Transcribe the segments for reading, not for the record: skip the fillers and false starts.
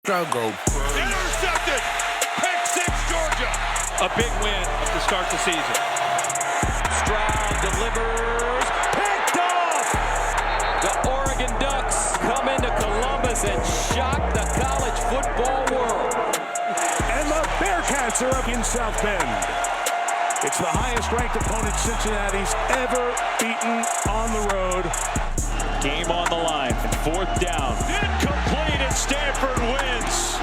Stroud go. Intercepted. Pick six, Georgia. A big win to start the season. Stroud delivers. Picked off. The Oregon Ducks come into Columbus and shock the college football world. And the Bearcats are up in South Bend. It's the highest-ranked opponent Cincinnati's ever beaten on the road. Game on the line. Fourth down. Incomplete, and Stanford wins.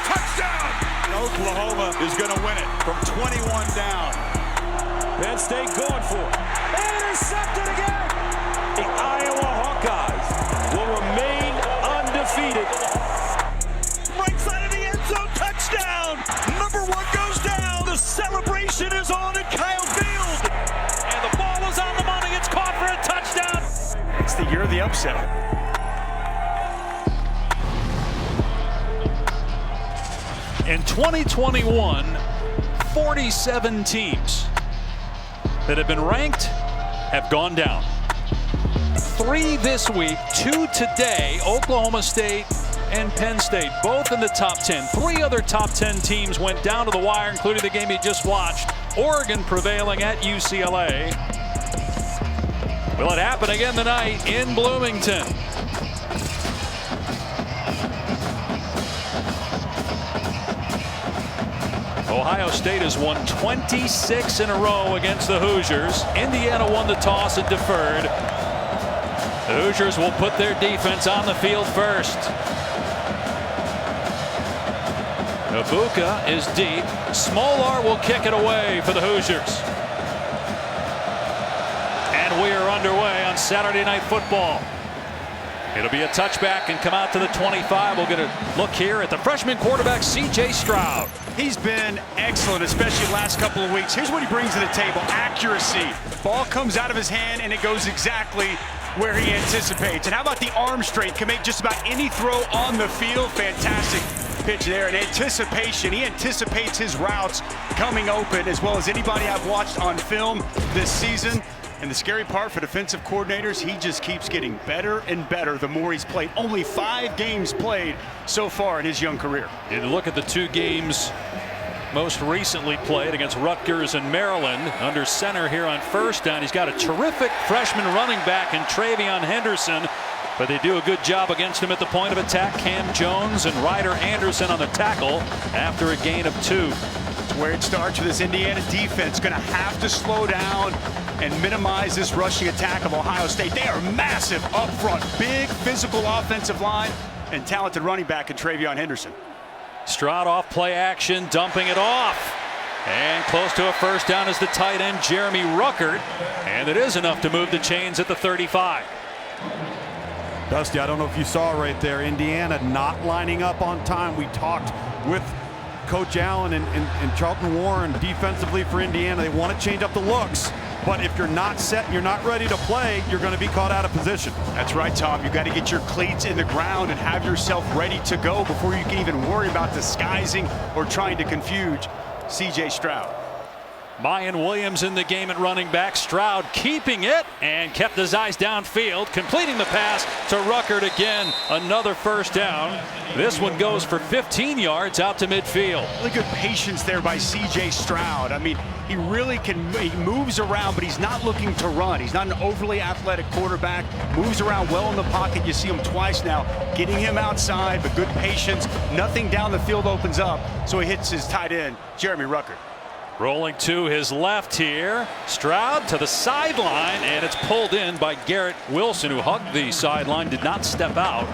Touchdown! Oklahoma is going to win it from 21 down. Penn State going for it. Intercepted again. The Iowa Hawkeyes will remain undefeated. Right side of the end zone, touchdown! Number one goes down. The celebration is on at Kyle Field. And the ball is on the money. It's caught for a touchdown. It's the year of the upset. In 2021, 47 teams that have been ranked have gone down. 3 this week, 2 today. Oklahoma State and Penn State, both in the top 10. 3 other top 10 teams went down to the wire, including the game you just watched. Oregon prevailing at UCLA. Will it happen again tonight in Bloomington? Ohio State has won 26 in a row against the Hoosiers. Indiana won the toss and deferred. The Hoosiers will put their defense on the field first. Ibuka is deep. Smolar will kick it away for the Hoosiers. And we are underway on Saturday Night Football. It'll be a touchback and come out to the 25. We'll get a look here at the freshman quarterback, C.J. Stroud. He's been excellent, especially the last couple of weeks. Here's what he brings to the table: accuracy. Ball comes out of his hand and it goes exactly where he anticipates. And how about the arm strength? Can make just about any throw on the field. Fantastic pitch there. And anticipation. He anticipates his routes coming open as well as anybody I've watched on film this season. And the scary part for defensive coordinators, he just keeps getting better and better the more he's played. Only 5 games played so far in his young career. You look at the 2 games most recently played against Rutgers and Maryland. Under center here on first down. He's got a terrific freshman running back in TreVeyon Henderson, but they do a good job against him at the point of attack. Cam Jones and Ryder Anderson on the tackle after a gain of 2. It's where it starts with this Indiana defense. Going to have to slow down and minimize this rushing attack of Ohio State. They are massive up front. Big physical offensive line and talented running back in TreVeyon Henderson. Stroud off play action, dumping it off. And close to a first down is the tight end, Jeremy Ruckert. And it is enough to move the chains at the 35. Dusty, I don't know if you saw right there, Indiana not lining up on time. We talked with Coach Allen and Charlton Warren defensively for Indiana. They want to change up the looks. But if you're not set and you're not ready to play, you're going to be caught out of position. That's right, Tom. You've got to get your cleats in the ground and have yourself ready to go before you can even worry about disguising or trying to confuse C.J. Stroud. Miyan Williams in the game at running back. Stroud keeping it and kept his eyes downfield, completing the pass to Ruckert again. Another first down. This one goes for 15 yards out to midfield. Really good patience there by C.J. Stroud. I mean, he really can, he moves around, but he's not looking to run. He's not an overly athletic quarterback. Moves around well in the pocket. You see him twice now, getting him outside, but good patience. Nothing down the field opens up, so he hits his tight end, Jeremy Ruckert. Rolling to his left here. Stroud to the sideline, and it's pulled in by Garrett Wilson, who hugged the sideline, did not step out,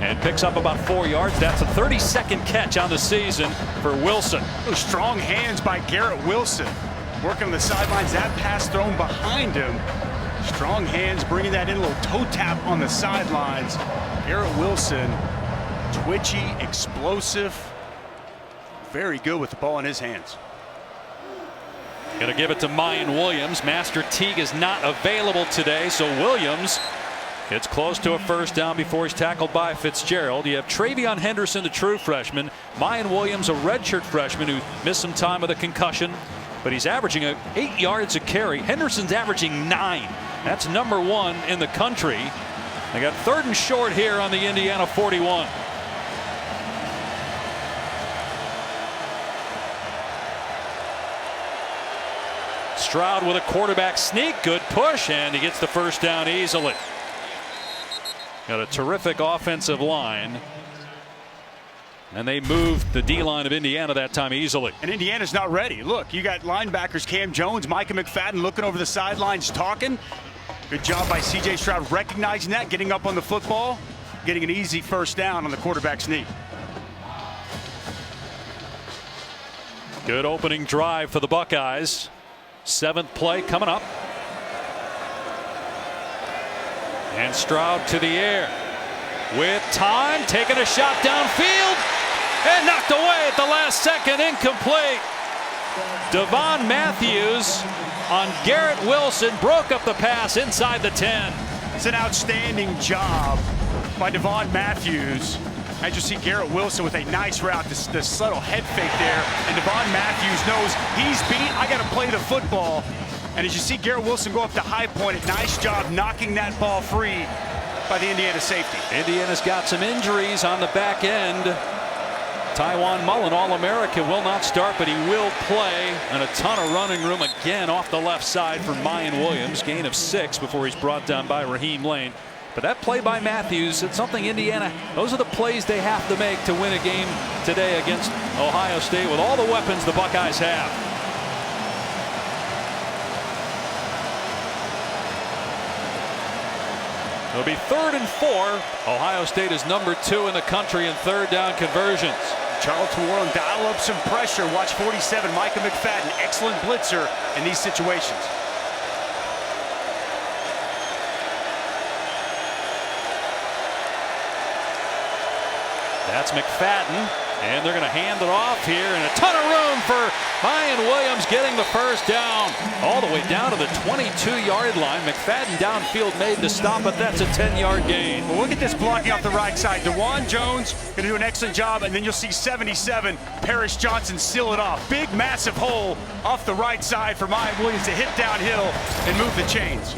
and picks up about 4 yards. That's a 32nd catch on the season for Wilson. Those strong hands by Garrett Wilson. Working on the sidelines, that pass thrown behind him. Strong hands bringing that in, a little toe tap on the sidelines. Garrett Wilson, twitchy, explosive, very good with the ball in his hands. Going to give it to Miyan Williams. Master Teague is not available today, so Williams gets close to a first down before he's tackled by Fitzgerald. You have TreVeyon Henderson, the true freshman. Miyan Williams, a redshirt freshman who missed some time with a concussion, but he's averaging 8 yards a carry. Henderson's averaging 9. That's #1 in the country. They got 3rd and short here on the Indiana 41. Stroud with a quarterback sneak. Good push, and he gets the first down easily. Got a terrific offensive line. And they moved the D-line of Indiana that time easily. And Indiana's not ready. Look, you got linebackers Cam Jones, Micah McFadden looking over the sidelines talking. Good job by C.J. Stroud recognizing that, getting up on the football, getting an easy first down on the quarterback sneak. Good opening drive for the Buckeyes. 7th play coming up. And Stroud to the air. With time, taking a shot downfield. And knocked away at the last second, incomplete. Devon Matthews on Garrett Wilson broke up the pass inside the 10. It's an outstanding job by Devon Matthews. As you see Garrett Wilson with a nice route, the subtle head fake there. And Devon Matthews knows he's beat, I got to play the football. And as you see Garrett Wilson go up to high point, a nice job knocking that ball free by the Indiana safety. Indiana's got some injuries on the back end. Taiwan Mullen, All-American, will not start, but he will play. And a ton of running room again off the left side for Miyan Williams. Gain of 6 before he's brought down by Raheem Lane. But that play by Matthews, it's something Indiana, those are the plays they have to make to win a game today against Ohio State with all the weapons the Buckeyes have. It'll be 3rd and 4. Ohio State is number 2 in the country in 3rd down conversions. Charlton Warren dial up some pressure. Watch 47, Micah McFadden, excellent blitzer in these situations. That's McFadden, and they're going to hand it off here, and a ton of room for Miyan Williams getting the first down all the way down to the 22-yard line. McFadden downfield made the stop, but that's a 10-yard gain. Well, look at this blocking off the right side. DeJuan Jones going to do an excellent job, and then you'll see 77, Paris Johnson seal it off. Big, massive hole off the right side for Miyan Williams to hit downhill and move the chains.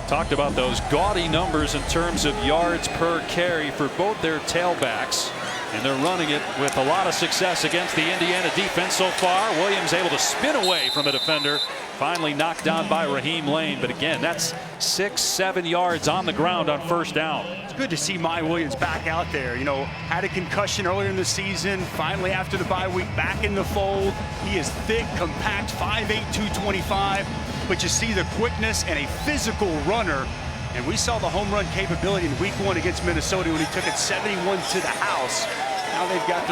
Talked about those gaudy numbers in terms of yards per carry for both their tailbacks, and they're running it with a lot of success against the Indiana defense so far. Williams able to spin away from a defender, finally knocked down by Raheem Lane, but again, that's 6-7 yards on the ground on first down. It's good to see Miyan Williams back out there. You know, had a concussion earlier in the season, finally after the bye week back in the fold. He is thick, compact, 5'8", 225. But you see the quickness and a physical runner. And we saw the home run capability in week 1 against Minnesota when he took it 71 to the house. Now they've got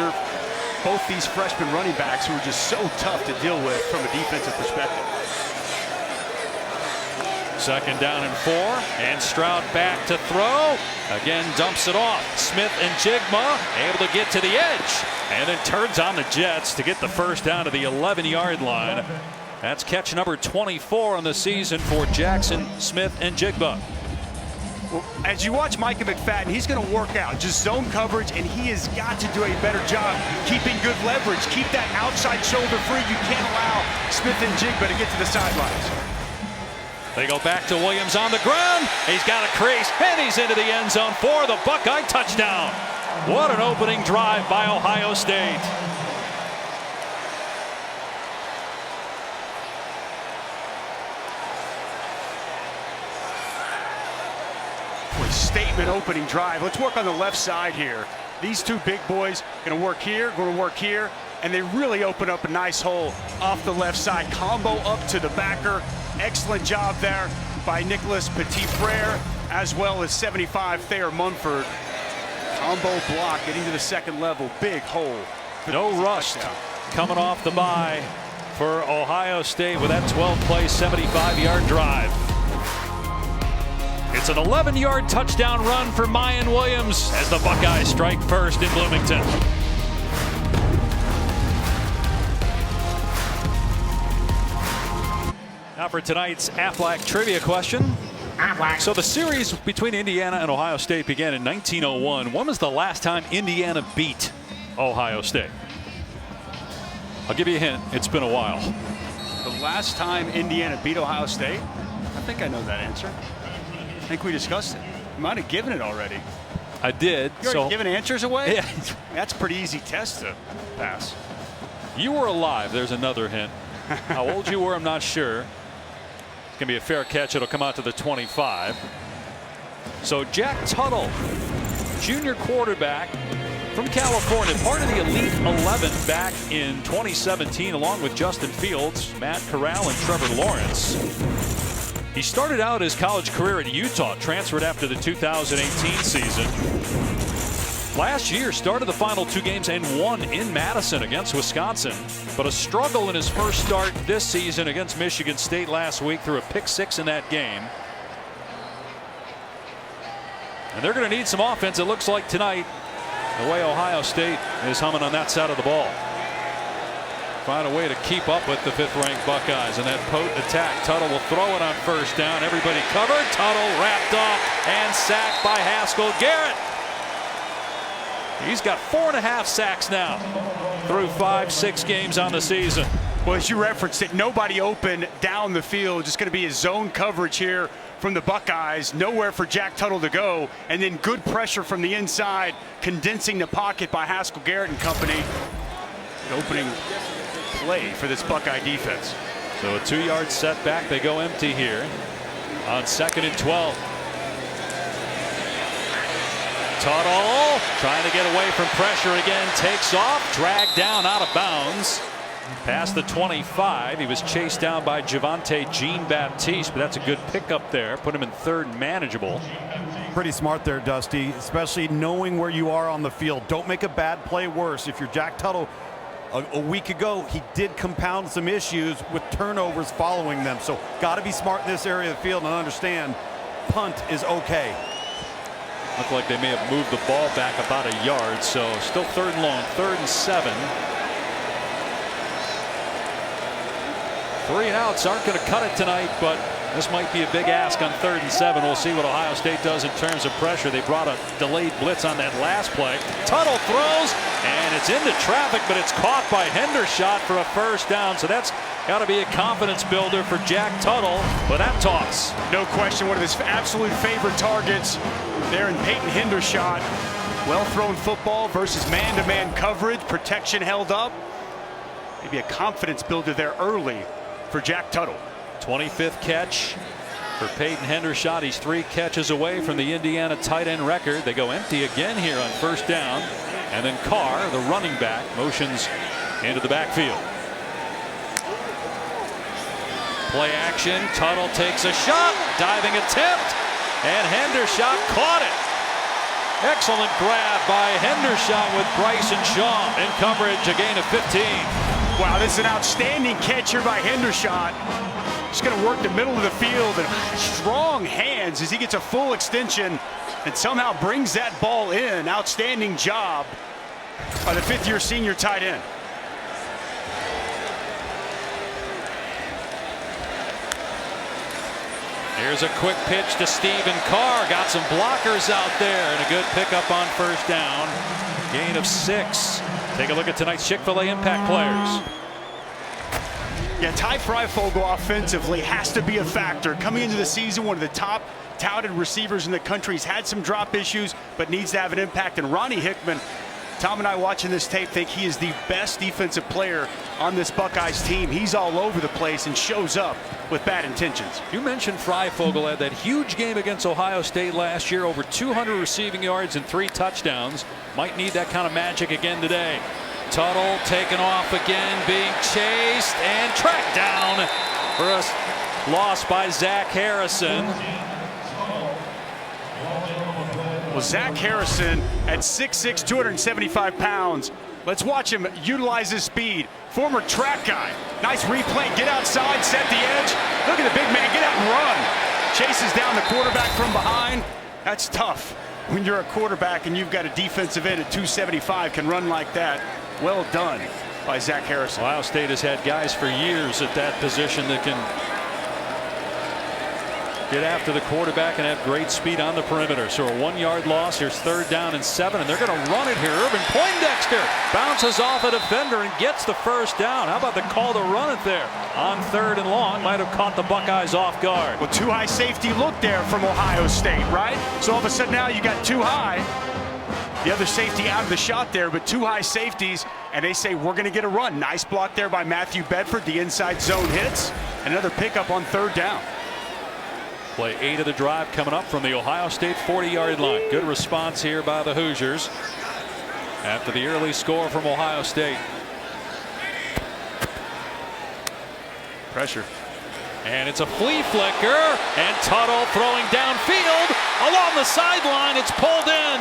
both these freshman running backs who are just so tough to deal with from a defensive perspective. 2nd down and 4, and Stroud back to throw. Again, dumps it off. Smith-Njigba able to get to the edge, and then turns on the Jets to get the first down to the 11-yard line. That's catch number 24 on the season for Jaxon Smith-Njigba. Well, as you watch Micah McFadden, he's going to work out just zone coverage, and he has got to do a better job keeping good leverage. Keep that outside shoulder free. You can't allow Smith-Njigba to get to the sidelines. They go back to Williams on the ground. He's got a crease, and he's into the end zone for the Buckeye touchdown. What an opening drive by Ohio State. Statement opening drive. Let's work on the left side here. These two big boys going to work here, and they really open up a nice hole off the left side. Combo up to the backer. Excellent job there by Nicholas Petit-Frere, as well as 75 Thayer Munford. Combo block getting to the 2nd level. Big hole. No rust coming off the bye for Ohio State with that 12-play, 75-yard drive. It's an 11-yard touchdown run for Miyan Williams as the Buckeyes strike first in Bloomington. Now for tonight's Aflac trivia question. So the series between Indiana and Ohio State began in 1901. When was the last time Indiana beat Ohio State? I'll give you a hint. It's been a while. The last time Indiana beat Ohio State? I think I know that answer. I think we discussed it. You might have given it already. I did. You already given answers away? Yeah. That's a pretty easy test to pass. You were alive. There's another hint. How old you were, I'm not sure. It's going to be a fair catch. It'll come out to the 25. So Jack Tuttle, junior quarterback from California, part of the Elite 11 back in 2017, along with Justin Fields, Matt Corral, and Trevor Lawrence. He started out his college career at Utah, transferred after the 2018 season. Last year, started the final 2 games and won in Madison against Wisconsin, but a struggle in his first start this season against Michigan State last week, threw a pick-6 in that game. And they're going to need some offense, it looks like, tonight, the way Ohio State is humming on that side of the ball. Find a way to keep up with the 5th-ranked Buckeyes, and that potent attack. Tuttle will throw it on first down. Everybody covered. Tuttle wrapped up and sacked by Haskell Garrett. He's got 4.5 sacks now through 5-6 games on the season. Well, as you referenced it, nobody open down the field. It's going to be a zone coverage here from the Buckeyes. Nowhere for Jack Tuttle to go. And then good pressure from the inside, condensing the pocket by Haskell Garrett and company. The opening play for this Buckeye defense. So a 2-yard setback. They go empty here on 2nd and 12. Tuttle trying to get away from pressure again. Takes off. Dragged down out of bounds. Past the 25. He was chased down by Javonte Jean-Baptiste, but that's a good pickup there. Put him in 3rd and manageable. Pretty smart there, Dusty, especially knowing where you are on the field. Don't make a bad play worse. If you're Jack Tuttle, a week ago, he did compound some issues with turnovers following them. So got to be smart in this area of the field and understand punt is okay. Looked like they may have moved the ball back about a yard, so still 3rd and long, 3rd and 7. 3 outs aren't going to cut it tonight, but this might be a big ask on 3rd and 7. We'll see what Ohio State does in terms of pressure. They brought a delayed blitz on that last play. Tuttle throws, and it's into traffic, but it's caught by Henderson for a 1st down. So that's got to be a confidence builder for Jack Tuttle with that toss. No question, one of his absolute favorite targets there in Peyton Henderson. Well thrown football versus man-to-man coverage. Protection held up. Maybe a confidence builder there early for Jack Tuttle. 25th catch for Peyton Henderson. He's 3 catches away from the Indiana tight end record. They go empty again here on 1st down. And then Carr, the running back, motions into the backfield. Play action. Tuttle takes a shot. Diving attempt. And Henderson caught it. Excellent grab by Henderson with Bryson Shaw in coverage. A gain of 15. Wow, this is an outstanding catch here by Henderson. Just going to work the middle of the field and strong hands as he gets a full extension and somehow brings that ball in. Outstanding job by the 5th-year senior tight end. Here's a quick pitch to Stephen Carr. Got some blockers out there and a good pickup on 1st down. Gain of 6. Take a look at tonight's Chick-fil-A impact players. Yeah, Ty Freifogel offensively has to be a factor. Coming into the season, one of the top touted receivers in the country. He's had some drop issues, but needs to have an impact. And Ronnie Hickman, Tom and I watching this tape think he is the best defensive player on this Buckeyes team. He's all over the place and shows up with bad intentions. You mentioned Freifogel had that huge game against Ohio State last year, over 200 receiving yards and 3 touchdowns. Might need that kind of magic again today. Tuttle taken off again, being chased and tracked down for a loss by Zach Harrison. Well, Zach Harrison at 6'6", 275 pounds. Let's watch him utilize his speed. Former track guy. Nice replay. Get outside, set the edge. Look at the big man. Get out and run. Chases down the quarterback from behind. That's tough when you're a quarterback and you've got a defensive end at 275 can run like that. Well done by Zach Harrison. Ohio State has had guys for years at that position that can get after the quarterback and have great speed on the perimeter. So a 1-yard loss. Here's 3rd down and 7, and they're going to run it here. Irvin Poindexter bounces off a defender and gets the 1st down. How about the call to run it there on 3rd and long? Might have caught the Buckeyes off guard. Well, too high safety look there from Ohio State, right? So all of a sudden now you got too high. The other safety out of the shot there, but 2 high safeties, and they say we're going to get a run. Nice block there by Matthew Bedford. The inside zone hits. Another pickup on 3rd down. Play 8 of the drive coming up from the Ohio State 40-yard line. Good response here by the Hoosiers after the early score from Ohio State. Pressure. And it's a flea flicker, and Tuttle throwing downfield along the sideline. It's pulled in.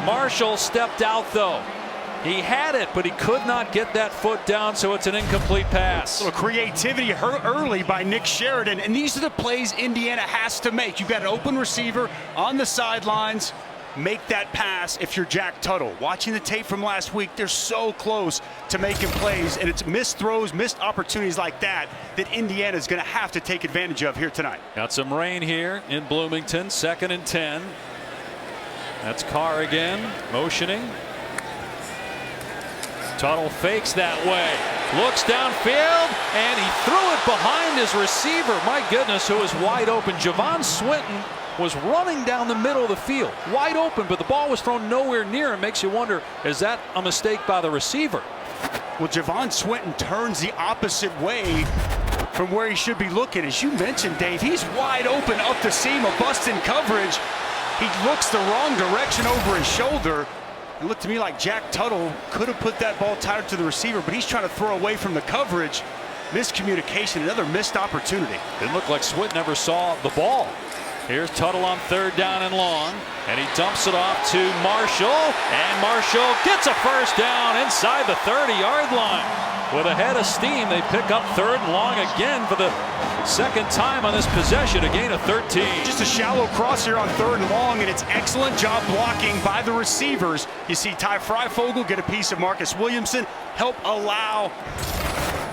Marshall stepped out though. He had it, but he could not get that foot down, so it's an incomplete pass. A little creativity early by Nick Sheridan, and these are the plays Indiana has to make. You've got an open receiver on the sidelines. Make that pass if you're Jack Tuttle. Watching the tape from last week, they're so close to making plays, and it's missed throws, missed opportunities like that that Indiana is going to have to take advantage of here tonight. Got some rain here in Bloomington. 2nd and 10. That's Carr again, motioning. Tuttle fakes that way, looks downfield, and he threw it behind his receiver. My goodness, who is wide open. Javon Swinton was running down the middle of the field, wide open, but the ball was thrown nowhere near him. Makes you wonder, is that a mistake by the receiver? Well, Javon Swinton turns the opposite way from where he should be looking. As you mentioned, Dave, he's wide open up the seam, a bust in coverage. He looks the wrong direction over his shoulder. It looked to me like Jack Tuttle could have put that ball tighter to the receiver, but he's trying to throw away from the coverage. Miscommunication, another missed opportunity. Didn't look like Swinton ever saw the ball. Here's Tuttle on 3rd down and long, and he dumps it off to Marshall, and Marshall gets a 1st down inside the 30-yard line. With a head of steam, they pick up 3rd and long again for the 2nd time on this possession, a gain of 13. Just a shallow cross here on 3rd and long, and it's excellent job blocking by the receivers. You see Ty Freifogel get a piece of Marcus Williamson, help allow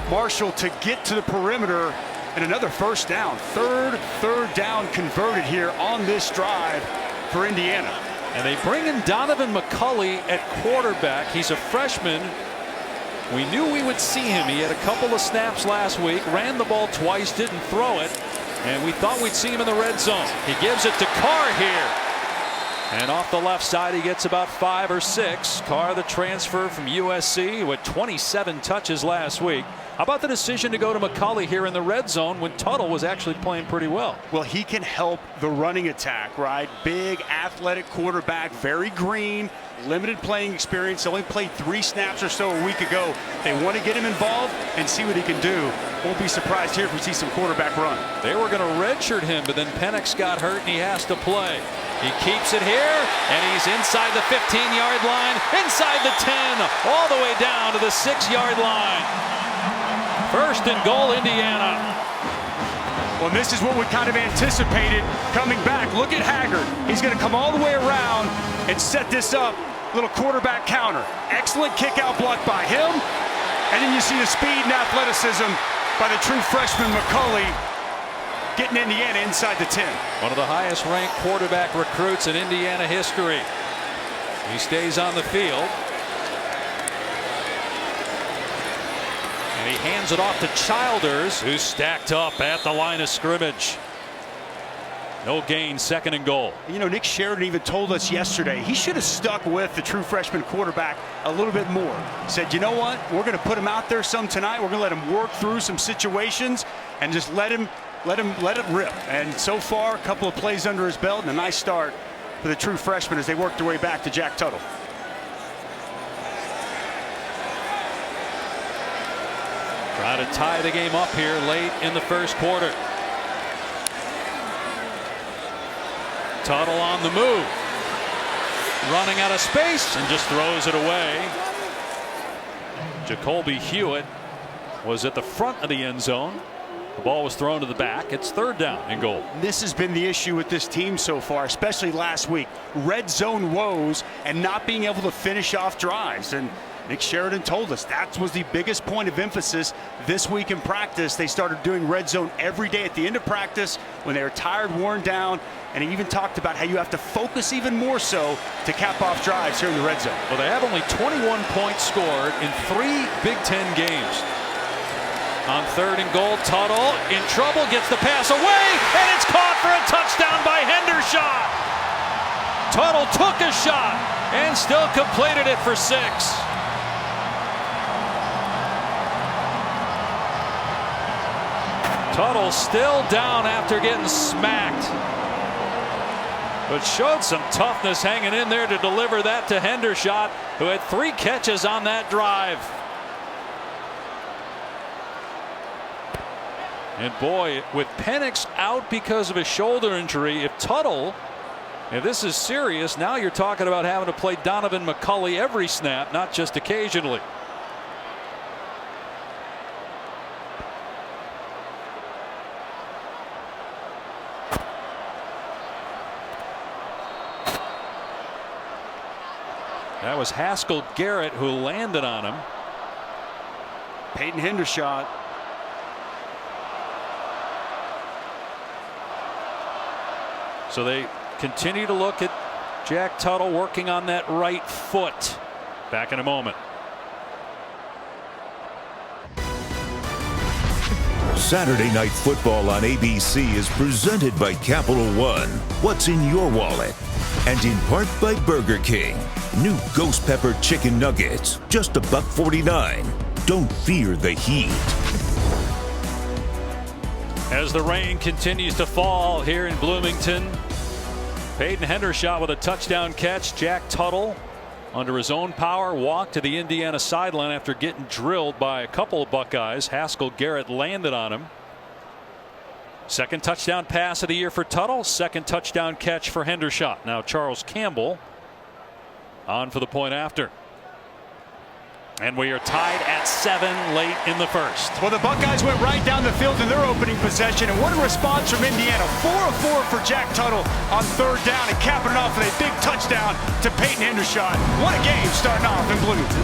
Marshall to get to the perimeter, and another 1st down. Third down converted here on this drive for Indiana. And they bring in Donovan McCulley at quarterback. He's a freshman. We knew we would see him. He had a couple of snaps last week, ran the ball twice, didn't throw it, and we thought we'd see him in the red zone. He gives it to Carr here. And off the left side, he gets about 5 or 6. Carr, the transfer from USC, with 27 touches last week. How about the decision to go to McCulley here in the red zone when Tuttle was actually playing pretty well? Well, he can help the running attack, right? Big, athletic quarterback, very green, limited playing experience. Only played 3 snaps or so a week ago. They want to get him involved and see what he can do. Won't be surprised here if we see some quarterback run. They were going to redshirt him, but then Penix got hurt and he has to play. He keeps it here, and he's inside the 15-yard line, inside the 10, all the way down to the 6-yard line. 1st and goal, Indiana. Well, this is what we kind of anticipated coming back. Look at Haggard. He's going to come all the way around and set this up. Little quarterback counter. Excellent kick out block by him. And then you see the speed and athleticism by the true freshman McCulley, getting Indiana inside the 10. One of the highest ranked quarterback recruits in Indiana history. He stays on the field. And he hands it off to Childers, who's stacked up at the line of scrimmage. No gain, 2nd and goal. You know, Nick Sheridan even told us yesterday he should have stuck with the true freshman quarterback a little bit more. Said, you know what, we're going to put him out there some tonight. We're going to let him work through some situations and just let it rip. And so far, a couple of plays under his belt and a nice start for the true freshman as they work their way back to Jack Tuttle. Try to tie the game up here late in the 1st quarter. Tuttle on the move. Running out of space and just throws it away. Jacoby Hewitt was at the front of the end zone. The ball was thrown to the back. It's 3rd down and goal. This has been the issue with this team so far, especially last week. Red zone woes and not being able to finish off drives. And Nick Sheridan told us that was the biggest point of emphasis this week in practice. They started doing red zone every day at the end of practice when they were tired, worn down, and he even talked about how you have to focus even more so to cap off drives here in the red zone. Well, they have only 21 points scored in 3 Big Ten games. On 3rd and goal, Tuttle in trouble, gets the pass away, and it's caught for a touchdown by Henderson. Tuttle took a shot and still completed it for 6. Tuttle still down after getting smacked, but showed some toughness hanging in there to deliver that to Henderson, who had 3 catches on that drive. And boy, with Penix out because of a shoulder injury, if this is serious, now you're talking about having to play Donovan McCulley every snap, not just occasionally. That was Garrett who landed on him. Peyton Henderson. So they continue to look at Jack Tuttle working on that right foot. Back in a moment. Saturday Night Football on ABC is presented by Capital One. What's in your wallet? And in part by Burger King. New Ghost Pepper Chicken Nuggets, just $1.49. Don't fear the heat. As the rain continues to fall here in Bloomington, Peyton Henderson with a touchdown catch. Jack Tuttle, under his own power, walked to the Indiana sideline after getting drilled by a couple of Buckeyes. Garrett landed on him. Second touchdown pass of the year for Tuttle. Second touchdown catch for Henderson. Now Charles Campbell on for the point after. And we are tied at 7 late in the first. Well, the Buckeyes went right down the field in their opening possession, and what a response from Indiana. 4 of 4 for Jack Tuttle on 3rd down, and capping it off with a big touchdown to Peyton Henderson. What a game starting off in Bloomington.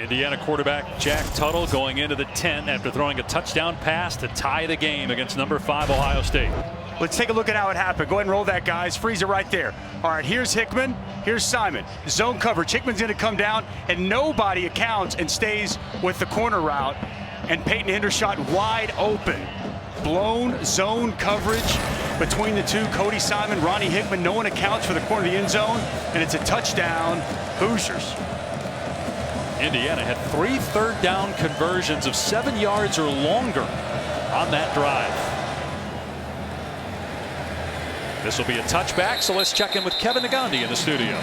Indiana quarterback Jack Tuttle going into the 10 after throwing a touchdown pass to tie the game against number 5 Ohio State. Let's take a look at how it happened. Go ahead and roll that, guys. Freeze it right there. All right, here's Hickman. Here's Simon. Zone coverage. Hickman's going to come down, and nobody accounts and stays with the corner route. And Peyton Henderson wide open. Blown zone coverage between the two. Cody Simon, Ronnie Hickman. No one accounts for the corner of the end zone, and it's a touchdown. Hoosiers. Indiana had 3 3rd down conversions of 7 yards or longer on that drive. This will be a touchback, so let's check in with Kevin Nagandi in the studio.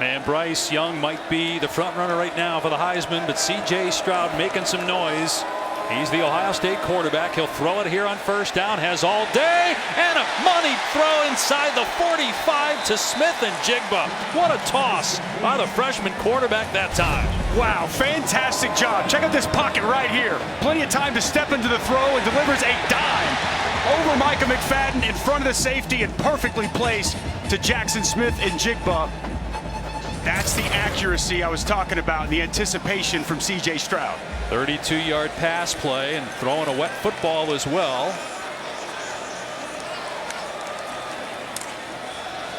And Bryce Young might be the front runner right now for the Heisman, but C.J. Stroud making some noise. He's the Ohio State quarterback. He'll throw it here on 1st down. Has all day, and a money throw inside the 45 to Smith-Njigba. What a toss by the freshman quarterback that time. Wow, fantastic job. Check out this pocket right here. Plenty of time to step into the throw, and delivers a dime over Micah McFadden in front of the safety and perfectly placed to Jaxon Smith-Njigba. That's the accuracy I was talking about, the anticipation from C.J. Stroud. 32-yard pass play and throwing a wet football as well.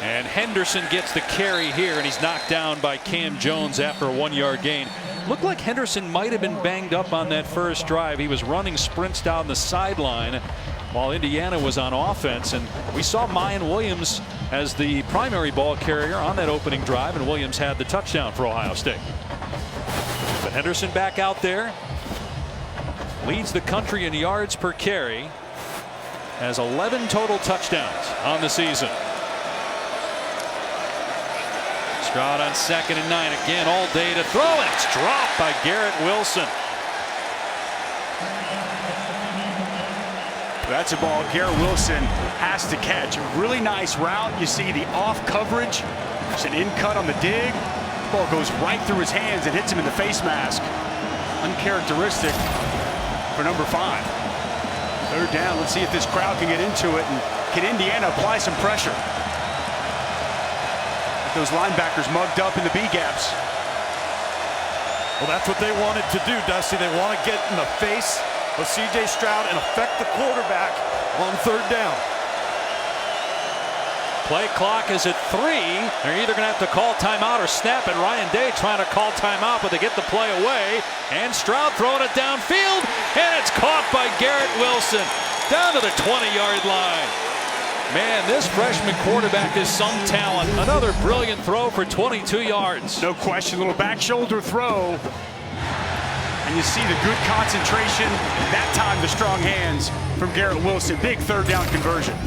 And Henderson gets the carry here, and he's knocked down by Cam Jones after a 1-yard gain. Looked like Henderson might have been banged up on that first drive. He was running sprints down the sideline while Indiana was on offense, and we saw Miyan Williams as the primary ball carrier on that opening drive, and Williams had the touchdown for Ohio State. But Henderson back out there, leads the country in yards per carry, has 11 total touchdowns on the season. Stroud on 2nd and 9 again, all day to throw, and it's dropped by Garrett Wilson. That's a ball Garrett Wilson has to catch. Really nice route. You see the off coverage. There's an in cut on the dig. Ball goes right through his hands and hits him in the face mask. Uncharacteristic for number 5. 3rd down. Let's see if this crowd can get into it, and can Indiana apply some pressure. Those linebackers mugged up in the B gaps. Well, that's what they wanted to do, Dusty. They want to get in the face of C.J. Stroud and affect the quarterback on 3rd down. Play clock is at 3. They're either going to have to call timeout or snap it. Ryan Day trying to call timeout, but they get the play away. And Stroud throwing it downfield, and it's caught by Garrett Wilson down to the 20-yard line. Man, this freshman quarterback is some talent. Another brilliant throw for 22 yards. No question, little back shoulder throw. And you see the good concentration, that time the strong hands from Garrett Wilson. Big 3rd down conversion.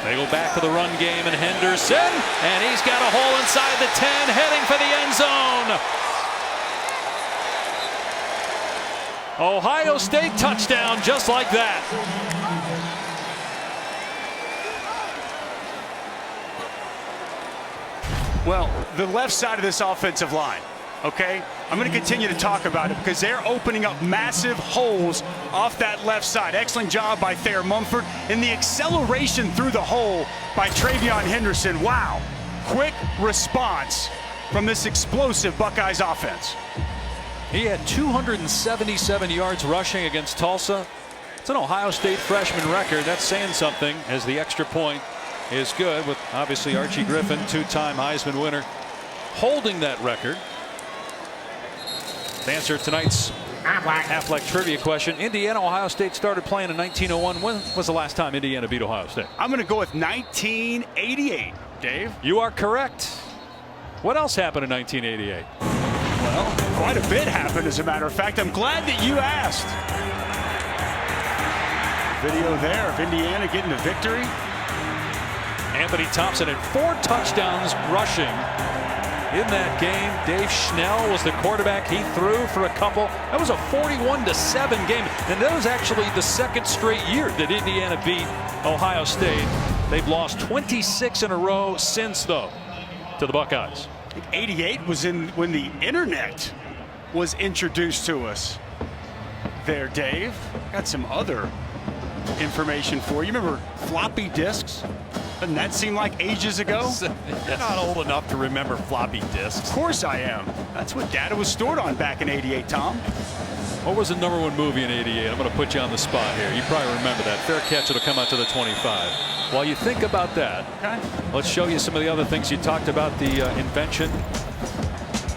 They go back to the run game, and Henderson, and he's got a hole inside the 10, heading for the end zone. Ohio State touchdown just like that. Well, the left side of this offensive line, okay? I'm going to continue to talk about it because they're opening up massive holes off that left side. Excellent job by Thayer Mumford, and the acceleration through the hole by TreVeyon Henderson. Wow, quick response from this explosive Buckeyes offense. He had 277 yards rushing against Tulsa. It's an Ohio State freshman record. That's saying something, as the extra point is good, with obviously Archie Griffin, 2-time Heisman winner, holding that record. To answer tonight's Aflac trivia question, Indiana, Ohio State started playing in 1901. When was the last time Indiana beat Ohio State? I'm going to go with 1988, Dave. You are correct. What else happened in 1988? Well, quite a bit happened, as a matter of fact. I'm glad that you asked. Video there of Indiana getting the victory. Anthony Thompson had 4 touchdowns rushing in that game. Dave Schnell was the quarterback. He threw for a couple. That was a 41-7 game. And that was actually the 2nd straight year that Indiana beat Ohio State. They've lost 26 in a row since, though, to the Buckeyes. 88 was when the internet was introduced to us. There, Dave. Got some other information for you. Remember floppy disks? Doesn't that seem like ages ago? You're not old enough to remember floppy disks. Of course I am. That's what data was stored on back in '88, Tom. What was the #1 movie in '88? I'm going to put you on the spot here. You probably remember that. Fair catch, it'll come out to the 25. While you think about that, okay, let's show you some of the other things you talked about. The invention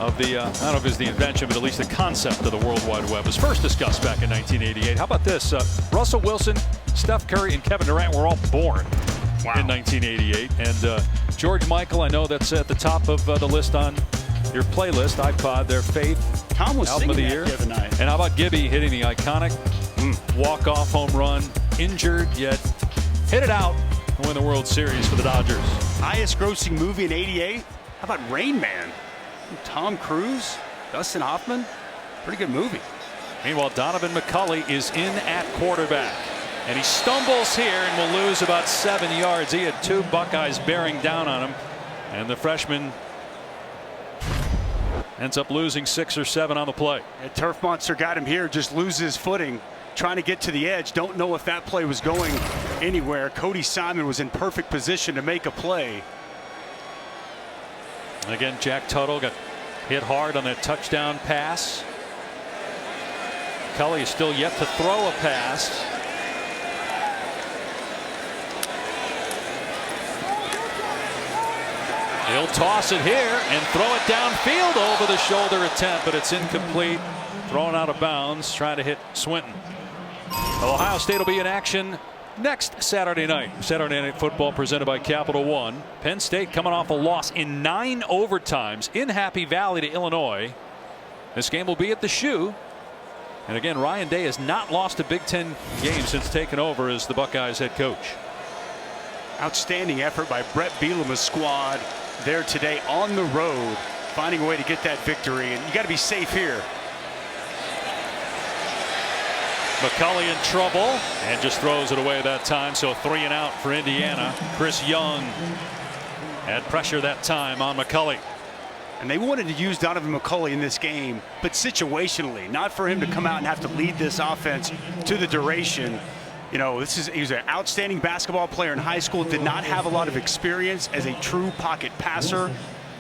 of the, I don't know if it's the invention, but at least the concept of the World Wide Web was first discussed back in 1988. How about this? Russell Wilson, Steph Curry, and Kevin Durant were all born in 1988. And George Michael, I know that's at the top of the list on your playlist, iPod, their Faith Tom was album of the singing year. that the other night. And how about Gibby hitting the iconic walk-off home run, injured yet hit it out to win the World Series for the Dodgers. Highest grossing movie in '88? How about Rain Man? Tom Cruise, Dustin Hoffman, pretty good movie. Meanwhile, Donovan McCulley is in at quarterback. And he stumbles here and will lose about 7 yards. He had 2 Buckeyes bearing down on him. And the freshman ends up losing 6 or 7 on the play. And Turf Monster got him here, just loses footing, trying to get to the edge. Don't know if that play was going anywhere. Cody Simon was in perfect position to make a play. And again, Jack Tuttle got hit hard on that touchdown pass. McCulley is still yet to throw a pass. He'll toss it here and throw it downfield over the shoulder attempt, but it's incomplete. Thrown out of bounds, trying to hit Swinton. Ohio State will be in action next Saturday night. Saturday Night Football presented by Capital One. Penn State coming off a loss in 9 overtimes in Happy Valley to Illinois. This game will be at the Shoe. And again, Ryan Day has not lost a Big Ten game since taking over as the Buckeyes head coach. Outstanding effort by Brett Bielema's squad there today on the road, finding a way to get that victory, and you got to be safe here. McCulley in trouble and just throws it away that time. So 3 and out for Indiana. Chris Young had pressure that time on McCulley. And they wanted to use Donovan McCulley in this game, but situationally, not for him to come out and have to lead this offense to the duration. You know, he was an outstanding basketball player in high school, did not have a lot of experience as a true pocket passer.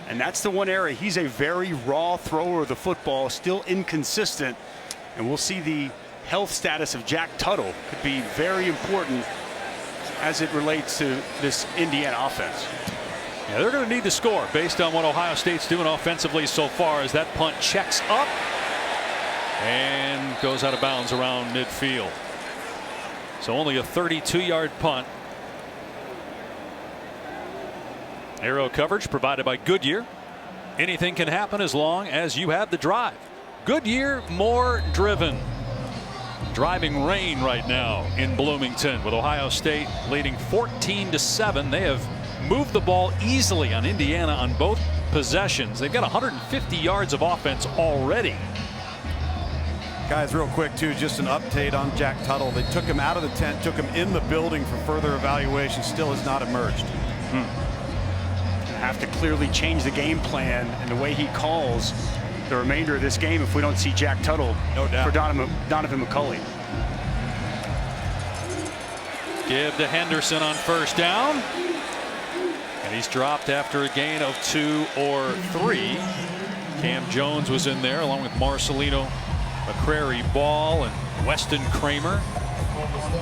And that's the one area. He's a very raw thrower of the football, still inconsistent. And we'll see the health status of Jack Tuttle could be very important as it relates to this Indiana offense. Yeah, they're going to need to score based on what Ohio State's doing offensively so far, as that punt checks up and goes out of bounds around midfield. So only a 32-yard punt. Arrow coverage provided by Goodyear. Anything can happen as long as you have the drive. Goodyear, more driven. Driving rain right now in Bloomington, with Ohio State leading 14-7. They have moved the ball easily on Indiana on both possessions. They've got 150 yards of offense already. Guys, real quick too, just an update on Jack Tuttle. They took him out of the tent, took him in the building for further evaluation. Still has not emerged. Have to clearly change the game plan and the way he calls the remainder of this game if we don't see Jack Tuttle. No doubt. For Donovan McCulley. Give to Henderson on first down. And he's dropped after a gain of 2 or 3. Cam Jones was in there along with Marcelino, McCrary, Ball, and Weston Kramer.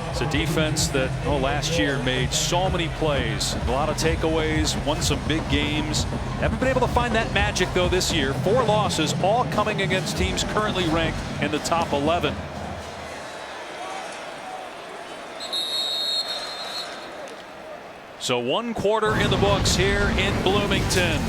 It's a defense that last year made so many plays, a lot of takeaways, won some big games. Haven't been able to find that magic though this year. 4 losses, all coming against teams currently ranked in the top 11. So 1 quarter in the books here in Bloomington.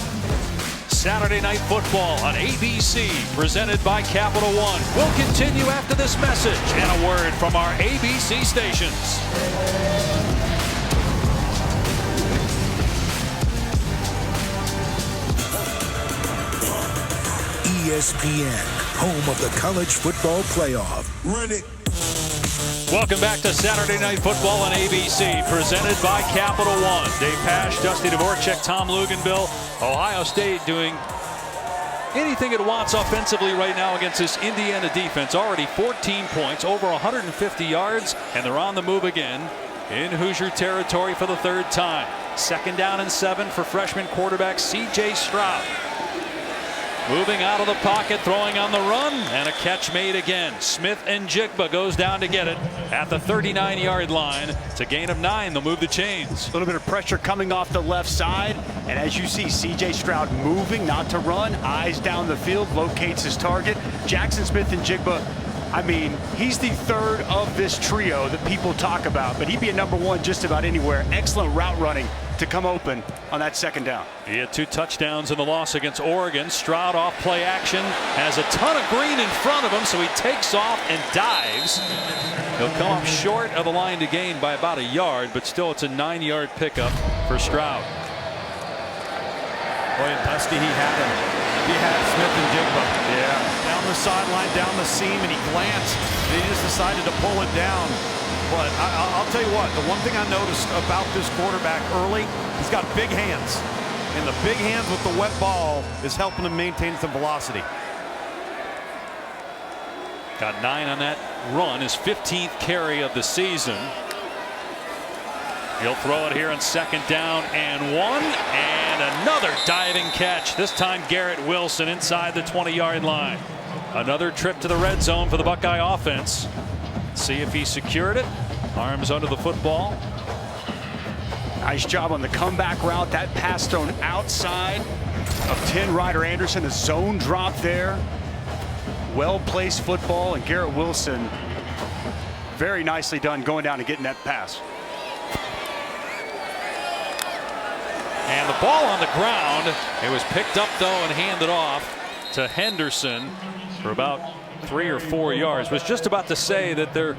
Saturday Night Football on ABC, presented by Capital One. We'll continue after this message and a word from our ABC stations. ESPN, home of the college football playoff. Run it. Welcome back to Saturday Night Football on ABC, presented by Capital One. Dave Pasch, Dusty Dvorak, Tom Luganbill. Ohio State doing anything it wants offensively right now against this Indiana defense. Already 14 points, over 150 yards, and they're on the move again in Hoosier territory for the 3rd time. 2nd down and 7 for freshman quarterback C.J. Stroud. Moving out of the pocket, throwing on the run, and a catch made again. Smith-Njigba goes down to get it at the 39-yard line. It's a gain of 9. They'll move the chains. A little bit of pressure coming off the left side, and as you see, C.J. Stroud moving, not to run, eyes down the field, locates his target. Jaxon Smith-Njigba, I mean, he's the 3rd of this trio that people talk about, but he'd be a number 1 just about anywhere. Excellent route running to come open on that 2nd down. He had 2 touchdowns in the loss against Oregon. Stroud off play action, has a ton of green in front of him, so he takes off and dives. He'll come up short of the line to gain by about 1 yard, but still it's a 9-yard pickup for Stroud. Boy, and Dusty, he had him. He had Smith-Njigba. Yeah. Down the sideline, down the seam, and he glanced. And he just decided to pull it down. But I'll tell you what, the one thing I noticed about this quarterback early, he's got big hands. And the big hands with the wet ball is helping him maintain some velocity. Got 9 on that run, his 15th carry of the season. He'll throw it here on 2nd down and 1, and another diving catch. This time Garrett Wilson inside the 20-yard line. Another trip to the red zone for the Buckeye offense. See if he secured it. Arms under the football. Nice job on the comeback route. That pass thrown outside of 10 Ryder Anderson. A zone drop there. Well-placed football, and Garrett Wilson, very nicely done going down and getting that pass. And the ball on the ground. It was picked up though and handed off to Henderson for about 3 or 4 yards. Was just about to say that there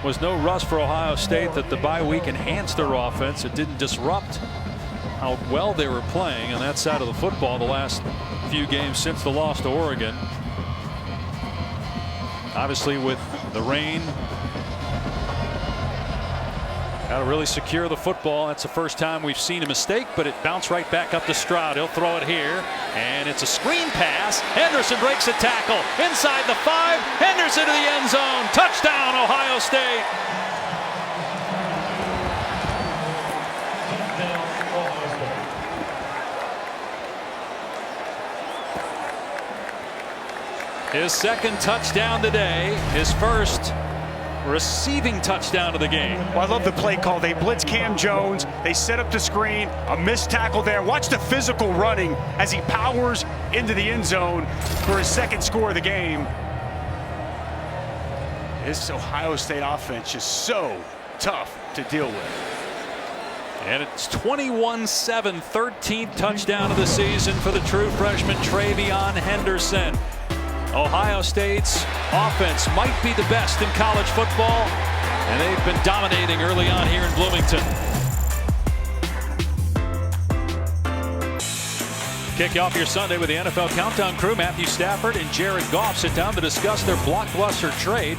was no rust for Ohio State, that the bye week enhanced their offense. It didn't disrupt how well they were playing on that side of the football the last few games since the loss to Oregon. Obviously with the rain, got to really secure the football. That's the first time we've seen a mistake, but it bounced right back up to Stroud. He'll throw it here, and it's a screen pass. Henderson breaks a tackle inside the 5. Henderson to the end zone. Touchdown, Ohio State. His second touchdown today, his first receiving touchdown of the game. Well, I love the play call. They blitz Cam Jones. They set up the screen. A missed tackle there. Watch the physical running as he powers into the end zone for his second score of the game. This Ohio State offense is so tough to deal with. And it's 21-7, 13th touchdown of the season for the true freshman TreVeyon Henderson. Ohio State's offense might be the best in college football, and they've been dominating early on here in Bloomington. Kick off your Sunday with the NFL Countdown crew. Matthew Stafford and Jared Goff sit down to discuss their blockbuster trade.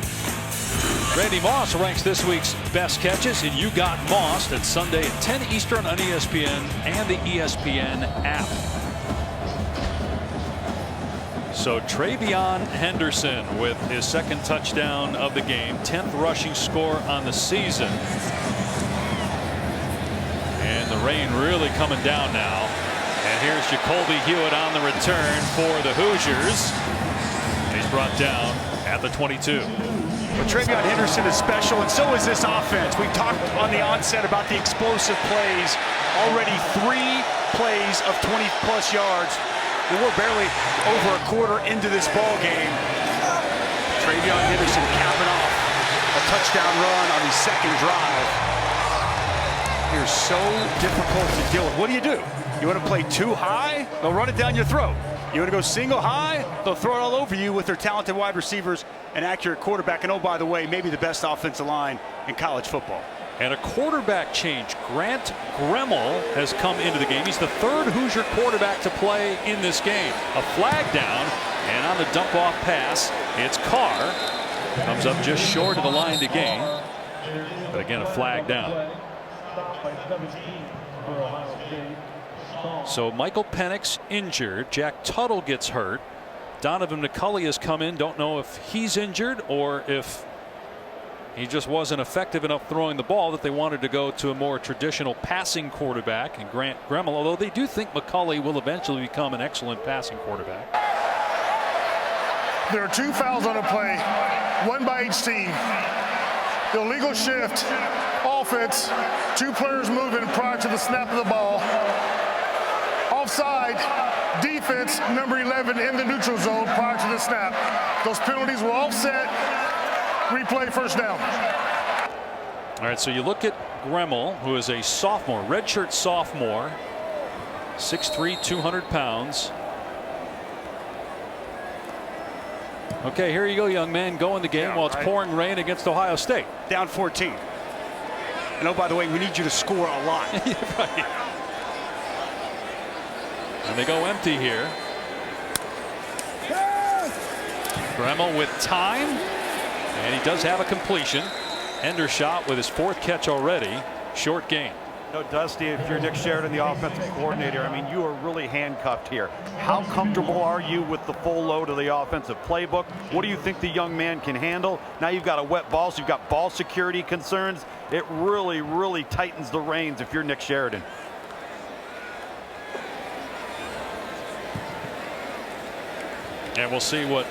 Randy Moss ranks this week's best catches, and You Got Mossed at Sunday at 10 Eastern on ESPN and the ESPN app. So TreVeyon Henderson with his second touchdown of the game, 10th rushing score on the season. And the rain really coming down now. And here's Jacoby Hewitt on the return for the Hoosiers. He's brought down at the 22. Well, TreVeyon Henderson is special, and so is this offense. We talked on the onset about the explosive plays. Already 3 plays of 20-plus yards. And we're barely over a quarter into this ball game. TreVeyon Henderson capping off a touchdown run on the second drive. You're so difficult to deal with. What do? You want to play too high? They'll run it down your throat. You want to go single high? They'll throw it all over you with their talented wide receivers and accurate quarterback. And oh, by the way, maybe the best offensive line in college football. And a quarterback change. Grant Gremmel has come into the game. He's the 3rd Hoosier quarterback to play in this game. A flag down, and on the dump-off pass, it's Carr. Comes up just short of the line to gain. But again, a flag down. So Michael Penix injured. Jack Tuttle gets hurt. Donovan McCulley has come in. Don't know if he's injured or if he just wasn't effective enough throwing the ball that they wanted to go to a more traditional passing quarterback and Grant Gremmel, although they do think McCulley will eventually become an excellent passing quarterback. There are 2 fouls on the play, 1 by each team. The illegal shift, offense, 2 players moving prior to the snap of the ball. Offside, defense, number 11 in the neutral zone prior to the snap. Those penalties were offset. Replay, first down. All right, so you look at Gremmel, who is a sophomore, redshirt sophomore, 6'3", 200 pounds. Okay, here you go, young man. Go in the game while it's pouring rain against Ohio State. Down 14. And oh, by the way, we need you to score a lot. Right. And they go empty here. Gremmel with time. And he does have a completion. Hendershot with his 4th catch already. Short gain. No, Dusty, if you're Nick Sheridan, the offensive coordinator, I mean, you are really handcuffed here. How comfortable are you with the full load of the offensive playbook? What do you think the young man can handle? Now you've got a wet ball, so you've got ball security concerns. It really, really tightens the reins if you're Nick Sheridan. And we'll see what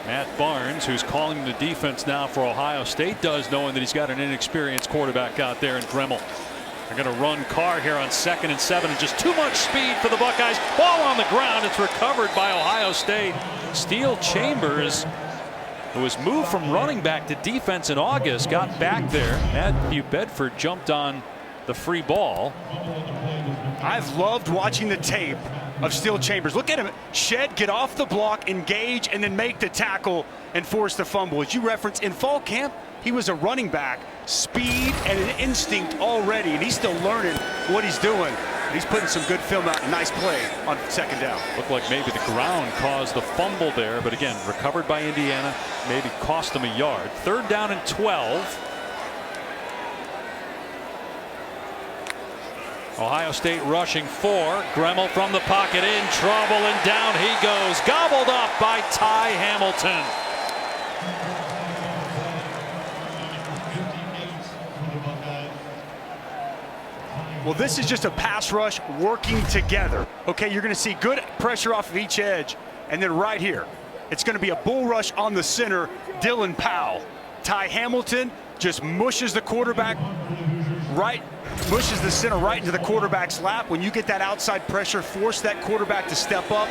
Matt Barnes, who's calling the defense now for Ohio State, does, knowing that he's got an inexperienced quarterback out there in Gremmel. They're going to run Carr here on 2nd and 7, and just too much speed for the Buckeyes. Ball on the ground. It's recovered by Ohio State. Steele Chambers, who was moved from running back to defense in August, got back there. Matthew Bedford jumped on the free ball. I've loved watching the tape of Steele Chambers. Look at him shed, get off the block, engage, and then make the tackle and force the fumble. As you referenced, in fall camp, he was a running back. Speed and an instinct already, and he's still learning what he's doing. He's putting some good film out. A nice play on second down. Looked like maybe the ground caused the fumble there, but again, recovered by Indiana. Maybe cost them a yard. 3rd down and 12. Ohio State rushing 4. Gremmel from the pocket in trouble, and down he goes. Gobbled up by Ty Hamilton. Well, this is just a pass rush working together. Okay, you're going to see good pressure off of each edge. And then right here, it's going to be a bull rush on the center, Dylan Powell. Ty Hamilton just mushes the quarterback right, pushes the center right into the quarterback's lap. When you get that outside pressure, force that quarterback to step up.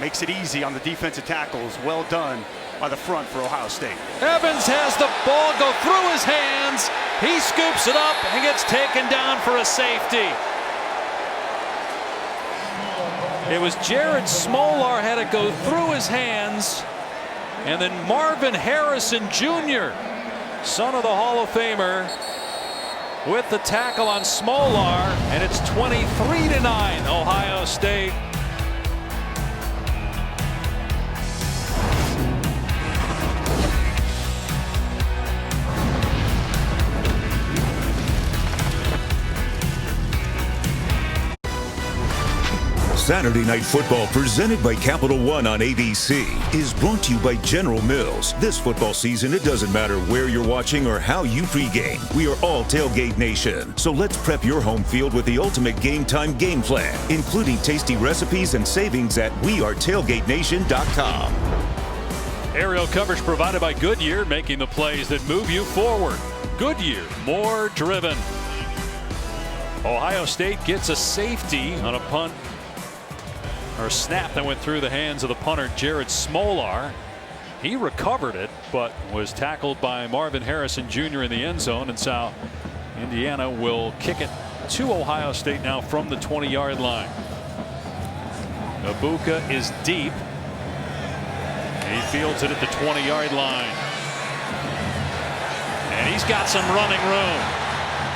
Makes it easy on the defensive tackles. Well done by the front for Ohio State. Evans has the ball go through his hands. He scoops it up and gets taken down for a safety. It was Jared Smolar had it go through his hands, and then Marvin Harrison Jr., son of the Hall of Famer, with the tackle on Smolar, and it's 23-9 Ohio State. Saturday Night Football, presented by Capital One on ABC, is brought to you by General Mills. This football season, it doesn't matter where you're watching or how you pregame. We are all Tailgate Nation. So let's prep your home field with the ultimate game time game plan, including tasty recipes and savings at wearetailgatenation.com. Aerial coverage provided by Goodyear, making the plays that move you forward. Goodyear, more driven. Ohio State gets a safety on a punt or snap that went through the hands of the punter Jared Smolar. He recovered it, but was tackled by Marvin Harrison Jr. in the end zone, and so Indiana will kick it to Ohio State now from the 20-yard line. Ibuka is deep. He fields it at the 20-yard line, and he's got some running room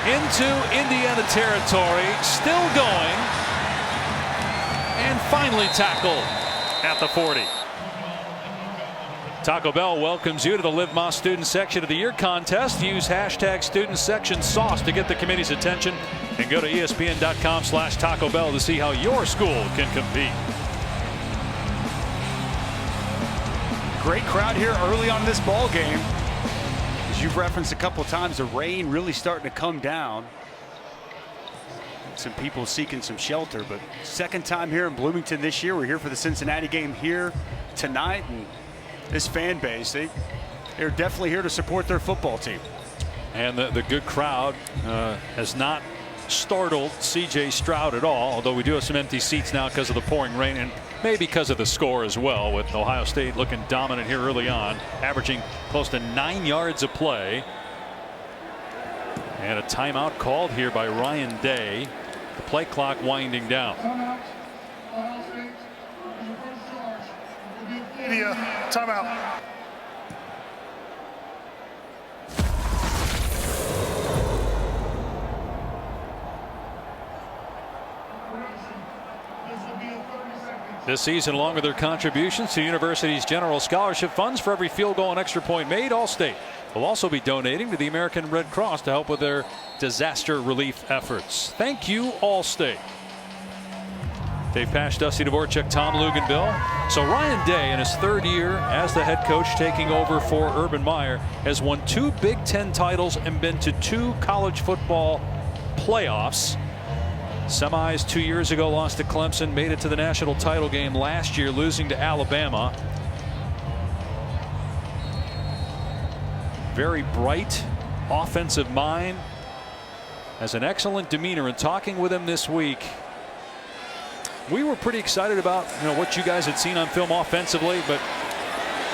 into Indiana territory, still going, and finally tackled at the 40. Taco Bell welcomes you to the Live Más Student Section of the Year contest. Use hashtag Student Section Sauce to get the committee's attention, and go to ESPN.com/Taco Bell to see how your school can compete. Great crowd here early on this ball game. As you've referenced a couple of times, the rain really starting to come down. Some people seeking some shelter, but second time here in Bloomington this year. We're here for the Cincinnati game here tonight, and this fan base, they're definitely here to support their football team. And the good crowd has not startled C.J. Stroud at all, although we do have some empty seats now because of the pouring rain, and maybe because of the score as well, with Ohio State looking dominant here early on, averaging close to 9 yards a play. And a timeout called here by Ryan Day. The play clock winding down. Timeout. This season, along with their contributions to the university's general scholarship funds for every field goal and extra point made, Allstate will also be donating to the American Red Cross to help with their disaster relief efforts. Thank you, Allstate. Dave Pasch, Dusty Dvorak, Tom Luganville. So Ryan Day, in his 3rd year as the head coach, taking over for Urban Meyer, has won 2 Big Ten titles and been to 2 college football playoffs. Semis 2 years ago, lost to Clemson, made it to the national title game last year, losing to Alabama. Very bright offensive mind, has an excellent demeanor. And talking with him this week, we were pretty excited about what you guys had seen on film offensively, but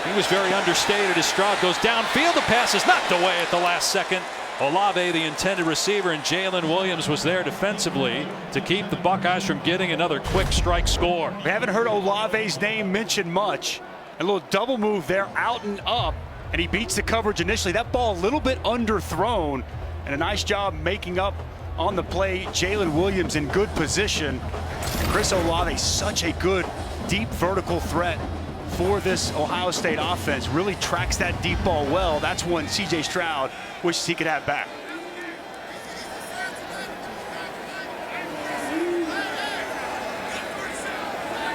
he was very understated as Stroud goes downfield. The pass is knocked away at the last second. Olave, the intended receiver, and Jalen Williams was there defensively to keep the Buckeyes from getting another quick strike score. We haven't heard Olave's name mentioned much. A little double move there, out and up, and he beats the coverage initially. That ball a little bit underthrown, and a nice job making up on the play. Jalen Williams in good position. Chris Olave, such a good deep vertical threat for this Ohio State offense. Really tracks that deep ball well. That's one C.J. Stroud wishes he could have back.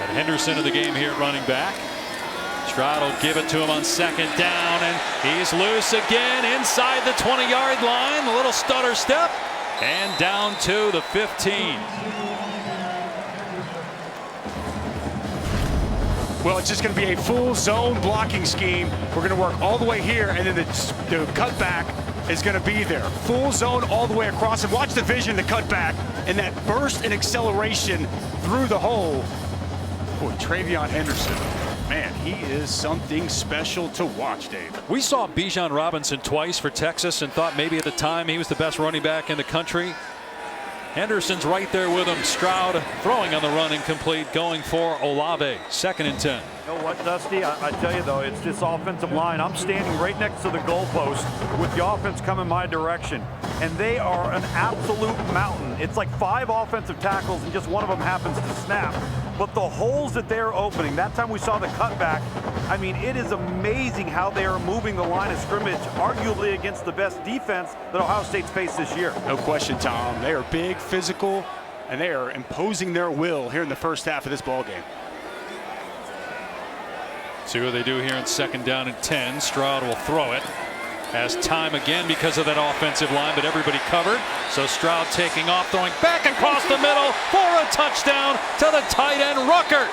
And Henderson in the game here running back. Stroud will give it to him on second down, and he's loose again inside the 20-yard line. A little stutter step, and down to the 15. Well, it's just going to be a full zone blocking scheme. We're going to work all the way here, and then the cutback is going to be there. Full zone all the way across. And watch the vision, the cutback, and that burst and acceleration through the hole. Boy, TreVeyon Henderson. Man, he is something special to watch, Dave. We saw Bijan Robinson twice for Texas and thought maybe at the time he was the best running back in the country. Henderson's right there with him. Stroud throwing on the run, incomplete, going for Olave. 2nd and 10. You know what, Dusty? I tell you, though, it's this offensive line. I'm standing right next to the goalpost with the offense coming my direction, and they are an absolute mountain. It's like 5 offensive tackles, and just one of them happens to snap. But the holes that they're opening, that time we saw the cutback, I mean, it is amazing how they are moving the line of scrimmage, arguably against the best defense that Ohio State's faced this year. No question, Tom. They are big, physical, and they are imposing their will here in the first half of this ball game. See what they do here in 2nd down and 10. Stroud will throw it. Has time again because of that offensive line, but everybody covered. So Stroud taking off, throwing back across the middle for a touchdown to the tight end, Ruckert.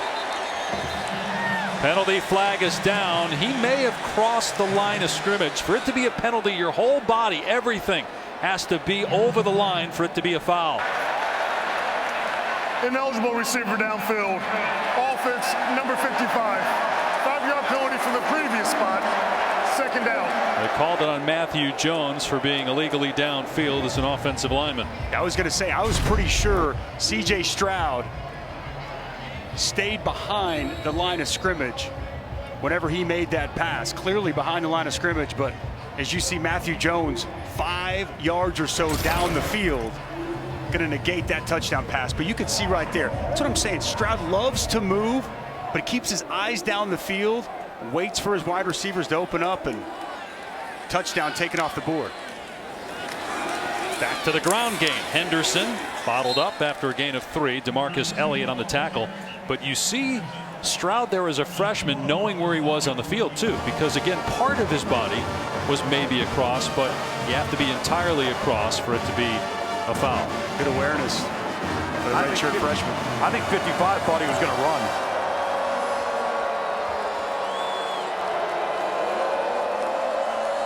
Penalty flag is down. He may have crossed the line of scrimmage. For it to be a penalty, your whole body, everything has to be over the line for it to be a foul. Ineligible receiver downfield. Offense number 55. 5-yard penalty from the previous spot. 2nd down. They called it on Matthew Jones for being illegally downfield as an offensive lineman. I was going to say, I was pretty sure C.J. Stroud stayed behind the line of scrimmage whenever he made that pass. Clearly behind the line of scrimmage, but as you see Matthew Jones 5 yards or so down the field, going to negate that touchdown pass. But you can see right there, that's what I'm saying. Stroud loves to move, but he keeps his eyes down the field, waits for his wide receivers to open up, and touchdown taken off the board. Back to the ground game. Henderson bottled up after a gain of 3. DeMarcus Elliott on the tackle. But you see Stroud there as a freshman knowing where he was on the field too, because again, part of his body was maybe across, but you have to be entirely across for it to be a foul. Good awareness for the redshirt freshman. I think 55 thought he was going to run.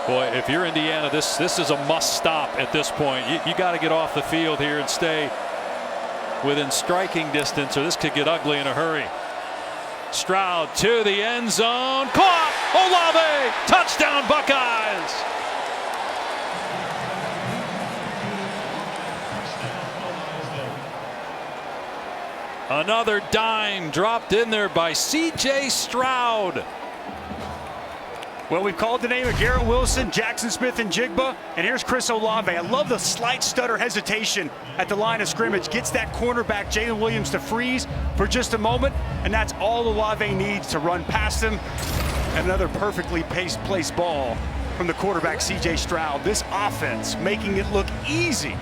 Boy, if you're Indiana, this is a must stop at this point. You got to get off the field here and stay within striking distance, or this could get ugly in a hurry. Stroud to the end zone. Caught! Olave! Touchdown, Buckeyes! Another dime dropped in there by C.J. Stroud. Well, we've called the name of Garrett Wilson, Jaxon Smith-Njigba, and here's Chris Olave. I love the slight stutter hesitation at the line of scrimmage. Gets that cornerback, Jalen Williams, to freeze for just a moment, and that's all Olave needs to run past him. And another perfectly placed ball from the quarterback, C.J. Stroud. This offense making it look easy.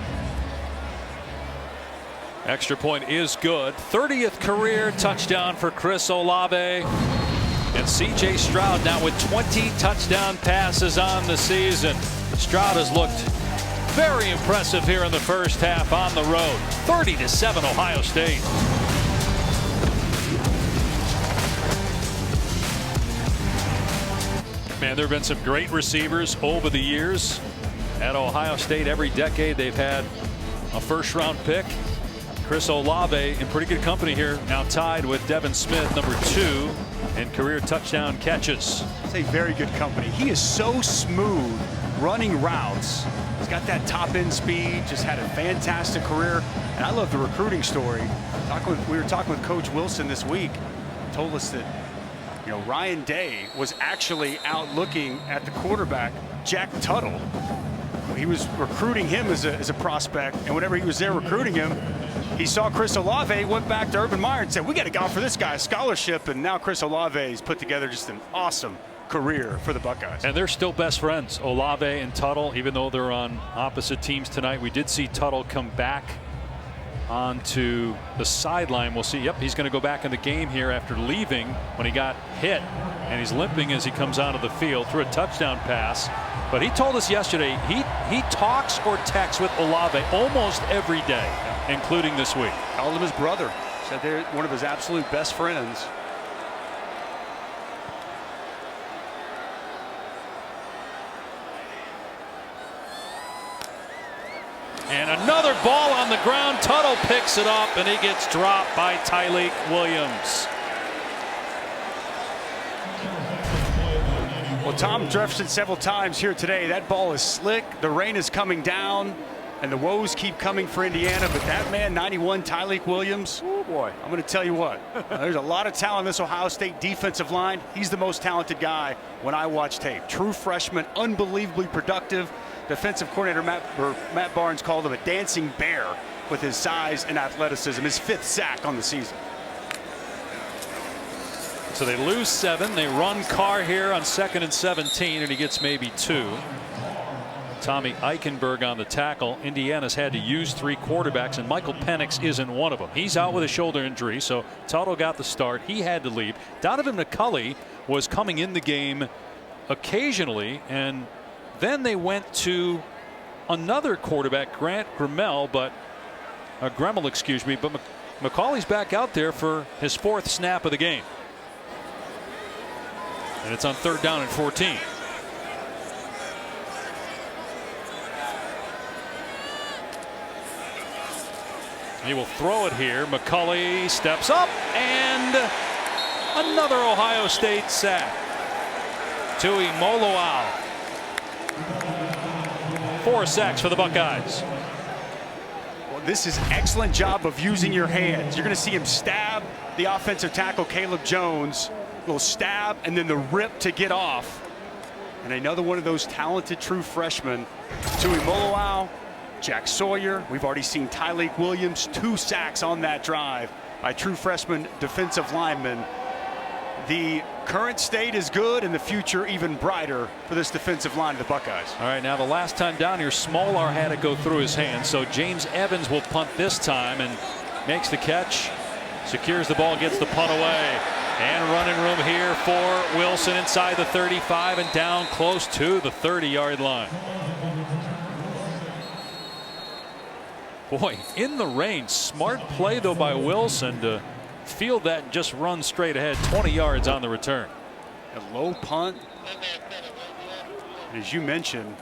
Extra point is good. 30th career touchdown for Chris Olave. And C.J. Stroud now with 20 touchdown passes on the season. Stroud has looked very impressive here in the first half on the road. 30-7 Ohio State. Man, there have been some great receivers over the years at Ohio State. Every decade they've had a first-round pick. Chris Olave in pretty good company here, now tied with Devin Smith, number 2 in career touchdown catches. It's a very good company. He is so smooth running routes. He's got that top end speed, just had a fantastic career. And I love the recruiting story. We were talking with Coach Wilson this week. Told us that, you know, Ryan Day was actually out looking at the quarterback, Jack Tuttle. he was recruiting him as a prospect, and whenever he was there recruiting him, he saw Chris Olave, went back to Urban Meyer and said, we got to go for this guy, scholarship, and now Chris Olave's put together just an awesome career for the Buckeyes. And they're still best friends, Olave and Tuttle, even though they're on opposite teams tonight. We did see Tuttle come back onto the sideline. We'll see. Yep, he's going to go back in the game here after leaving when he got hit, and he's limping as he comes onto the field through a touchdown pass. But he told us yesterday he talks or texts with Olave almost every day, including this week. Called him his brother. Said they're one of his absolute best friends. And another ball on the ground. Tuttle picks it up, and he gets dropped by Tyleik Williams. Well, Tom addressed it several times here today. That ball is slick. The rain is coming down, and the woes keep coming for Indiana. But that man, 91, Tyleik Williams, oh boy, I'm going to tell you what. There's a lot of talent in this Ohio State defensive line. He's the most talented guy when I watch tape. True freshman, unbelievably productive. Defensive coordinator Matt Barnes called him a dancing bear with his size and athleticism. His 5th sack on the season. So they lose 7. They run Carr here on 2nd and 17, and he gets maybe 2. Tommy Eichenberg on the tackle. Indiana's had to use 3 quarterbacks, and Michael Penix isn't one of them. He's out with a shoulder injury, so Tuttle got the start. He had to leave. Donovan McCulley was coming in the game occasionally, and then they went to another quarterback, Grant Gremmel, but McCauley's back out there for his 4th snap of the game. And it's on 3rd down and 14. He will throw it here. McCulley steps up, and another Ohio State sack. Tui Moloau. 4 sacks for the Buckeyes. Well, this is excellent job of using your hands. You're going to see him stab the offensive tackle, Caleb Jones. A little stab, and then the rip to get off. And another one of those talented true freshmen, Tui Moloau, Jack Sawyer. We've already seen Tyleik Williams, 2 sacks on that drive by true freshman defensive linemen. The current state is good, and the future even brighter for this defensive line of the Buckeyes. All right, now the last time down here, Smolar had it go through his hands, so James Evans will punt this time and makes the catch, secures the ball, gets the punt away. And running room here for Wilson inside the 35 and down close to the 30-yard line. Boy, in the rain, smart play though by Wilson to field that and just run straight ahead, 20 yards on the return. A low punt. As you mentioned,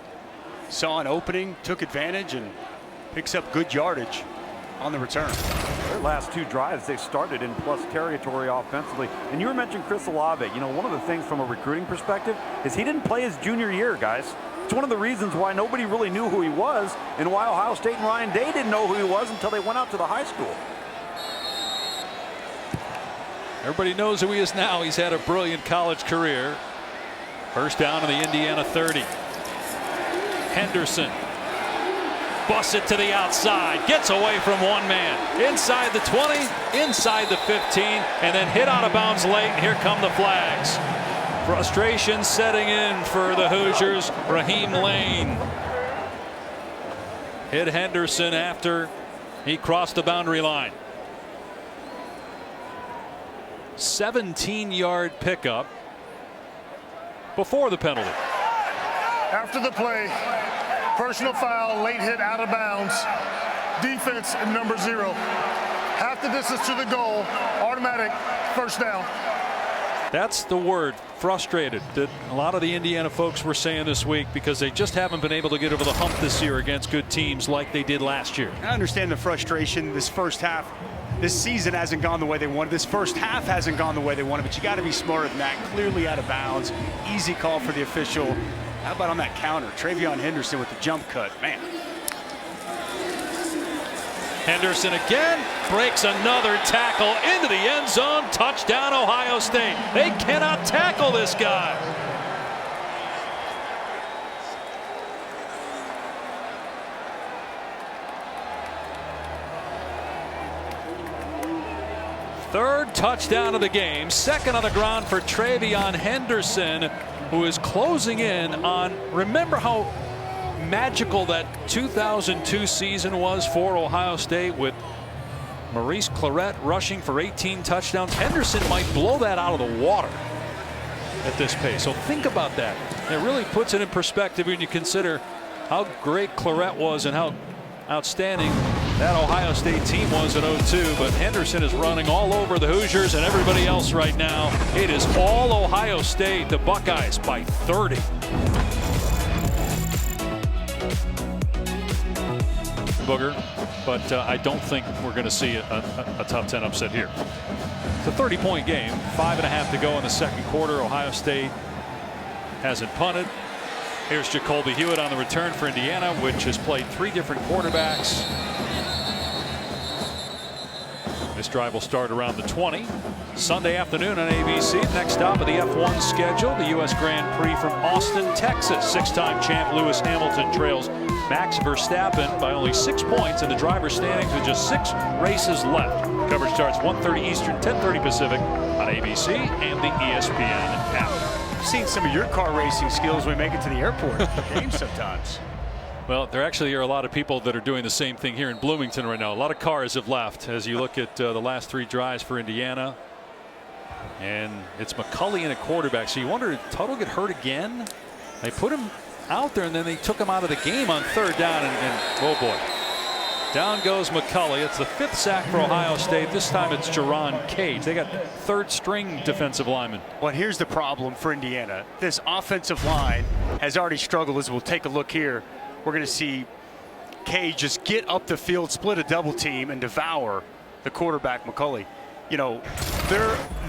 saw an opening, took advantage, and picks up good yardage on the return. Their last 2 drives, they started in plus territory offensively. And you were mentioning Chris Olave. You know, one of the things from a recruiting perspective is he didn't play his junior year, guys. It's one of the reasons why nobody really knew who he was, and why Ohio State and Ryan Day didn't know who he was until they went out to the high school. Everybody knows who he is now. He's had a brilliant college career. First down to the Indiana 30. Henderson busts it to the outside, gets away from one man, inside the 20, inside the 15, and then hit out of bounds late. Here come the flags. Frustration setting in for the Hoosiers. Raheem Lane hit Henderson after he crossed the boundary line. 17-yard pickup before the penalty. After the play, personal foul, late hit out of bounds. Defense number 0. Half the distance to the goal, automatic first down. That's the word, frustrated, that a lot of the Indiana folks were saying this week, because they just haven't been able to get over the hump this year against good teams like they did last year. I understand the frustration. This first half, this season hasn't gone the way they wanted. This first half hasn't gone the way they wanted, but you got to be smarter than that. Clearly out of bounds. Easy call for the official. How about on that counter? TreVeyon Henderson with the jump cut. Man. Henderson again breaks another tackle into the end zone. Touchdown, Ohio State. They cannot tackle this guy. Third touchdown of the game. Second on the ground for TreVeyon Henderson, who is closing in on, remember how magical that 2002 season was for Ohio State with Maurice Clarett rushing for 18 touchdowns. Henderson might blow that out of the water at this pace. So think about that. It really puts it in perspective when you consider how great Clarett was and how outstanding that Ohio State team was in 02. But Henderson is running all over the Hoosiers and everybody else right now. It is all Ohio State. The Buckeyes by 30. Booger, but I don't think we're going to see a top 10 upset here. It's a 30-point game, 5.5 to go in the second quarter. Ohio State hasn't punted. Here's Jacoby Hewitt on the return for Indiana, which has played 3 different quarterbacks. This drive will start around the 20. Sunday afternoon on ABC. Next stop of the F1 schedule, the U.S. Grand Prix from Austin, Texas. 6-time champ Lewis Hamilton trails Max Verstappen by only 6 points in the driver's standings with just 6 races left. Coverage starts 1:30 Eastern, 10:30 Pacific on ABC and the ESPN app. I've seen some of your car racing skills when we make it to the airport games sometimes. Well, there actually are a lot of people that are doing the same thing here in Bloomington right now. A lot of cars have left as you look at the last 3 drives for Indiana. And it's McCulley in a quarterback. So you wonder, did Tuttle get hurt again? They put him out there and then they took him out of the game on 3rd down. And oh boy. Down goes McCulley. It's the 5th sack for Ohio State. This time it's Jerron Cage. They got 3rd string defensive lineman. Well, here's the problem for Indiana. This offensive line has already struggled. As we'll take a look here, we're going to see Cage just get up the field, split a double team, and devour the quarterback McCulley. You know,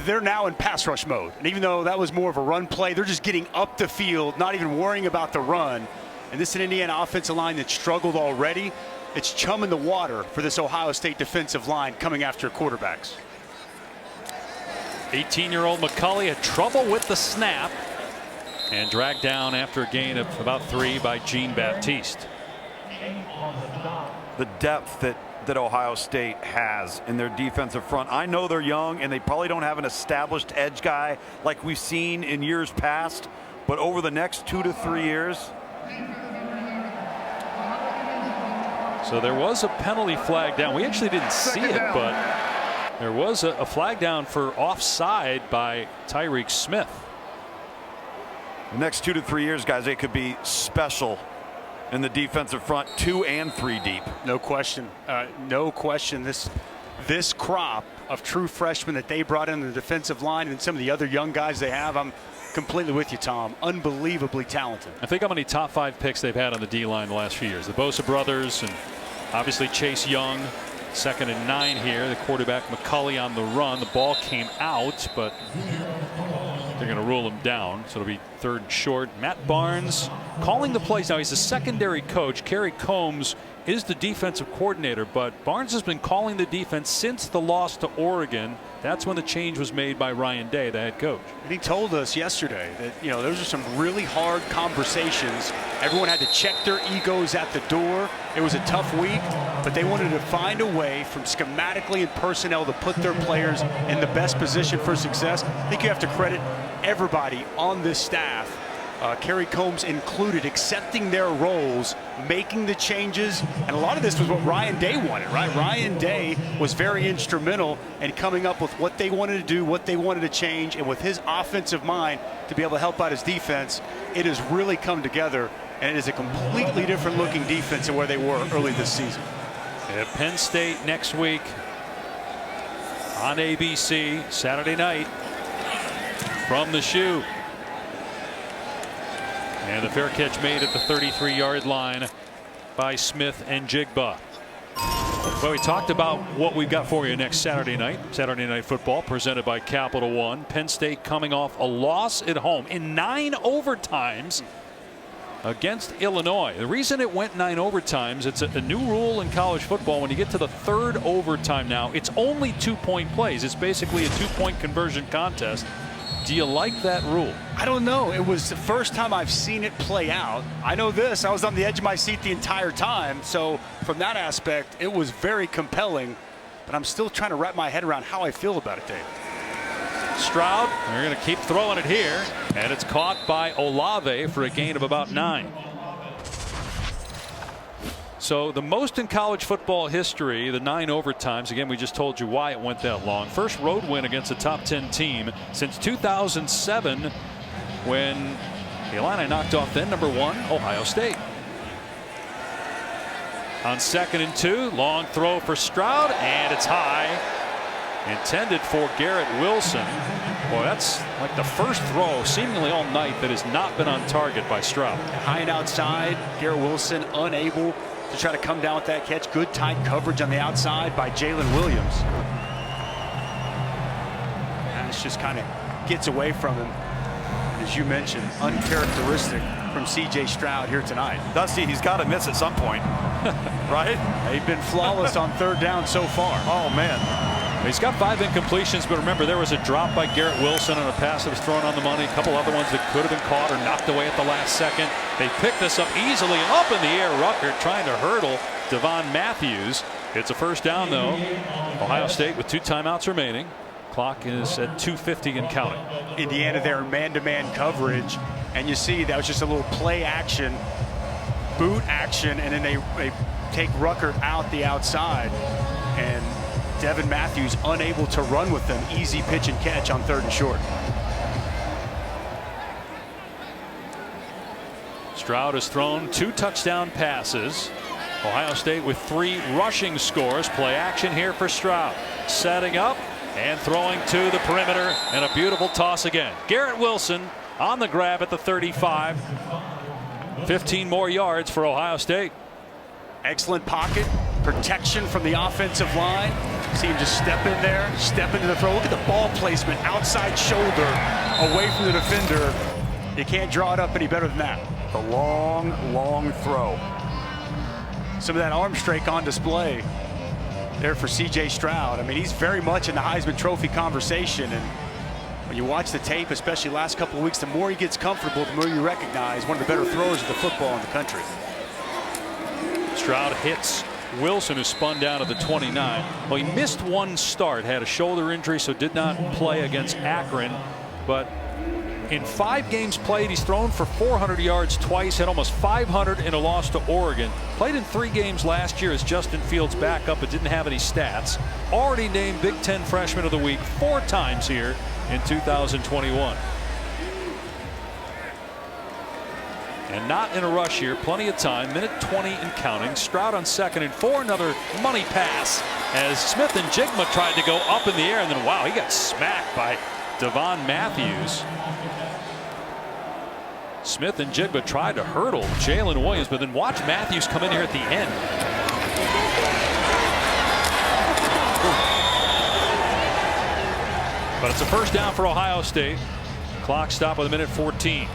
they're now in pass rush mode. And even though that was more of a run play, they're just getting up the field, not even worrying about the run. And this is an Indiana offensive line that struggled already. It's chum in the water for this Ohio State defensive line coming after quarterbacks. 18-year-old McCulley had trouble with the snap and dragged down after a gain of about 3 by Jean Baptiste. The depth that Ohio State has in their defensive front. I know they're young and they probably don't have an established edge guy like we've seen in years past, but over the next 2 to 3 years. So there was a penalty flag down. We actually didn't see it, but there was a flag down for offside by Tyreek Smith. The next 2 to 3 years, guys, they could be special in the defensive front, 2 and 3 deep. No question. No question. This crop of true freshmen that they brought in the defensive line and some of the other young guys they have, I'm completely with you, Tom. Unbelievably talented. I think how many top 5 picks they've had on the D-line the last few years. The Bosa brothers and obviously Chase Young. 2nd and 9 here. The quarterback McCulley on the run. The ball came out, but they're going to rule him down. So it'll be 3rd and short. Matt Barnes calling the plays. Now he's a secondary coach. Kerry Combs is the defensive coordinator, but Barnes has been calling the defense since the loss to Oregon. That's when the change was made by Ryan Day, the head coach. And he told us yesterday that, you know, those are some really hard conversations. Everyone had to check their egos at the door. It was a tough week, but they wanted to find a way from schematically and personnel to put their players in the best position for success. I think you have to credit everybody on this staff, Kerry Combs included, accepting their roles, making the changes, and a lot of this was what Ryan Day wanted, right? Ryan Day was very instrumental in coming up with what they wanted to do, what they wanted to change, and with his offensive mind to be able to help out his defense, it has really come together, and it is a completely different looking defense than where they were early this season. At Penn State next week on ABC, Saturday night from the shoe. And the fair catch made at the 33-yard line by Smith-Njigba. Well, we talked about what we've got for you next Saturday night. Saturday Night Football presented by Capital One. Penn State coming off a loss at home in 9 overtimes against Illinois. The reason it went 9 overtimes, it's a new rule in college football. When you get to the 3rd overtime now, it's only 2-point plays. It's basically a 2-point conversion contest. Do you like that rule? I don't know. It was the first time I've seen it play out. I know this. I was on the edge of my seat the entire time. So from that aspect, it was very compelling. but I'm still trying to wrap my head around how I feel about it, Dave. Stroud, they're going to keep throwing it here, and it's caught by Olave for a gain of about 9. So the most in college football history, the 9 overtimes. Again, we just told you why it went that long. First road win against a top 10 team since 2007, when the Illini knocked off then #1 Ohio State. On 2nd and 2, long throw for Stroud, and it's high. Intended for Garrett Wilson. Boy, that's like the first throw seemingly all night that has not been on target by Stroud. High and outside, Garrett Wilson unable to try to come down with that catch. Good tight coverage on the outside by Jalen Williams. And it's just kind of gets away from him. As you mentioned, uncharacteristic from C.J. Stroud here tonight. Dusty, he's got to miss at some point, right? They've been flawless on 3rd down so far. Oh, man. He's got 5 incompletions, but remember, there was a drop by Garrett Wilson on a pass that was thrown on the money. A couple other ones that could have been caught or knocked away at the last second. They picked this up easily, and up in the air, Ruckert trying to hurdle Devon Matthews. It's a first down, though. Ohio State with 2 timeouts remaining. Clock is at 2:50 and counting. Indiana there, man-to-man coverage, and you see that was just a little play action, boot action, and then they take Ruckert out the outside, and Devon Matthews unable to run with them. Easy pitch and catch on 3rd and short. Stroud has thrown 2 touchdown passes. Ohio State with 3 rushing scores. Play action here for Stroud. Setting up and throwing to the perimeter, and a beautiful toss again. Garrett Wilson on the grab at the 35. 15 more yards for Ohio State. Excellent pocket protection from the offensive line. See him just step in there, step into the throw. Look at the ball placement, outside shoulder away from the defender. You can't draw it up any better than that. The long throw. Some of that arm strength on display there for C.J. Stroud. I mean, he's very much in the Heisman Trophy conversation, and when you watch the tape, especially last couple of weeks, the more he gets comfortable, the more you recognize one of the better throwers of the football in the country. Stroud hits Wilson, who spun down at the 29. Well, he missed 1 start, had a shoulder injury, so did not play against Akron. But in 5 games played, he's thrown for 400 yards twice, had almost 500 in a loss to Oregon. Played in 3 games last year as Justin Fields' backup, but didn't have any stats. Already named Big Ten Freshman of the Week 4 times here in 2021. And not in a rush here. Plenty of time. Minute 20 and counting. Stroud on 2nd and 4. Another money pass as Smith-Njigba tried to go up in the air, and then, wow, he got smacked by Devon Matthews. Smith-Njigba tried to hurdle Jalen Williams, but then watch Matthews come in here at the end. But it's a first down for Ohio State. Clock stop with a minute 14.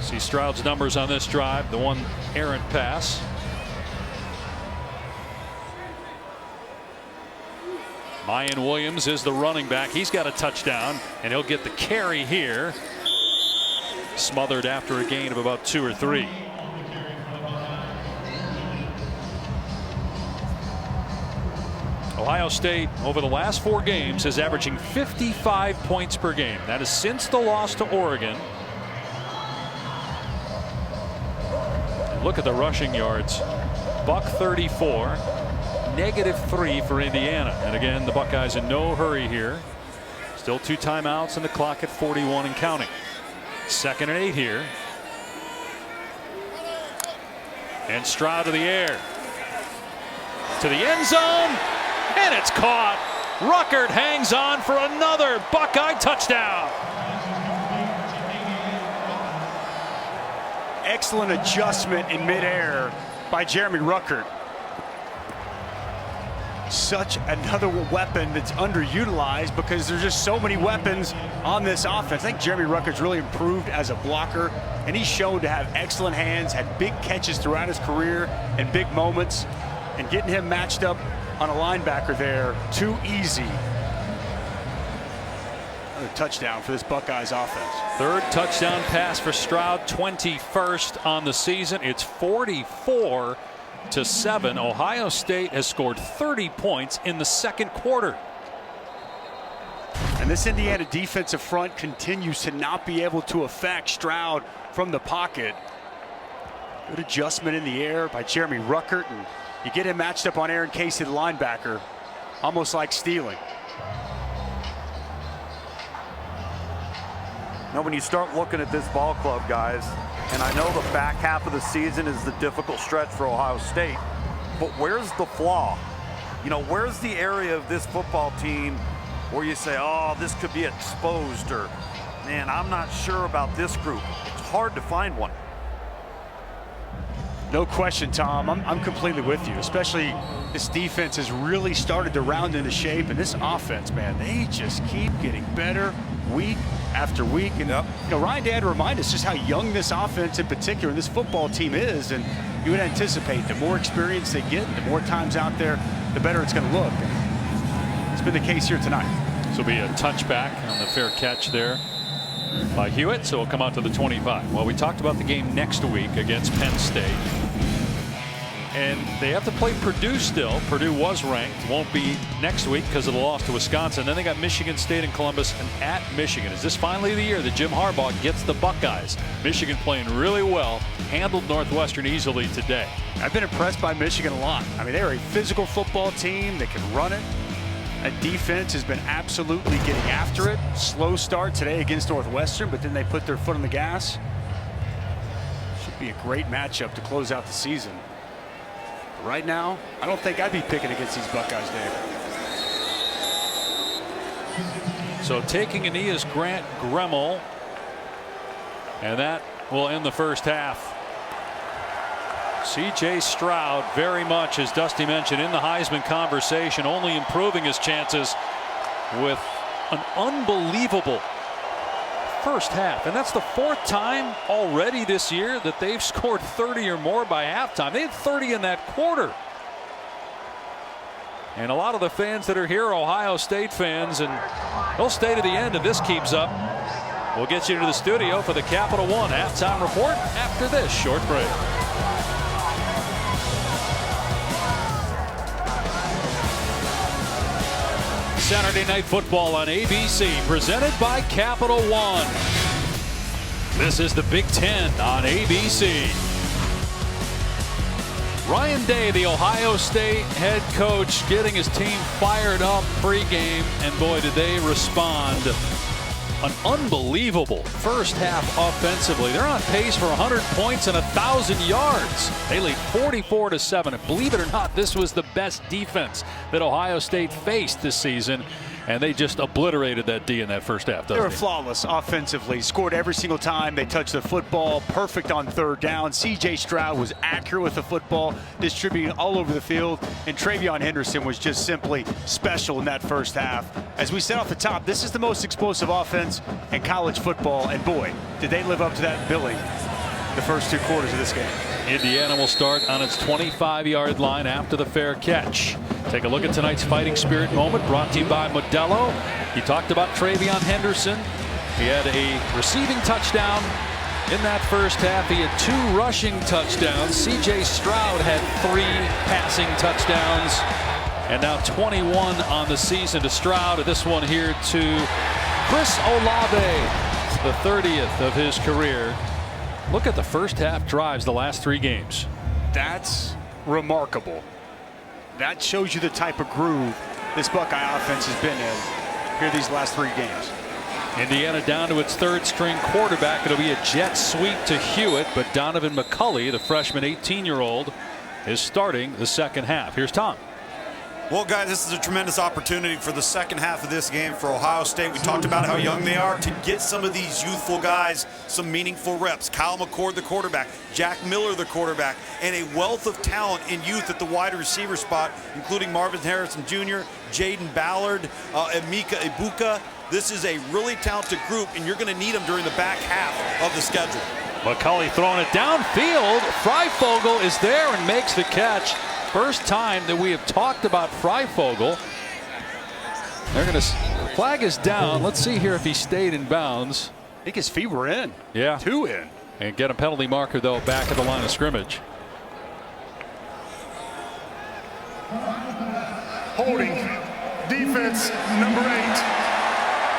See Stroud's numbers on this drive. The 1 errant pass. Miyan Williams is the running back. He's got a touchdown, and he'll get the carry here. Smothered after a gain of about 2 or 3. Ohio State over the last 4 games is averaging 55 points per game. That is since the loss to Oregon. Look at the rushing yards. Buck 34, -3 for Indiana. And again, the Buckeyes in no hurry here. Still 2 timeouts and the clock at 41 and counting. 2nd and 8 here. And Stroud to the air. To the end zone. And it's caught. Ruckert hangs on for another Buckeye touchdown. Excellent adjustment in midair by Jeremy Ruckert. Such another weapon that's underutilized because there's just so many weapons on this offense. I think Jeremy Ruckert's really improved as a blocker, and he's shown to have excellent hands, had big catches throughout his career and big moments, and getting him matched up on a linebacker there, too easy. Another touchdown for this Buckeyes offense. 3rd touchdown pass for Stroud, 21st on the season. It's 44 7. Ohio State has scored 30 points in the second quarter. And this Indiana defensive front continues to not be able to affect Stroud from the pocket. Good adjustment in the air by Jeremy Ruckert, and you get him matched up on Aaron Casey, the linebacker, almost like stealing. Now, when you start looking at this ball club, guys, and I know the back half of the season is the difficult stretch for Ohio State, but where's the flaw? You know, where's the area of this football team where you say, oh, this could be exposed, or, man, I'm not sure about this group? It's hard to find one. No question, Tom. I'm completely with you, especially this defense has really started to round into shape, and this offense, man, they just keep getting better week after week. And you know, Ryan Day had to remind us just how young this offense in particular and this football team is, and you would anticipate the more experience they get, the more times out there, the better it's going to look. And it's been the case here tonight. This will be a touchback on the fair catch there by Hewitt, so it'll come out to the 25. Well, we talked about the game next week against Penn State, and they have to play Purdue still. Purdue was ranked, won't be next week because of the loss to Wisconsin. Then they got Michigan State and Columbus, and at Michigan. Is this finally the year that Jim Harbaugh gets the Buckeyes? Michigan playing really well, handled Northwestern easily today. I've been impressed by Michigan a lot. I mean, they're a physical football team. They can run it. That defense has been absolutely getting after it. Slow start today against Northwestern, but then they put their foot on the gas. Should be a great matchup to close out the season. Right now, I don't think I'd be picking against these Buckeyes, Dave. So taking a knee is Grant Gremmel, and that will end the first half. C.J. Stroud very much, as Dusty mentioned, in the Heisman conversation, only improving his chances with an unbelievable first half. And that's the 4th time already this year that they've scored 30 or more by halftime. They had 30 in that quarter. And a lot of the fans that are here are Ohio State fans, and they'll stay to the end if this keeps up. We'll get you to the studio for the Capital One halftime report after this short break. Saturday Night Football on ABC, presented by Capital One. This is the Big Ten on ABC. Ryan Day, the Ohio State head coach, getting his team fired up pregame, and boy, did they respond. An unbelievable first half offensively. They're on pace for 100 points and 1,000 yards. They lead 44-7. And believe it or not, this was the best defense that Ohio State faced this season. And they just obliterated that D in that first half. They were flawless offensively. Scored every single time they touched the football. Perfect on third down. C.J. Stroud was accurate with the football, distributing all over the field. And TreVeyon Henderson was just simply special in that first half. As we said off the top, this is the most explosive offense in college football. And boy, did they live up to that billing the first 2 quarters of this game. Indiana will start on its 25-yard line after the fair catch. Take a look at tonight's fighting spirit moment, brought to you by Modelo. He talked about TreVeyon Henderson. He had a receiving touchdown in that first half. He had 2 rushing touchdowns. C.J. Stroud had 3 passing touchdowns. And now 21 on the season to Stroud. This one here to Chris Olave, the 30th of his career. Look at the first half drives the last 3 games. That's remarkable. That shows you the type of groove this Buckeye offense has been in here these last 3 games. Indiana down to its 3rd string quarterback. It'll be a jet sweep to Hewitt, but Donovan McCulley, the freshman 18-year-old, is starting the second half. Here's Tom. Well, guys, this is a tremendous opportunity for the second half of this game for Ohio State. We talked about how young they are, to get some of these youthful guys some meaningful reps. Kyle McCord, the quarterback, Jack Miller, the quarterback, and a wealth of talent in youth at the wide receiver spot, including Marvin Harrison Jr., Jaden Ballard, Emeka Ibuka. This is a really talented group, and you're going to need them during the back half of the schedule. McCulley throwing it downfield. Freifogel is there and makes the catch. First time that we have talked about Freifogel. They're going to flag is down. Let's see here if he stayed in bounds. I think his feet were in. Yeah. 2 in. And get a penalty marker, though, back at the line of scrimmage. Holding. Defense, number 8.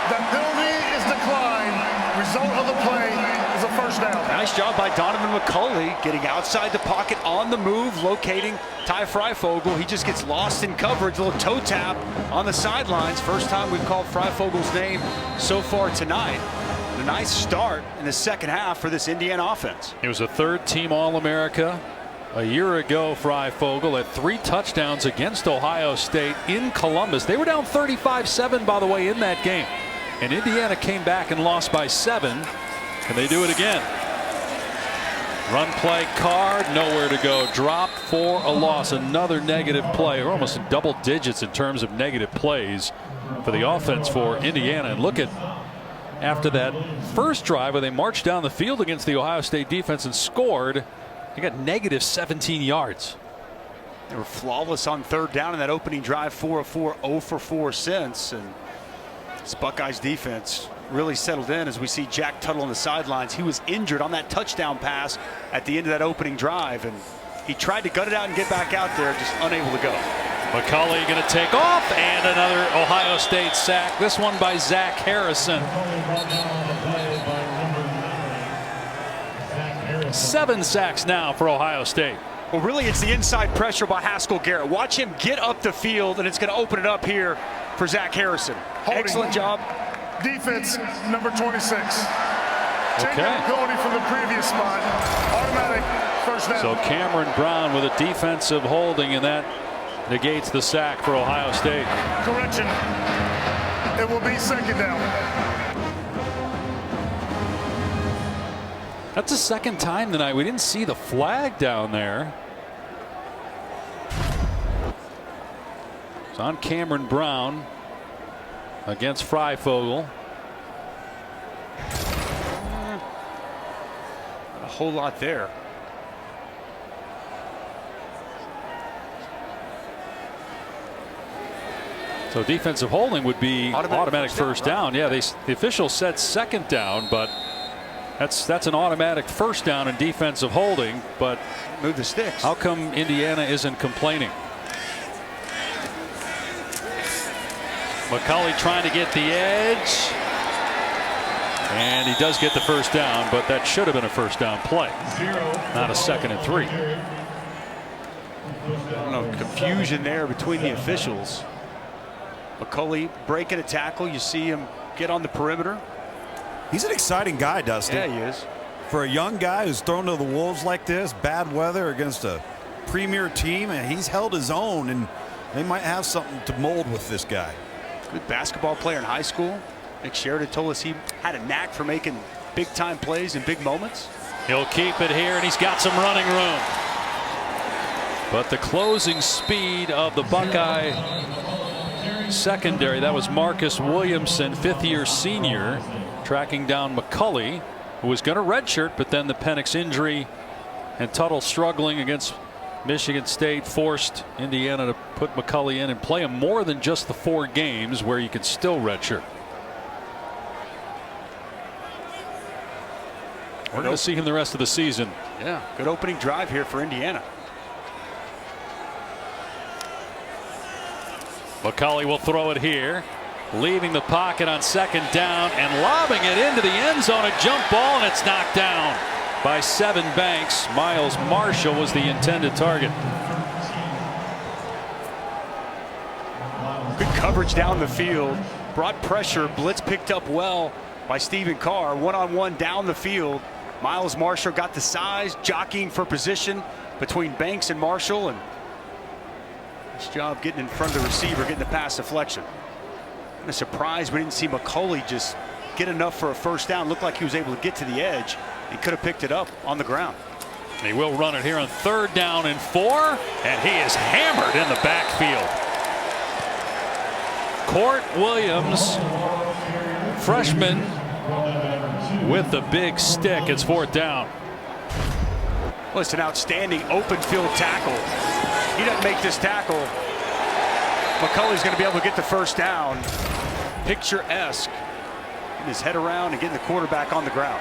That penalty is declined. Result of the play is a first down. Nice job by Donovan McCulley getting outside the pocket on the move, locating Ty Freifogel. He just gets lost in coverage. A little toe tap on the sidelines. First time we've called Freifogel's name so far tonight. A nice start in the second half for this Indiana offense. He was a third-team All-America a year ago. Freifogel had 3 touchdowns against Ohio State in Columbus. They were down 35-7, by the way, in that game. And Indiana came back and lost by 7. And they do it again. Run play, card, nowhere to go. Drop for a loss. Another negative play. We're almost in double digits in terms of negative plays for the offense for Indiana. And look at, after that first drive where they marched down the field against the Ohio State defense and scored, they got negative 17 yards. They were flawless on third down in that opening drive, 4 of 4, 0 for 4 since. And this Buckeyes defense really settled in as we see Jack Tuttle on the sidelines. He was injured on that touchdown pass at the end of that opening drive, and he tried to gut it out and get back out there, just unable to go. McCulley going to take off, and another Ohio State sack. This one by Zach Harrison. 7 sacks now for Ohio State. Well, really, it's the inside pressure by Haskell Garrett. Watch him get up the field, and it's going to open it up here for Zach Harrison. Holding. Excellent job. Defense, number 26. Okay. Penalty from the previous spot. Automatic first down. So Cameron Brown with a defensive holding, and that negates the sack for Ohio State. Correction. It will be second down. That's the second time tonight we didn't see the flag down there. It's on Cameron Brown against Freifogel. Not a whole lot there. So defensive holding would be automatic first down. Yeah, the official said second down, but that's an automatic first down in defensive holding. But move the sticks. How come Indiana isn't complaining? McCulley trying to get the edge, and he does get the first down, but that should have been a first down play, not a 2nd and 3. I don't know, confusion there between the officials. McCulley breaking a tackle. You see him get on the perimeter. He's an exciting guy, Dusty. Yeah, he is. For a young guy who's thrown to the wolves like this, bad weather against a premier team, and he's held his own, and they might have something to mold with this guy. Good basketball player in high school. Nick Sheridan told us he had a knack for making big-time plays in big moments. He'll keep it here, and he's got some running room. But the closing speed of the Buckeye secondary, that was Marcus Williamson, 5th-year senior, tracking down McCulley, who was going to redshirt, but then the Penix injury and Tuttle struggling against Michigan State forced Indiana to put McCulley in and play him more than just the 4 games where you can still redshirt. We're going to see him the rest of the season. Yeah, good opening drive here for Indiana. McCulley will throw it here, leaving the pocket on second down and lobbing it into the end zone. A jump ball, and it's knocked down by Sevyn Banks. Miles Marshall was the intended target. Good coverage down the field. Brought pressure. Blitz picked up well by Stephen Carr. One-on-one down the field. Miles Marshall got the size, jockeying for position between Banks and Marshall, and nice job getting in front of the receiver, getting the pass deflection. I'm surprised we didn't see McCulley just get enough for a first down. Looked like he was able to get to the edge. He could have picked it up on the ground. He will run it here on 3rd down and 4, and he is hammered in the backfield. Court Williams, freshman, with the big stick. It's 4th down. Well, it's an outstanding open field tackle. He doesn't make this tackle, McCulley's going to be able to get the first down. Picturesque. Getting his head around and getting the quarterback on the ground.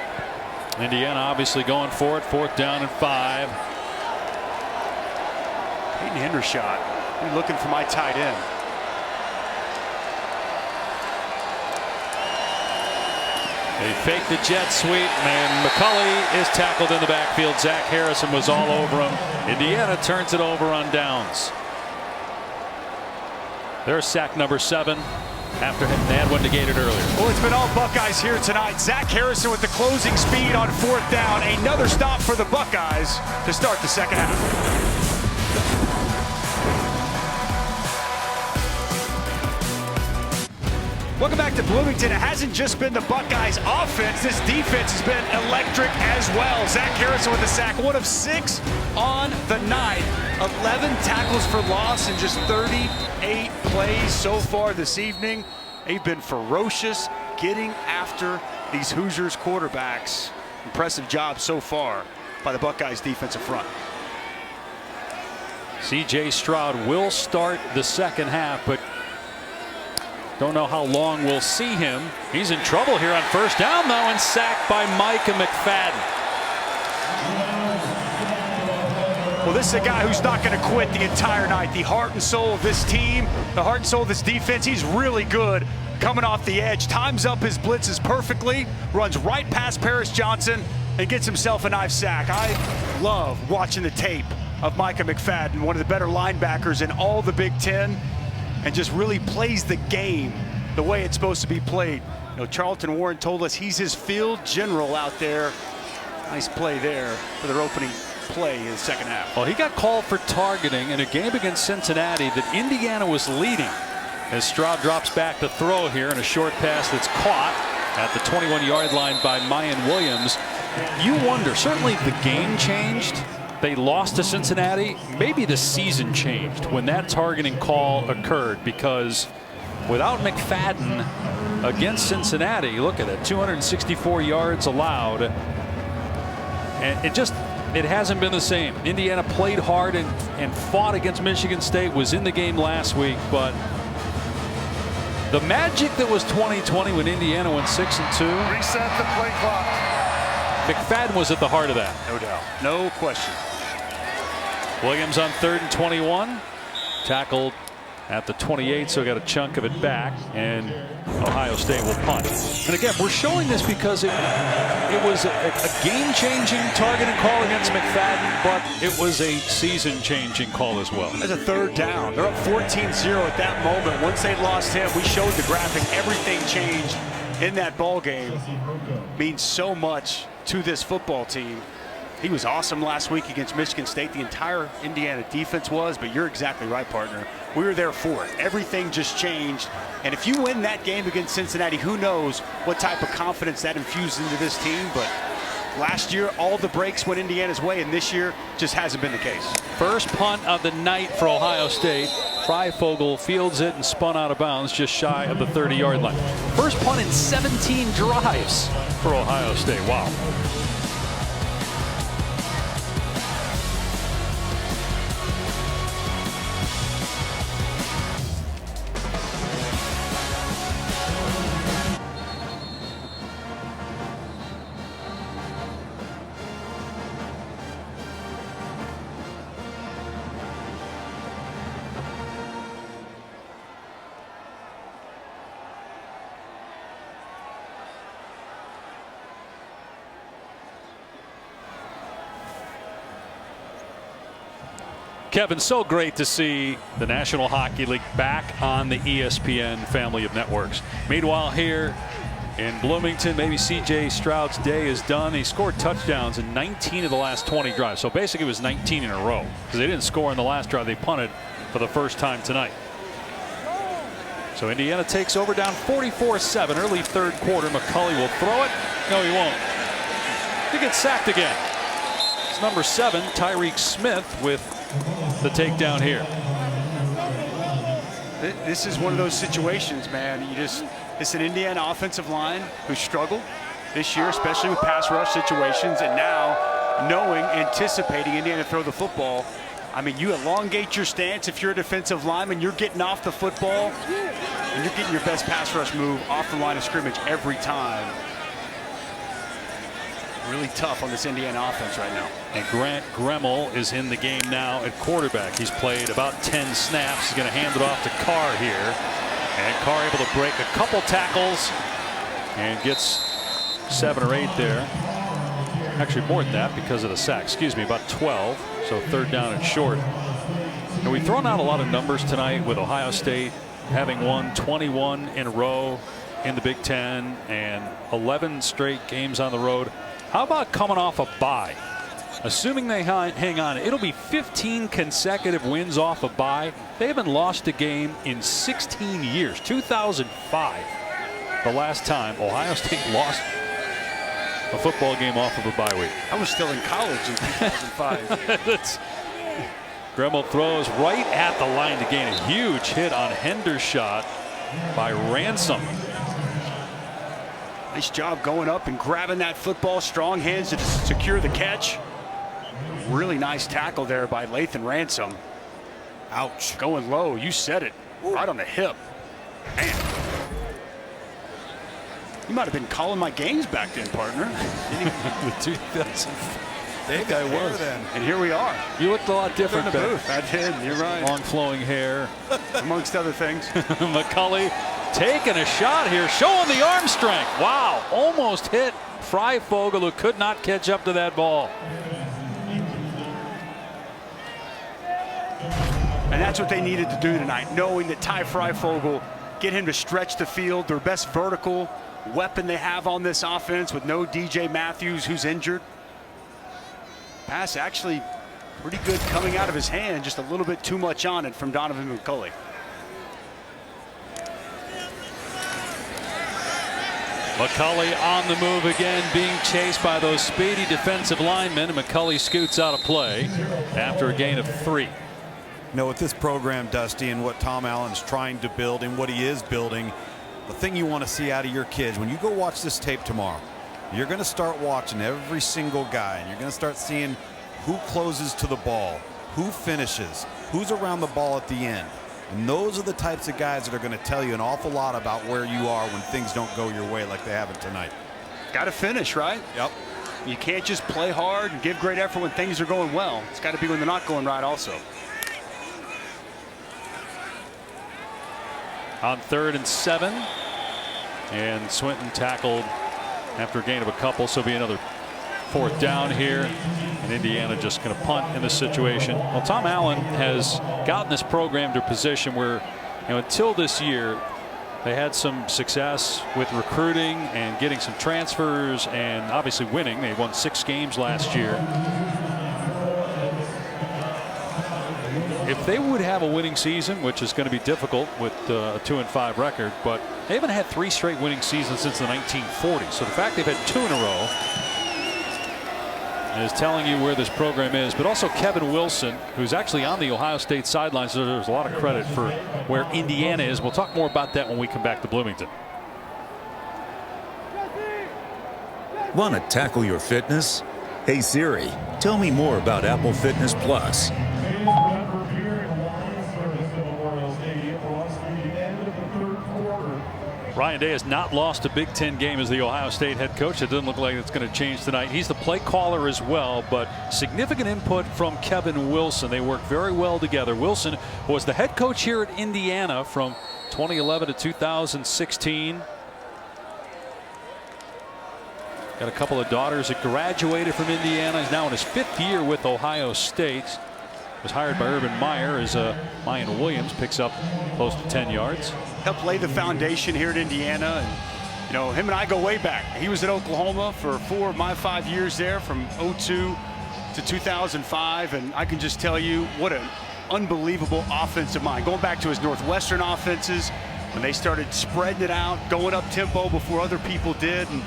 Indiana obviously going for it. 4th down and 5. Peyton Hendershot. Looking for my tight end. They fake the jet sweep, and McCulley is tackled in the backfield. Zach Harrison was all over him. Indiana turns it over on downs. There's sack number 7 after they had one negated earlier. Well, it's been all Buckeyes here tonight. Zach Harrison with the closing speed on 4th down. Another stop for the Buckeyes to start the second half. Welcome back to Bloomington. It hasn't just been the Buckeyes offense. This defense has been electric as well. Zach Harrison with the sack, 1 of 6 on the night. 11 tackles for loss in just 38 plays so far this evening. They've been ferocious getting after these Hoosiers quarterbacks. Impressive job so far by the Buckeyes defensive front. C.J. Stroud will start the second half, but don't know how long we'll see him. He's in trouble here on 1st down, though, and sacked by Micah McFadden. Well, this is a guy who's not going to quit the entire night. The heart and soul of this team, the heart and soul of this defense. He's really good coming off the edge. Times up his blitzes perfectly, runs right past Paris Johnson, and gets himself a nice sack. I love watching the tape of Micah McFadden, one of the better linebackers in all the Big Ten, and just really plays the game the way it's supposed to be played. You know, Charlton Warren told us he's his field general out there. Nice play there for their opening play in the second half. Well, he got called for targeting in a game against Cincinnati that Indiana was leading, as Stroud drops back to throw here in a short pass that's caught at the 21-yard line by Miyan Williams. You wonder, certainly the game changed. They lost to Cincinnati. Maybe the season changed when that targeting call occurred, because without McFadden against Cincinnati, look at it, 264 yards allowed. And it hasn't been the same. Indiana played hard and fought against Michigan State, was in the game last week, but the magic that was 2020 when Indiana went 6-2. Reset the play clock. McFadden was at the heart of that. No doubt. No question. Williams on 3rd and 21. Tackled at the 28, so got a chunk of it back, and Ohio State will punt. And again, we're showing this because it was a game-changing targeting call against McFadden, but it was a season-changing call as well. As a 3rd down, they're up 14-0 at that moment. Once they lost him, we showed the graphic. Everything changed in that ball game. Means so much to this football team. He was awesome last week against Michigan State. The entire Indiana defense was, but you're exactly right, partner. We were there for it. Everything just changed. And if you win that game against Cincinnati, who knows what type of confidence that infused into this team. But last year, all the breaks went Indiana's way, and this year just hasn't been the case. First punt of the night for Ohio State. Freifogel fields it and spun out of bounds just shy of the 30-yard line. First punt in 17 drives for Ohio State. Wow. Kevin, so great to see the National Hockey League back on the ESPN family of networks. Meanwhile, here in Bloomington, maybe C.J. Stroud's day is done. He scored touchdowns in 19 of the last 20 drives. So basically it was 19 in a row, because they didn't score in the last drive. They punted for the first time tonight. So Indiana takes over down 44-7, early 3rd quarter. McCulley will throw it. No, he won't. He gets sacked again. It's number 7, Tyreek Smith, with the takedown here. This is one of those situations, man. It's an Indiana offensive line who struggled this year, especially with pass rush situations, and now anticipating Indiana throw the football. I mean, you elongate your stance if you're a defensive lineman. You're getting off the football, and you're getting your best pass rush move off the line of scrimmage every time. Really tough on this Indiana offense right now. And Grant Gremmel is in the game now at quarterback. He's played about 10 snaps. He's going to hand it off to Carr here. And Carr able to break a couple tackles and gets 7 or 8 there. Actually more than that because of the sack. Excuse me, about 12. So 3rd down and short. And we've thrown out a lot of numbers tonight with Ohio State having won 21 in a row in the Big Ten and 11 straight games on the road. How about coming off a bye? Assuming they hang on, it'll be 15 consecutive wins off a bye. They haven't lost a game in 16 years. 2005, the last time Ohio State lost a football game off of a bye week. I was still in college in 2005. Gremmel throws right at the line to gain a huge hit on Henderson by Ransom. Nice job going up and grabbing that football. Strong hands to secure the catch. Really nice tackle there by Lathan Ransom. Ouch. Going low. You said it. Right on the hip. Man. You might have been calling my games back then, partner. The 2000. I think I was. And here we are. You looked a lot different in the booth. I did. You're right. Long flowing hair. Amongst other things. McCulley taking a shot here, showing the arm strength. Wow. Almost hit Freifogel, who could not catch up to that ball. And that's what they needed to do tonight, knowing that Ty Freifogel, get him to stretch the field, their best vertical weapon they have on this offense with no DJ Matthews, who's injured. Pass actually pretty good coming out of his hand, just a little bit too much on it from Donovan McCulley. McCulley on the move again, being chased by those speedy defensive linemen, and McCulley scoots out of play after a gain of 3. You know, with this program, Dusty, and what Tom Allen's trying to build and what he is building, the thing you want to see out of your kids, when you go watch this tape tomorrow, you're going to start watching every single guy, and you're going to start seeing who closes to the ball, who finishes, who's around the ball at the end. And those are the types of guys that are going to tell you an awful lot about where you are when things don't go your way like they haven't tonight. Got to finish, right? Yep. You can't just play hard and give great effort when things are going well. It's got to be when they're not going right also. On 3rd and 7, and Swinton tackled after a gain of a couple, so it'll be another 4th down here, and Indiana just going to punt in this situation. Well, Tom Allen has gotten this program to a position where, you know, until this year, they had some success with recruiting and getting some transfers and obviously winning. They won 6 games last year. If they would have a winning season, which is going to be difficult with a 2-5 record, but they haven't had 3 straight winning seasons since the 1940s. So the fact they've had 2 in a row is telling you where this program is. But also Kevin Wilson, who's actually on the Ohio State sidelines, so there's a lot of credit for where Indiana is. We'll talk more about that when we come back to Bloomington. Want to tackle your fitness? Hey Siri, tell me more about Apple Fitness Plus. Ryan Day has not lost a Big Ten game as the Ohio State head coach. It doesn't look like it's going to change tonight. He's the play caller as well, but significant input from Kevin Wilson. They work very well together. Wilson was the head coach here at Indiana from 2011 to 2016. Got a couple of daughters that graduated from Indiana. He's now in his 5th year with Ohio State. Was hired by Urban Meyer as Miyan Williams picks up close to 10 yards. Helped lay the foundation here at Indiana, and you know, him and I go way back. He was at Oklahoma for 4 of my 5 years there, from 2002 to 2005, and I can just tell you what an unbelievable offensive mind. Going back to his Northwestern offenses, when they started spreading it out, going up tempo before other people did, and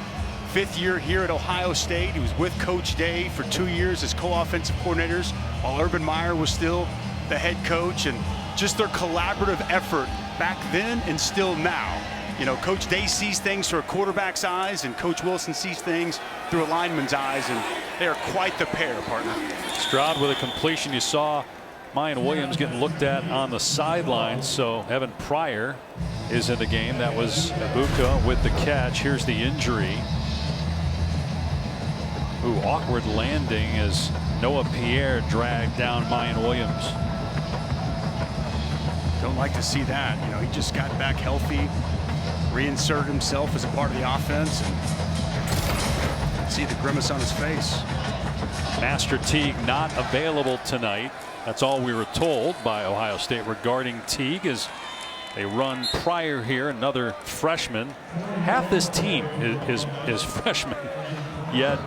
5th year here at Ohio State. He was with Coach Day for 2 years as co-offensive coordinators, while Urban Meyer was still the head coach, and just their collaborative effort back then and still now. You know, Coach Day sees things through a quarterback's eyes, and Coach Wilson sees things through a lineman's eyes, and they are quite the pair, partner. Stroud with a completion. You saw Miyan Williams getting looked at on the sidelines, so Evan Pryor is in the game. That was Ibuka with the catch. Here's the injury. Ooh, awkward landing as Noah Pierre dragged down Miyan Williams. Don't like to see that. You know, he just got back healthy, reinserted himself as a part of the offense. And See the grimace on his face. Master Teague not available tonight. That's all we were told by Ohio State regarding Teague as they run Pryor here, another freshman. Half this team is freshmen, yet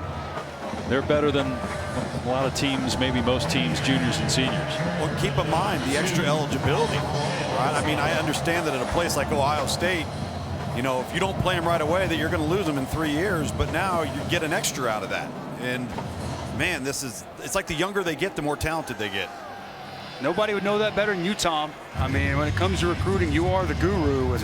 they're better than a lot of teams, maybe most teams, juniors and seniors. Well, keep in mind the extra eligibility, right? I mean, I understand that at a place like Ohio State, you know, if you don't play them right away, that you're going to lose them in 3 years. But now you get an extra out of that. And man, it's like the younger they get, the more talented they get. Nobody would know that better than you, Tom. I mean, when it comes to recruiting, you are the guru. And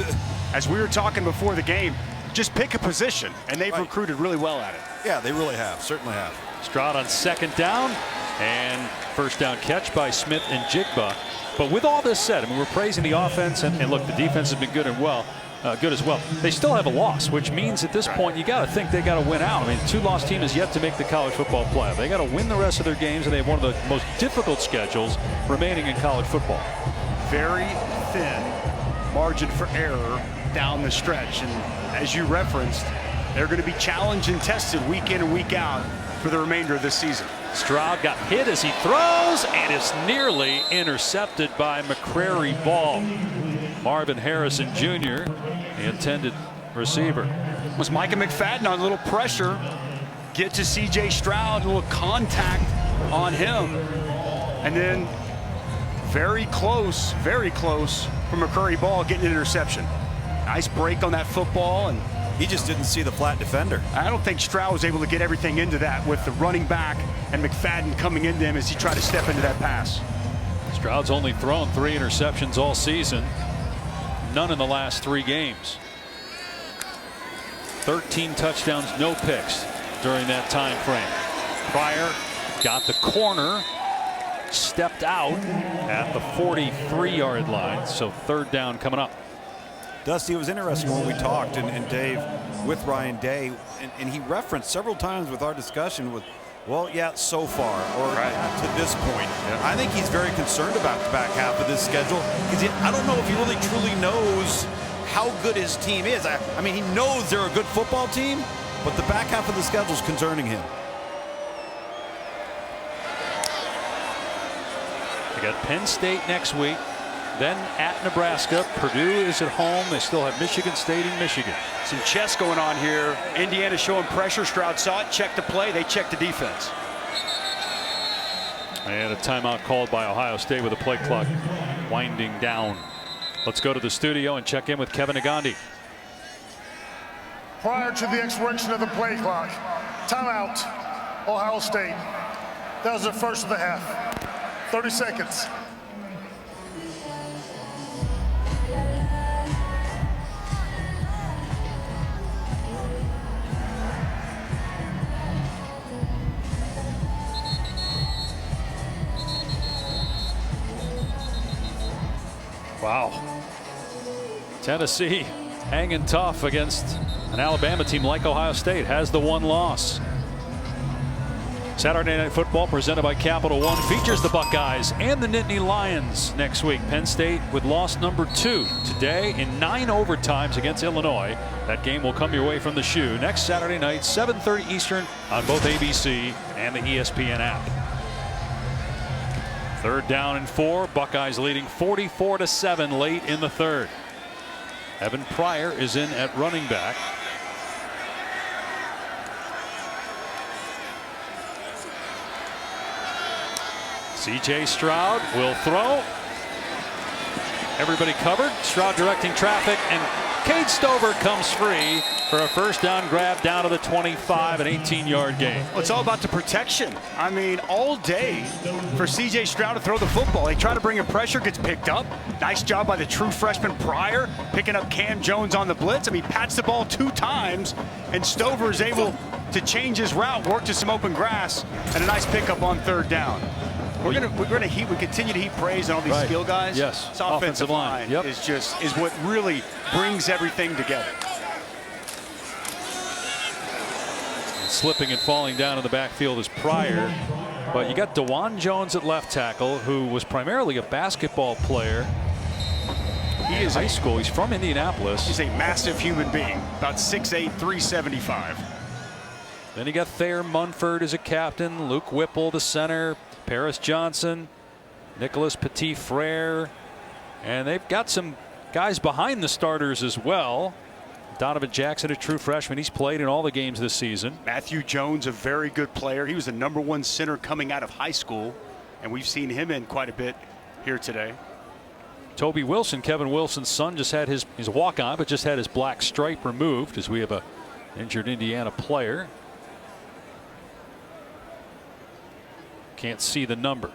as we were talking before the game, just pick a position, and they've recruited really well at it. Yeah, they really have, certainly have. Stroud on second down, and first down catch by Smith-Njigba. But with all this said, I mean, we're praising the offense, and look, the defense has been good as well. They still have a loss, which means at this point you got to think they got to win out. I mean, 2-loss team is yet to make the college football playoff. They got to win the rest of their games, and they have one of the most difficult schedules remaining in college football. Very thin margin for error down the stretch, and as you referenced, they're going to be challenged and tested week in and week out for the remainder of this season. Stroud got hit as he throws and is nearly intercepted by McCrary Ball. Marvin Harrison Jr., the intended receiver. Was Micah McFadden on a little pressure, get to C.J. Stroud, a little contact on him, and then very close for McCrary Ball getting an interception. Nice break on that football, and he just didn't see the flat defender. I don't think Stroud was able to get everything into that with the running back and McFadden coming into him as he tried to step into that pass. Stroud's only thrown 3 interceptions all season. None in the last 3 games. 13 touchdowns, no picks during that time frame. Pryor got the corner, stepped out at the 43-yard line, so third down coming up. Dusty, it was interesting when we talked, and Dave, with Ryan Day, and he referenced several times with our discussion with, well, yeah, so far, or to this point. Yeah. I think he's very concerned about the back half of this schedule, because I don't know if he really truly knows how good his team is. I mean, he knows they're a good football team, but the back half of the schedule is concerning him. They got Penn State next week, then at Nebraska. Purdue is at home. They still have Michigan State and Michigan. Some chess going on here. Indiana showing pressure. Stroud saw it, checked the play. They checked the defense. And a timeout called by Ohio State with the play clock winding down. Let's go to the studio and check in with Kevin Nagandi. Prior to the expiration of the play clock, timeout, Ohio State. That was the first of the half. 30 seconds. Wow. Tennessee hanging tough against an Alabama team like Ohio State. Has the 1 loss. Saturday Night Football presented by Capital One features the Buckeyes and the Nittany Lions next week. Penn State with loss number 2 today in 9 overtimes against Illinois. That game will come your way from the shoe next Saturday night, 7:30 Eastern on both ABC and the ESPN app. Third down and 4. Buckeyes leading 44-7 late in the third. Evan Pryor is in at running back. C.J. Stroud will throw. Everybody covered. Stroud directing traffic, and Cade Stover comes free for a first down grab down to the 25, an 18-yard gain. Well, it's all about the protection. I mean, all day for C.J. Stroud to throw the football. He tried to bring in pressure, gets picked up. Nice job by the true freshman Pryor, picking up Cam Jones on the blitz. I mean, pats the ball 2 times, and Stover is able to change his route, work to some open grass, and a nice pickup on third down. We continue to heap praise on all these skill guys. Yes, this offensive line is what really brings everything together. Slipping and falling down in the backfield is Pryor, but you got DeJuan Jones at left tackle, who was primarily a basketball player. He is high school. He's from Indianapolis. He's a massive human being, about 6'8", 375. Then you got Thayer Munford as a captain, Luke Whipple, the center, Paris Johnson, Nicholas Petit-Frere, and they've got some guys behind the starters as well. Donovan Jaxon, a true freshman. He's played in all the games this season. Matthew Jones, a very good player. He was the #1 center coming out of high school, and we've seen him in quite a bit here today. Toby Wilson, Kevin Wilson's son, just had his walk-on, but just had his black stripe removed as we have a injured Indiana player. Can't see the number.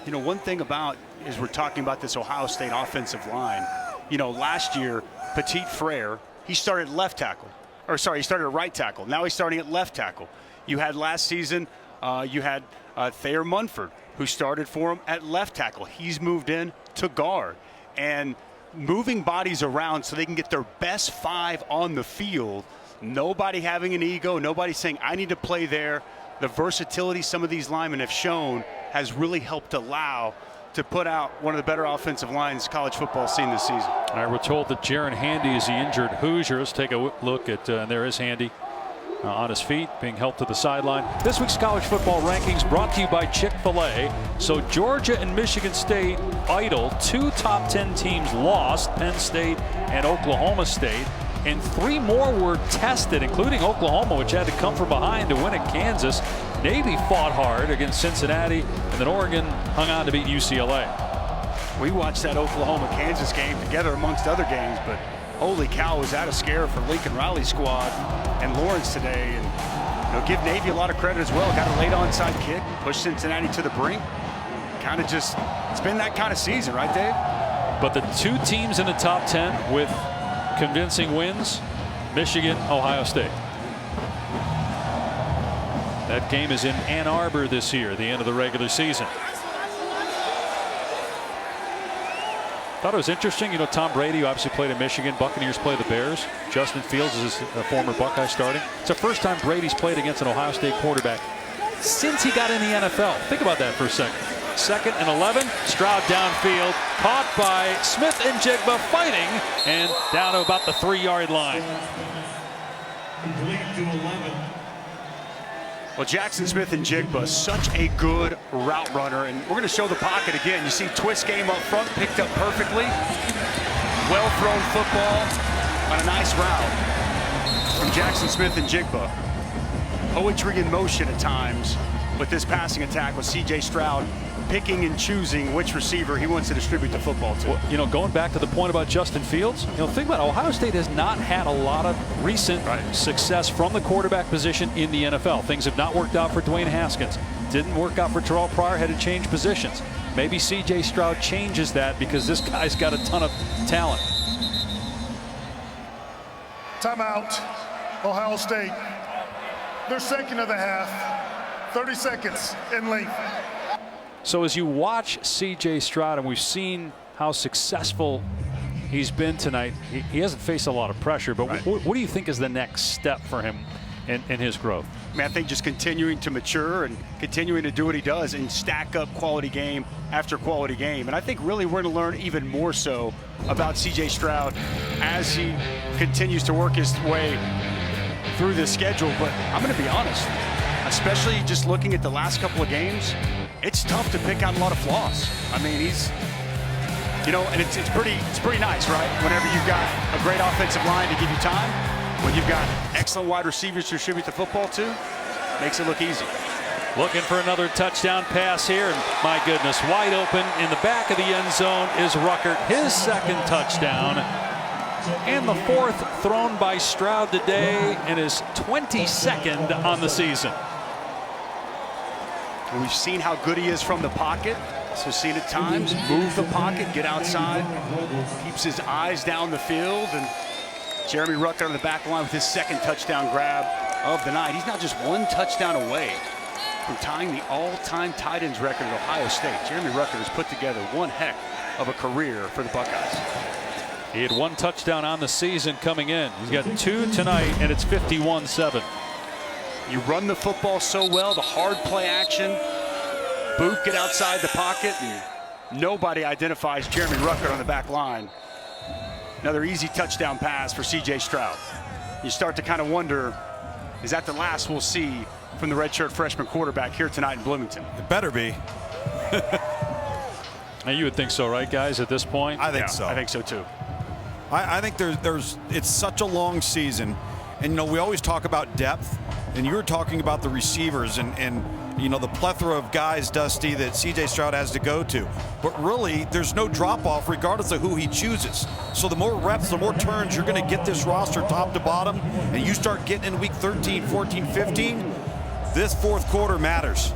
You know, one thing about is we're talking about this Ohio State offensive line. You know, last year, Petit-Frere, he started left tackle. Or sorry, he started at right tackle. Now he's starting at left tackle. You had last season, you had Thayer Munford, who started for him at left tackle. He's moved in to guard. And moving bodies around so they can get their best 5 on the field. Nobody having an ego, nobody saying, I need to play there. The versatility some of these linemen have shown has really helped allow to put out one of the better offensive lines college football has seen this season. All right, we're told that Jaron Handy is the injured Hoosier. Let's take a look at, and there is Handy on his feet, being helped to the sideline. This week's college football rankings brought to you by Chick-fil-A. So Georgia and Michigan State idle. 2 top 10 teams lost, Penn State and Oklahoma State. And 3 more were tested, including Oklahoma, which had to come from behind to win at Kansas. Navy fought hard against Cincinnati, and then Oregon hung on to beat UCLA. We watched that Oklahoma-Kansas game together amongst other games, but holy cow, was that a scare for Lincoln Riley's squad and Lawrence today. And give Navy a lot of credit as well. Got a late onside kick, pushed Cincinnati to the brink. Kind of just, it's been that kind of season, right, Dave? But the 2 teams in the top 10 with convincing wins, Michigan, Ohio State. That game is in Ann Arbor this year, the end of the regular season. Thought it was interesting, Tom Brady, who obviously played in Michigan, Buccaneers play the Bears. Justin Fields is a former Buckeye starting. It's the first time Brady's played against an Ohio State quarterback since he got in the NFL. Think about that for a second. 2nd and 11, Stroud downfield, caught by Smith-Njigba fighting, and down to about the 3-yard line. Well, Jaxon Smith-Njigba, such a good route runner, and we're going to show the pocket again. You see twist game up front, picked up perfectly. Well thrown football on a nice route from Jaxon Smith-Njigba. Poetry in motion at times with this passing attack with C.J. Stroud picking and choosing which receiver he wants to distribute the football to. Well, going back to the point about Justin Fields, think about it. Ohio State has not had a lot of recent success from the quarterback position in the NFL. Things have not worked out for Dwayne Haskins. Didn't work out for Terrell Pryor, had to change positions. Maybe C.J. Stroud changes that because this guy's got a ton of talent. Timeout, Ohio State. Their second of the half, 30 seconds in length. So as you watch C.J. Stroud, and we've seen how successful he's been tonight, he hasn't faced a lot of pressure, but what do you think is the next step for him in his growth? I mean, I think just continuing to mature and continuing to do what he does and stack up quality game after quality game. And I think really we're going to learn even more so about C.J. Stroud as he continues to work his way through this schedule. But I'm going to be honest, especially just looking at the last couple of games, it's tough to pick out a lot of flaws. I mean, he's, and it's pretty nice, right? Whenever you've got a great offensive line to give you time, when you've got excellent wide receivers to distribute the football to, makes it look easy. Looking for another touchdown pass here, and my goodness, wide open in the back of the end zone is Ruckert, his 2nd touchdown, and the 4th thrown by Stroud today, and his 22nd on the season. And we've seen how good he is from the pocket. So seen at times move the pocket, get outside, keeps his eyes down the field, and Jeremy Ruckert on the back line with his 2nd touchdown grab of the night. He's not just 1 touchdown away from tying the all-time tight ends record at Ohio State. Jeremy Ruckert has put together one heck of a career for the Buckeyes. He had 1 touchdown on the season coming in. He's got 2 tonight, and it's 51-7. You run the football so well, the hard play action, boot, get outside the pocket, and nobody identifies Jeremy Ruckert on the back line. Another easy touchdown pass for C.J. Stroud. you start to kind of wonder, is that the last we'll see from the redshirt freshman quarterback here tonight in Bloomington? It better be. Now, you would think so, right, guys, at this point? I think so. I think so, too. I think it's such a long season. And, you know, we always talk about depth. And you were talking about the receivers and you know, the plethora of guys, Dusty, that C.J. Stroud has to go to. But really, there's no drop-off regardless of who he chooses. So the more reps, the more turns you're going to get this roster top to bottom, and you start getting in week 13, 14, 15, this fourth quarter matters.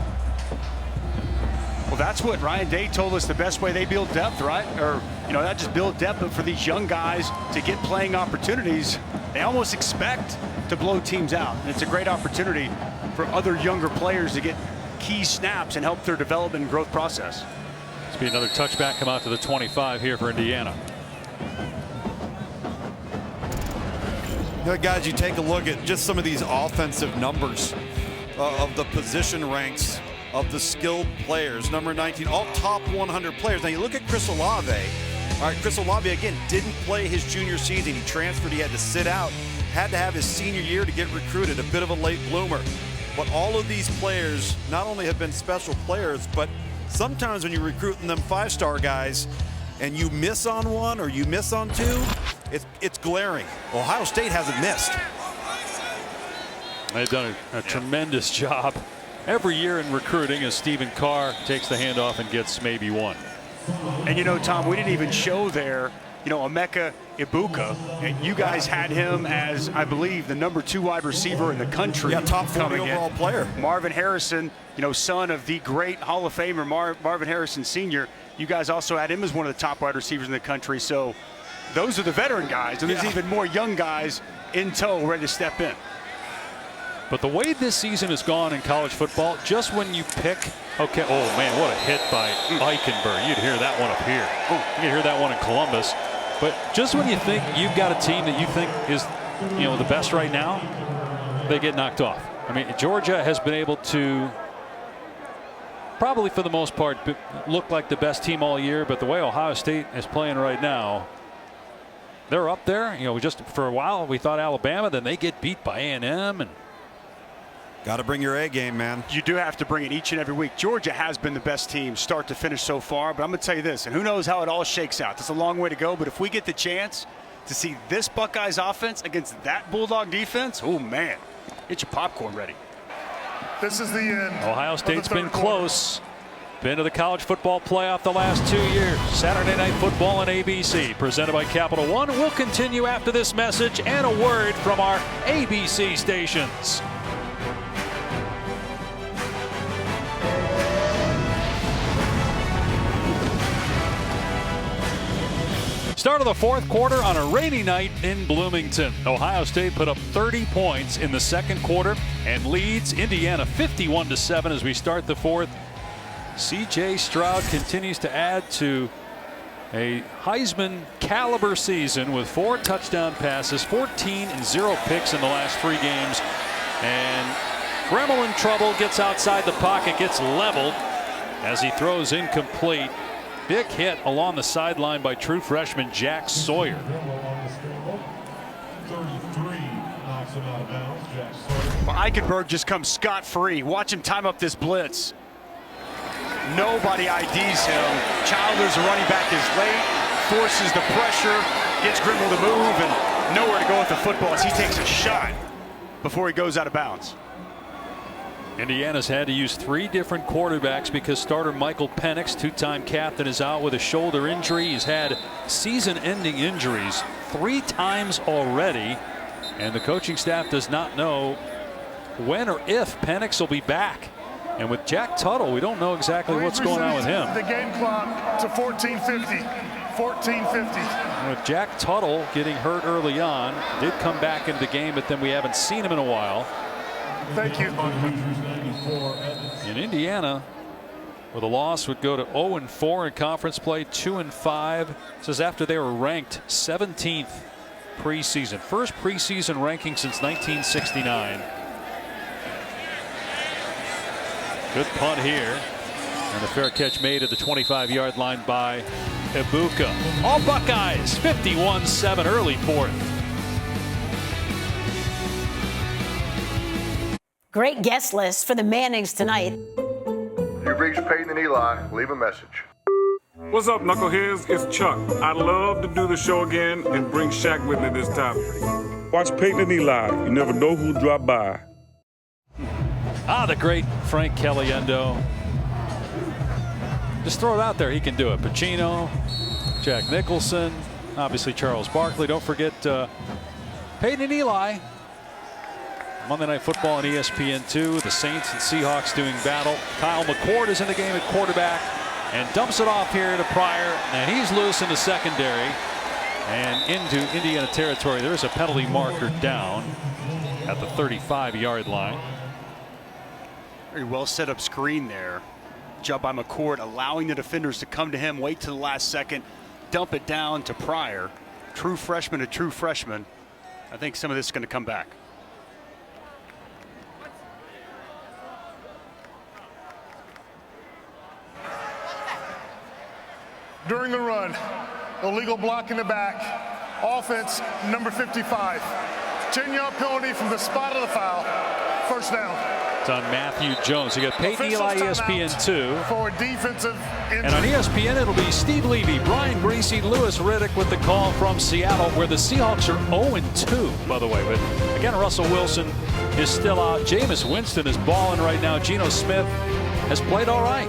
Well, that's what Ryan Day told us the best way they build depth, right? Or, you know, not just build depth, but for these young guys to get playing opportunities, they almost expect to blow teams out. And it's a great opportunity for other younger players to get key snaps and help their development and growth process. It's be another touchback come out to the 25 here for Indiana. You know, guys, you take a look at just some of these offensive numbers of the position ranks of the skilled players. Number 19, all top 100 players. Now you look at Chris Olave. All right, Chris Olave, again, didn't play his junior season. He transferred. He had to sit out. Had to have his senior year to get recruited. A bit of a late bloomer. But all of these players not only have been special players, but sometimes when you're recruiting them five-star guys and you miss on one or you miss on two, it's glaring. Ohio State hasn't missed. They've done a tremendous job every year in recruiting as Stephen Carr takes the handoff and gets maybe one. And you know, Tom, we didn't even show there, you know, Emeka Ibuka, and you guys had him as, I believe, the #2 wide receiver in the country. Yeah, top 40 overall player. Marvin Harrison, you know, son of the great Hall of Famer Marvin Harrison Sr. You guys also had him as one of the top wide receivers in the country. So those are the veteran guys, and there's even more young guys in tow ready to step in. But the way this season has gone in college football, just when you pick, okay, oh man, what a hit by Eichenberg. You'd hear that one up here. You'd hear that one in Columbus. But just when you think you've got a team that you think is, you know, the best right now, they get knocked off. I mean, Georgia has been able to probably for the most part look like the best team all year, but the way Ohio State is playing right now, they're up there. You know, just for a while we thought Alabama, then they get beat by A&M, and got to bring your A game, man. You do have to bring it each and every week. Georgia has been the best team start to finish so far, but I'm going to tell you this, and who knows how it all shakes out. It's a long way to go, but if we get the chance to see this Buckeyes offense against that Bulldog defense, oh man, get your popcorn ready. This is the end. Ohio State's been close. Been to the college football playoff the last 2 years. Saturday Night Football on ABC, presented by Capital One. We'll continue after this message and a word from our ABC stations. Start of the fourth quarter on a rainy night in Bloomington. Ohio State put up 30 points in the second quarter and leads Indiana 51-7 as we start the fourth. C.J. Stroud continues to add to a Heisman caliber season with 4 touchdown passes, 14 and 0 picks in the last 3 games. And Gremmel in trouble, gets outside the pocket, gets leveled as he throws incomplete. Big hit along the sideline by true freshman Jack Sawyer. Well, Eichenberg just comes scot-free. Watch him time up this blitz. Nobody IDs him. Childers, the running back, is late, forces the pressure, gets Gremmel to move, and nowhere to go with the football as he takes a shot before he goes out of bounds. Indiana's had to use 3 different quarterbacks because starter Michael Penix, 2-time captain, is out with a shoulder injury. He's had season-ending injuries 3 times already, and the coaching staff does not know when or if Penix will be back. And with Jack Tuttle, we don't know exactly what's going on with him. The game clock to 14:50. 14:50. And with Jack Tuttle getting hurt early on, did come back into the game, but then we haven't seen him in a while. Thank you. In Indiana, with a loss, would go to 0-4 in conference play, 2-5. This is after they were ranked 17th preseason. First preseason ranking since 1969. Good punt here. And a fair catch made at the 25-yard line by Ibuka. All Buckeyes, 51-7, early fourth. Great guest list for the Mannings tonight. You've reached Peyton and Eli. Leave a message. What's up, knuckleheads? It's Chuck. I'd love to do the show again and bring Shaq with me this time. Watch Peyton and Eli. You never know who'll drop by. The great Frank Caliendo. Just throw it out there. He can do it. Pacino, Jack Nicholson, obviously Charles Barkley. Don't forget Peyton and Eli. Monday Night Football on ESPN2. The Saints and Seahawks doing battle. Kyle McCord is in the game at quarterback and dumps it off here to Pryor. And he's loose in the secondary and into Indiana territory. There's a penalty marker down at the 35-yard line. Very well set up screen there. Job by McCord, allowing the defenders to come to him, wait to the last second, dump it down to Pryor. True freshman to true freshman. I think some of this is going to come back. During the run, illegal block in the back, offense number 55. 10-yard penalty from the spot of the foul, first down. It's on Matthew Jones. You got Peyton Eli, ESPN2. For defensive injury. And on ESPN, it'll be Steve Levy, Brian Greasy, Louis Riddick with the call from Seattle, where the Seahawks are 0-2, by the way. But again, Russell Wilson is still out. Jameis Winston is balling right now. Geno Smith has played all right.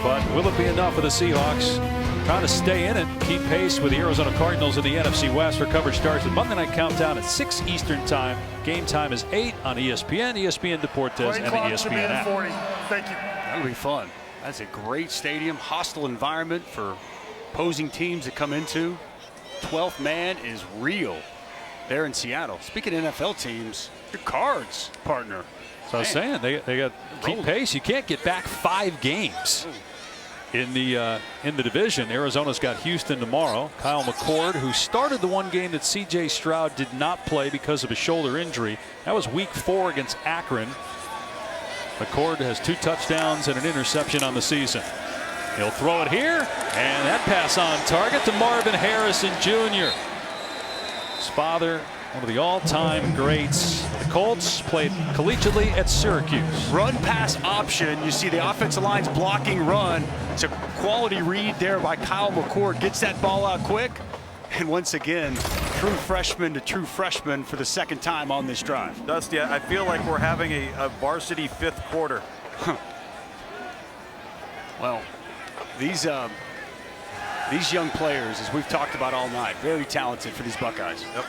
But will it be enough for the Seahawks? Trying to stay in it, keep pace with the Arizona Cardinals in the NFC West. Our coverage starts with Monday Night Countdown at 6 Eastern Time. Game time is 8 on ESPN, ESPN Deportes, and the ESPN app. 40. Thank you. That'll be fun. That's a great stadium, hostile environment for opposing teams to come into. 12th man is real there in Seattle. Speaking of NFL teams, your Cards partner. So I was saying, they got keep pace. You can't get back 5 games. In the division. Arizona's got Houston tomorrow. Kyle McCord, who started the one game that C.J. Stroud did not play because of a shoulder injury. That was week 4 against Akron. McCord has 2 touchdowns and an interception on the season. He'll throw it here, and that pass on target to Marvin Harrison Jr. His father, one of the all-time greats. The Colts played collegiately at Syracuse. Run pass option. You see the offensive line's blocking run. It's a quality read there by Kyle McCord. Gets that ball out quick. And once again, true freshman to true freshman for the second time on this drive. Dusty, I feel like we're having a varsity 5th quarter. Well, these young players, as we've talked about all night, very talented for these Buckeyes. Yep.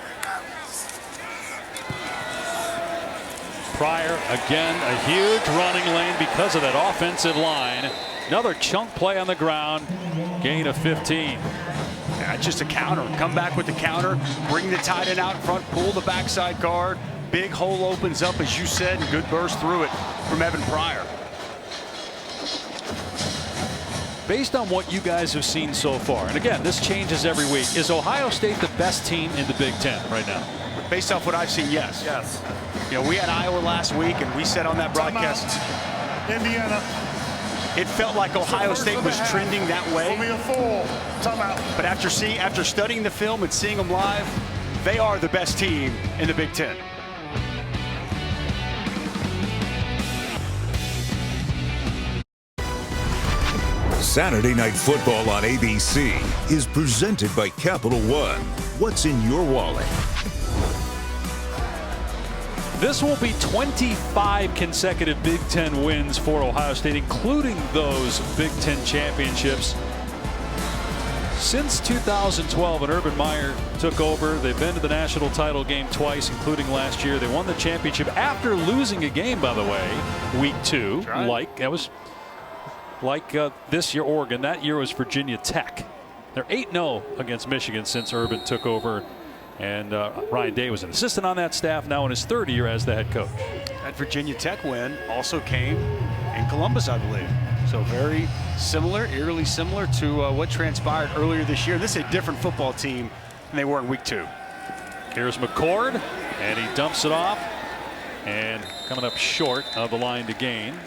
Pryor, again, a huge running lane because of that offensive line. Another chunk play on the ground, gain of 15. Yeah, just a counter. Come back with the counter, bring the tight end out in front, pull the backside guard. Big hole opens up, as you said, and good burst through it from Evan Pryor. Based on what you guys have seen so far, and again, this changes every week, is Ohio State the best team in the Big Ten right now? Based off what I've seen, yes. Yes. You know, we had Iowa last week, and we said on that broadcast, Indiana. It felt like Ohio State was trending that way. Only a full timeout. But after studying the film and seeing them live, they are the best team in the Big Ten. Saturday Night Football on ABC is presented by Capital One. What's in your wallet? This will be 25 consecutive Big Ten wins for Ohio State, including those Big Ten championships. Since 2012, when Urban Meyer took over, they've been to the national title game twice, including last year. They won the championship after losing a game, by the way, week 2. Like this year, Oregon. That year was Virginia Tech. They're 8-0 against Michigan since Urban took over. And Ryan Day was an assistant on that staff, now in his 3rd year as the head coach. That Virginia Tech win also came in Columbus, I believe. So very similar, eerily similar to what transpired earlier this year. This is a different football team than they were in week 2. Here's McCord, and he dumps it off. And coming up short of the line to gain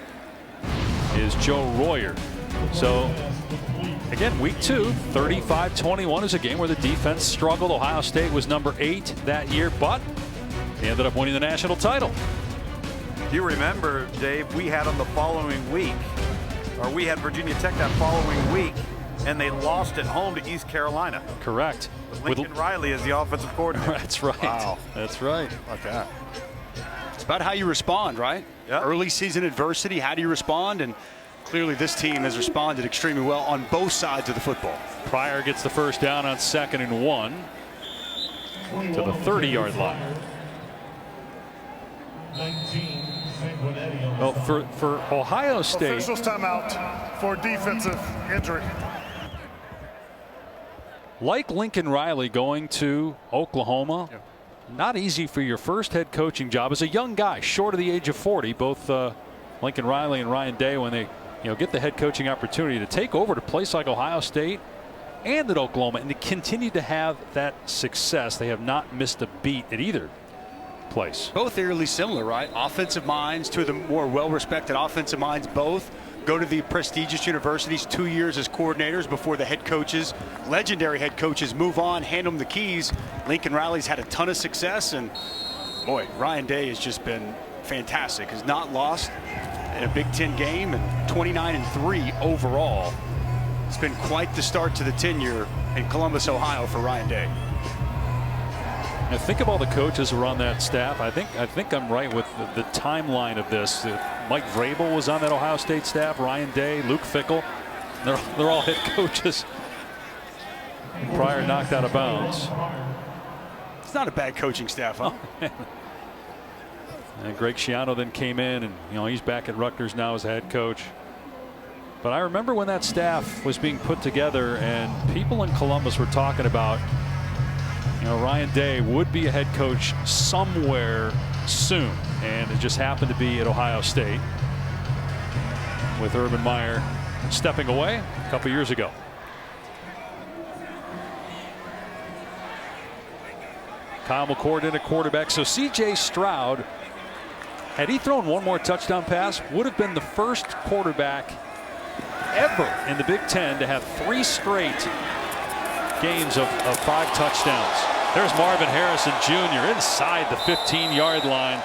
is Joe Royer. So again, week 2, 35-21 is a game where the defense struggled. Ohio State was number 8 that year, but they ended up winning the national title. You remember, Dave, we had them the following week, or we had Virginia Tech that following week, and they lost at home to East Carolina. Correct. Lincoln Riley is the offensive coordinator. That's right. Wow. That's right. Like that. It's about how you respond, right? Yep. Early season adversity, how do you respond? And clearly this team has responded extremely well on both sides of the football. Pryor gets the first down on 2nd and 1 to the 30-yard line. Well, for Ohio State. Officials timeout for defensive injury. Like Lincoln Riley going to Oklahoma, not easy for your first head coaching job as a young guy, short of the age of 40. Both Lincoln Riley and Ryan Day, when they get the head coaching opportunity to take over to a place like Ohio State and at Oklahoma, and to continue to have that success. They have not missed a beat at either place. Both eerily similar, right? Offensive minds, two of the more well-respected offensive minds, both go to the prestigious universities, 2 years as coordinators before the head coaches, legendary head coaches, move on, hand them the keys. Lincoln Riley's had a ton of success, and boy, Ryan Day has just been fantastic. Has not lost in a Big Ten game, and 29-3 overall. It's been quite the start to the tenure in Columbus, Ohio for Ryan Day. Now think of all the coaches who are on that staff. I think I'm right with the timeline of this. Mike Vrabel was on that Ohio State staff. Ryan Day, Luke Fickell. They're all head coaches. Pryor knocked out of bounds. It's not a bad coaching staff, huh? And Greg Schiano then came in, and he's back at Rutgers now as a head coach. But I remember when that staff was being put together, and people in Columbus were talking about, Ryan Day would be a head coach somewhere soon, and it just happened to be at Ohio State with Urban Meyer stepping away a couple years ago. Kyle McCord in a quarterback. So C.J. Stroud, had he thrown one more touchdown pass, would have been the first quarterback ever in the Big Ten to have 3 straight games of 5 touchdowns. There's Marvin Harrison Jr. inside the 15-yard line.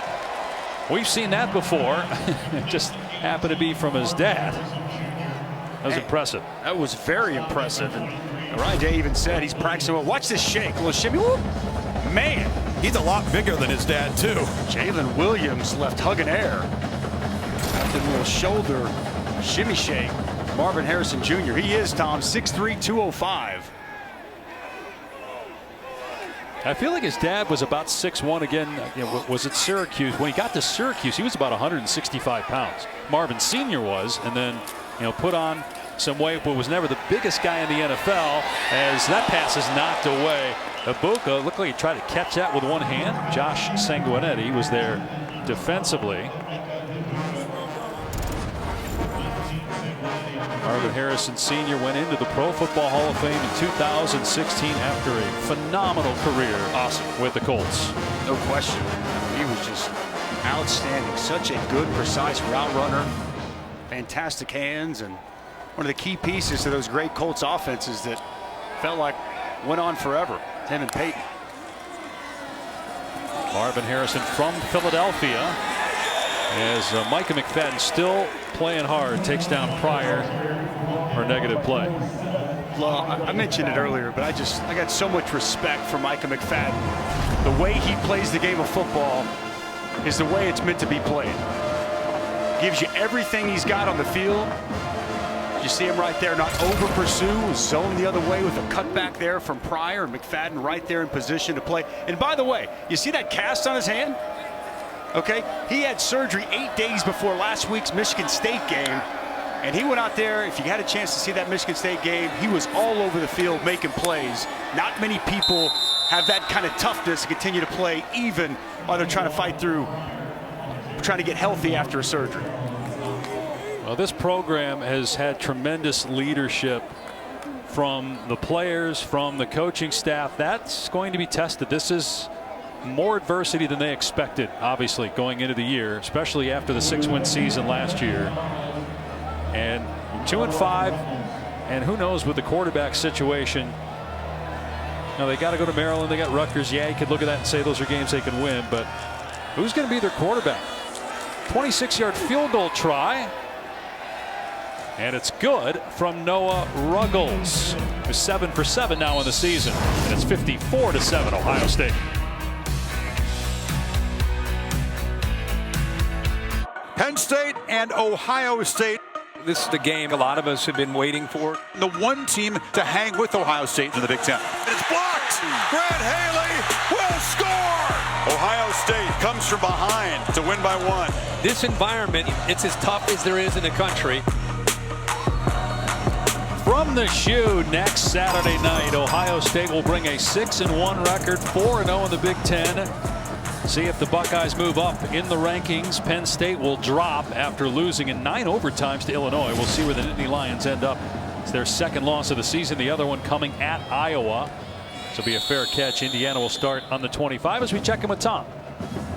We've seen that before. It just happened to be from his dad. That was impressive. That was very impressive. And Ryan Day even said he's practicing well. Watch this shake. A little shimmy. Whoop. Man. He's a lot bigger than his dad, too. Jalen Williams left hugging air after a little shoulder shimmy shake. Marvin Harrison Jr. He is, Tom, 6'3", 205. I feel like his dad was about 6'1" again. Was at Syracuse. When he got to Syracuse, he was about 165 pounds. Marvin Sr. was, and then put on some weight, but was never the biggest guy in the NFL, as that pass is knocked away. Ibuka looked like he tried to catch that with one hand. Josh Sanguinetti was there defensively. Marvin Harrison Sr. went into the Pro Football Hall of Fame in 2016 after a phenomenal career with the Colts. No question. He was just outstanding. Such a good, precise route runner. Fantastic hands, and one of the key pieces to those great Colts offenses that felt like went on forever. Him and Peyton. Marvin Harrison from Philadelphia, as Micah McFadden still playing hard, takes down Pryor for negative play. Well, I mentioned it earlier, but I got so much respect for Micah McFadden. The way he plays the game of football is the way it's meant to be played. Gives you everything he's got on the field. You see him right there, not over pursue, zone the other way with a cutback there from Pryor, and McFadden right there in position to play. And by the way, you see that cast on his hand? Okay, he had surgery 8 days before last week's Michigan State game, and he went out there. If you had a chance to see that Michigan State game, he was all over the field making plays. Not many people have that kind of toughness to continue to play even while they're trying to fight through, trying to get healthy after a surgery. Well, this program has had tremendous leadership from the players, from the coaching staff. That's going to be tested. This is more adversity than they expected, obviously, going into the year, especially after the 6-win season last year. And 2-5, and who knows with the quarterback situation. Now, they got to go to Maryland. They got Rutgers. Yeah, you could look at that and say those are games they can win, but who's going to be their quarterback? 26-yard field goal try. And it's good from Noah Ruggles, who's 7 for 7 now in the season. And it's 54-7 Ohio State. Penn State and Ohio State. This is the game a lot of us have been waiting for. The one team to hang with Ohio State in the Big Ten. It's blocked. Grant Haley will score. Ohio State comes from behind to win by 1. This environment, it's as tough as there is in the country. From the shoe next Saturday night, Ohio State will bring a 6-1 record, 4-0 in the Big Ten. See if the Buckeyes move up in the rankings. Penn State will drop after losing in 9 overtimes to Illinois. We'll see where the Nittany Lions end up. It's their second loss of the season. The other one coming at Iowa. This will be a fair catch. Indiana will start on the 25 as we check in with Tom.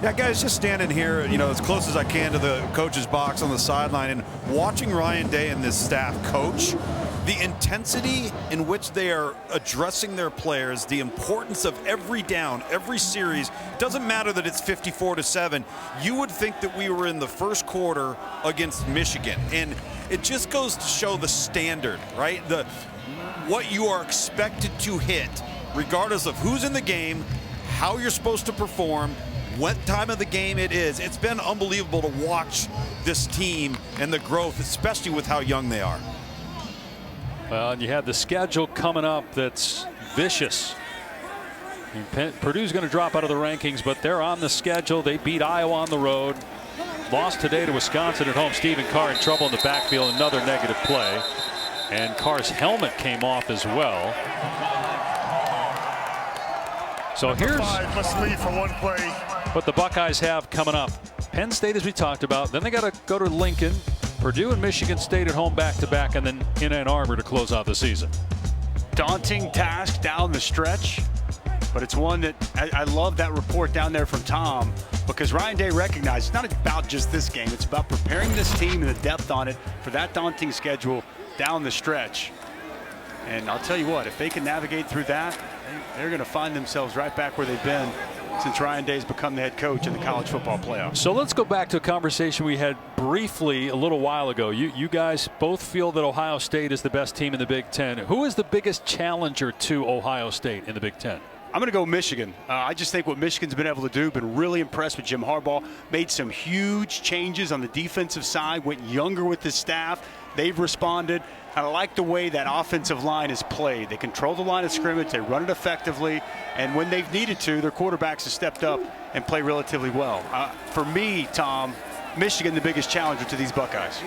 Yeah, guys, just standing here, as close as I can to the coach's box on the sideline and watching Ryan Day and this staff coach. The intensity in which they are addressing their players, the importance of every down, every series. Doesn't matter that it's 54-7. You would think that we were in the first quarter against Michigan, and it just goes to show the standard, right? What you are expected to hit, regardless of who's in the game, how you're supposed to perform, what time of the game it is. It's been unbelievable to watch this team and the growth, especially with how young they are. Well, and you had the schedule coming up that's vicious. Purdue's going to drop out of the rankings, but they're on the schedule. They beat Iowa on the road. Lost today to Wisconsin at home. Stephen Carr in trouble in the backfield. Another negative play. And Carr's helmet came off as well. So here's must leave for one play. What the Buckeyes have coming up. Penn State, as we talked about. Then they got to go to Lincoln. Purdue and Michigan State at home back-to-back, and then in Ann Arbor to close out the season. Daunting task down the stretch, but it's one that I love that report down there from Tom, because Ryan Day recognized it's not about just this game. It's about preparing this team and the depth on it for that daunting schedule down the stretch. And I'll tell you what, if they can navigate through that, they're going to find themselves right back where they've been since Ryan Day's become the head coach in the college football playoffs. So let's go back to a conversation we had briefly a little while ago. You guys both feel that Ohio State is the best team in the Big Ten. Who is the biggest challenger to Ohio State in the Big Ten? I'm going to go Michigan. I just think what Michigan's been able to do, been really impressed with Jim Harbaugh, made some huge changes on the defensive side, went younger with his staff. They've responded. I like the way that offensive line is played. They control the line of scrimmage. They run it effectively. And when they've needed to, their quarterbacks have stepped up and play relatively well. For me, Tom, Michigan the biggest challenger to these Buckeyes.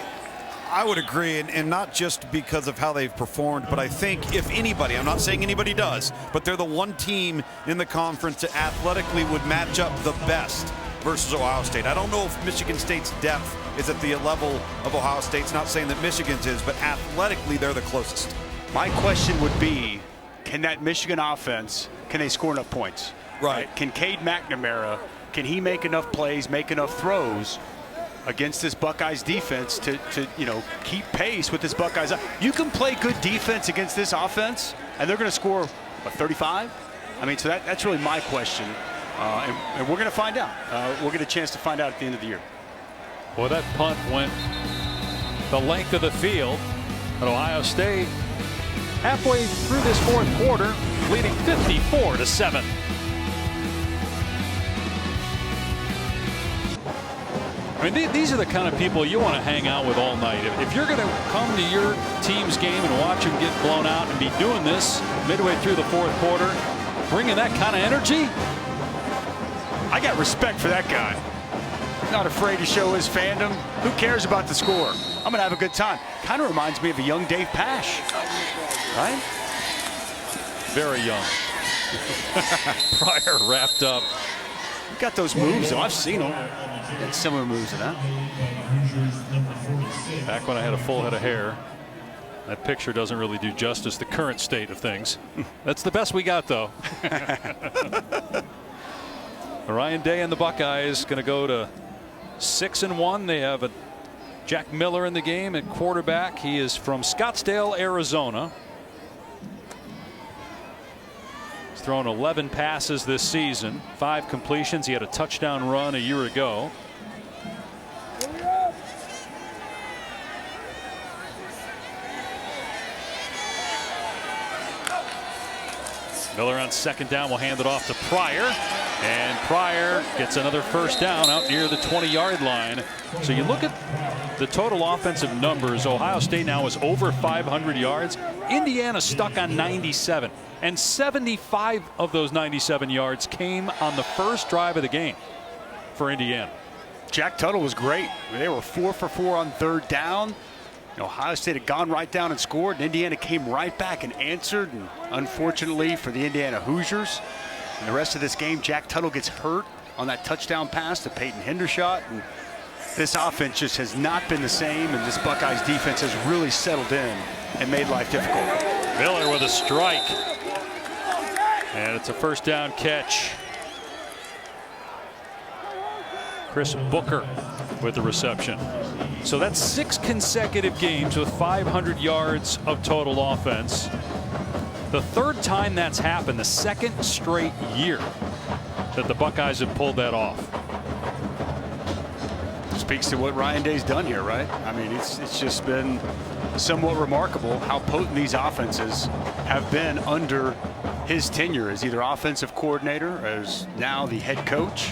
I would agree, and not just because of how they've performed, but I think if anybody, I'm not saying anybody does, but they're the one team in the conference that athletically would match up the best versus Ohio State. I don't know if Michigan State's depth is at the level of Ohio State's. Not saying that Michigan's is, but athletically they're the closest. My question would be, can that Michigan offense, can they score enough points? Right. Can Cade McNamara, can he make enough plays, make enough throws against this Buckeyes defense to keep pace with this Buckeyes? You can play good defense against this offense, and they're going to score, what, 35? I mean, so that's really my question. And we're going to find out. We'll get a chance to find out at the end of the year. Well, that punt went the length of the field. But Ohio State, halfway through this fourth quarter, leading 54-7. I mean, these are the kind of people you want to hang out with all night. If you're going to come to your team's game and watch them get blown out and be doing this midway through the fourth quarter, bringing that kind of energy, I got respect for that guy. Not afraid to show his fandom. Who cares about the score? I'm going to have a good time. Kind of reminds me of a young Dave Pasch, right? Very young. Pryor wrapped up. Got those moves, though. I've seen them. Got similar moves to that. Back when I had a full head of hair. That picture doesn't really do justice to the current state of things. That's the best we got, though. Ryan Day and the Buckeyes going to go to 6-1. They have a Jack Miller in the game at quarterback. He is from Scottsdale, Arizona. He's thrown 11 passes this season, 5 completions. He had a touchdown run a year ago. Miller on second down will hand it off to Pryor. And Pryor gets another first down out near the 20-yard line. So you look at the total offensive numbers. Ohio State now is over 500 yards. Indiana stuck on 97. And 75 of those 97 yards came on the first drive of the game for Indiana. Jack Tuttle was great. They were 4 for 4 on third down. Ohio State had gone right down and scored, and Indiana came right back and answered. And unfortunately for the Indiana Hoosiers, in the rest of this game, Jack Tuttle gets hurt on that touchdown pass to Peyton Hendershot. And this offense just has not been the same, and this Buckeyes defense has really settled in and made life difficult. Miller with a strike. And it's a first down catch. Chris Booker with the reception. So that's 6 consecutive games with 500 yards of total offense. The third time that's happened, the second straight year that the Buckeyes have pulled that off. Speaks to what Ryan Day's done here, right? I mean, it's just been somewhat remarkable how potent these offenses have been under his tenure as either offensive coordinator or as now the head coach.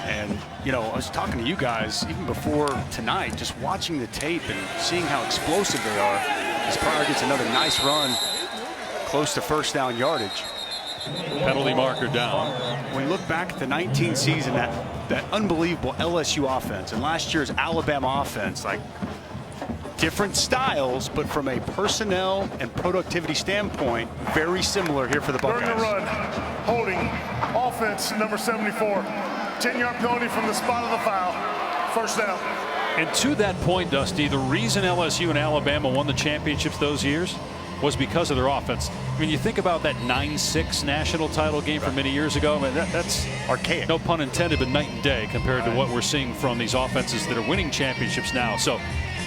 And, you know, I was talking to you guys even before tonight, just watching the tape and seeing how explosive they are. As Pryor gets another nice run close to first down yardage. Penalty marker down. When you look back at the 19 season, that unbelievable LSU offense and last year's Alabama offense, like different styles, but from a personnel and productivity standpoint, very similar here for the Buckeyes. Burn the run, holding, offense number 74. 10-yard penalty from the spot of the foul. First down. And to that point, Dusty, the reason LSU and Alabama won the championships those years was because of their offense. I mean, you think about that 9-6 national title game from many years ago. I mean, that's archaic. No pun intended, but night and day compared to what we're seeing from these offenses that are winning championships now. So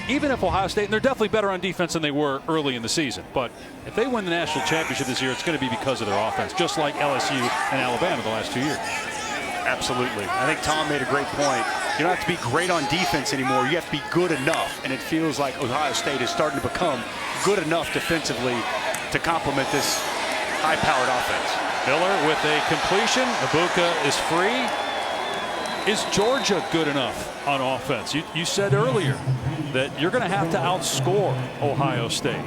even if Ohio State, and they're definitely better on defense than they were early in the season, but if they win the national championship this year, it's going to be because of their offense, just like LSU and Alabama the last 2 years. Absolutely. I think Tom made a great point. You don't have to be great on defense anymore. You have to be good enough. And it feels like Ohio State is starting to become good enough defensively to complement this high-powered offense. Miller with a completion. Ibuka is free. Is Georgia good enough on offense? You said earlier that you're going to have to outscore Ohio State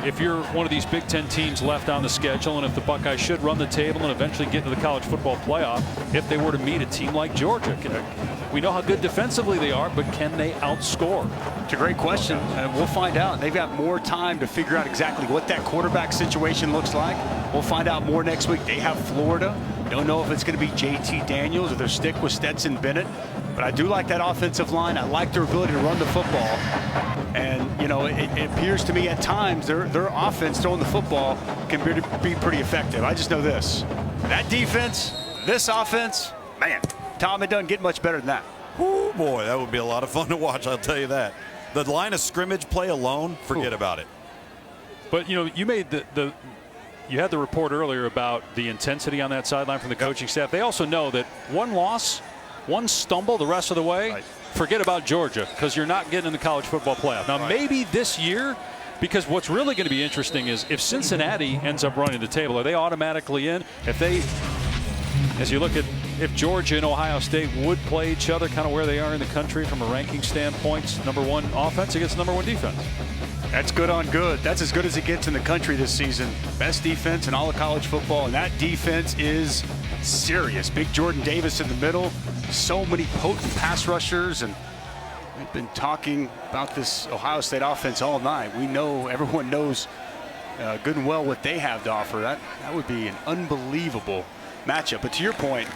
if you're one of these Big Ten teams left on the schedule, and if the Buckeyes should run the table and eventually get to the college football playoff, if they were to meet a team like Georgia. We know how good defensively they are, but can they outscore? It's a great question, and we'll find out. They've got more time to figure out exactly what that quarterback situation looks like. We'll find out more next week. They have Florida. Don't know if it's going to be JT Daniels or they'll stick with Stetson Bennett. But I do like that offensive line. I like their ability to run the football. And, you know, it appears to me at times their offense throwing the football can be pretty effective. I just know this. That defense, this offense, man, Tom, it doesn't get much better than that. Oh, boy, that would be a lot of fun to watch, I'll tell you that. The line of scrimmage play alone, forget about it. But, you know, you made you had the report earlier about the intensity on that sideline from the coaching staff. They also know that one loss, one stumble the rest of the way, forget about Georgia, because you're not getting in the college football playoff. Now, maybe this year, because what's really going to be interesting is if Cincinnati ends up running the table, are they automatically in? If they, as you look at if Georgia and Ohio State would play each other kind of where they are in the country from a ranking standpoint, #1 offense against #1 defense. That's good on good. That's as good as it gets in the country this season. Best defense in all of college football, and that defense is serious. Big Jordan Davis in the middle. So many potent pass rushers, and we've been talking about this Ohio State offense all night. We know, everyone knows good and well what they have to offer. That would be an unbelievable matchup. But to your point,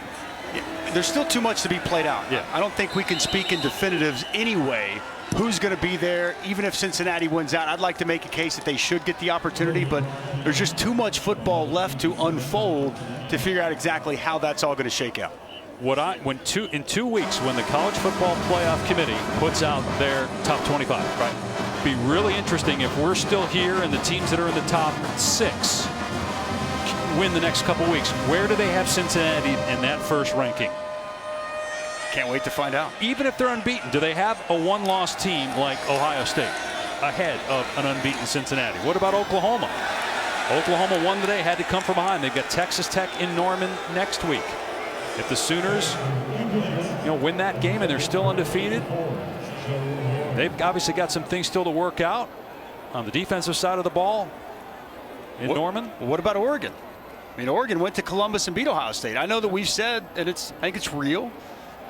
there's still too much to be played out. Yeah. I don't think we can speak in definitives anyway. Who's going to be there? Even if Cincinnati wins out, I'd like to make a case that they should get the opportunity, but there's just too much football left to unfold to figure out exactly how that's all going to shake out. In 2 weeks, when the College Football Playoff Committee puts out their top 25, right? Be really interesting if we're still here and the teams that are in the top 6 win the next couple weeks. Where do they have Cincinnati in that first ranking? Can't wait to find out. Even if they're unbeaten, do they have a one-loss team like Ohio State ahead of an unbeaten Cincinnati? What about Oklahoma? Oklahoma won today, had to come from behind. They've got Texas Tech in Norman next week. If the Sooners, win that game and they're still undefeated, they've obviously got some things still to work out on the defensive side of the ball in Norman. What about Oregon? I mean, Oregon went to Columbus and beat Ohio State. I know that we've said, and I think it's real,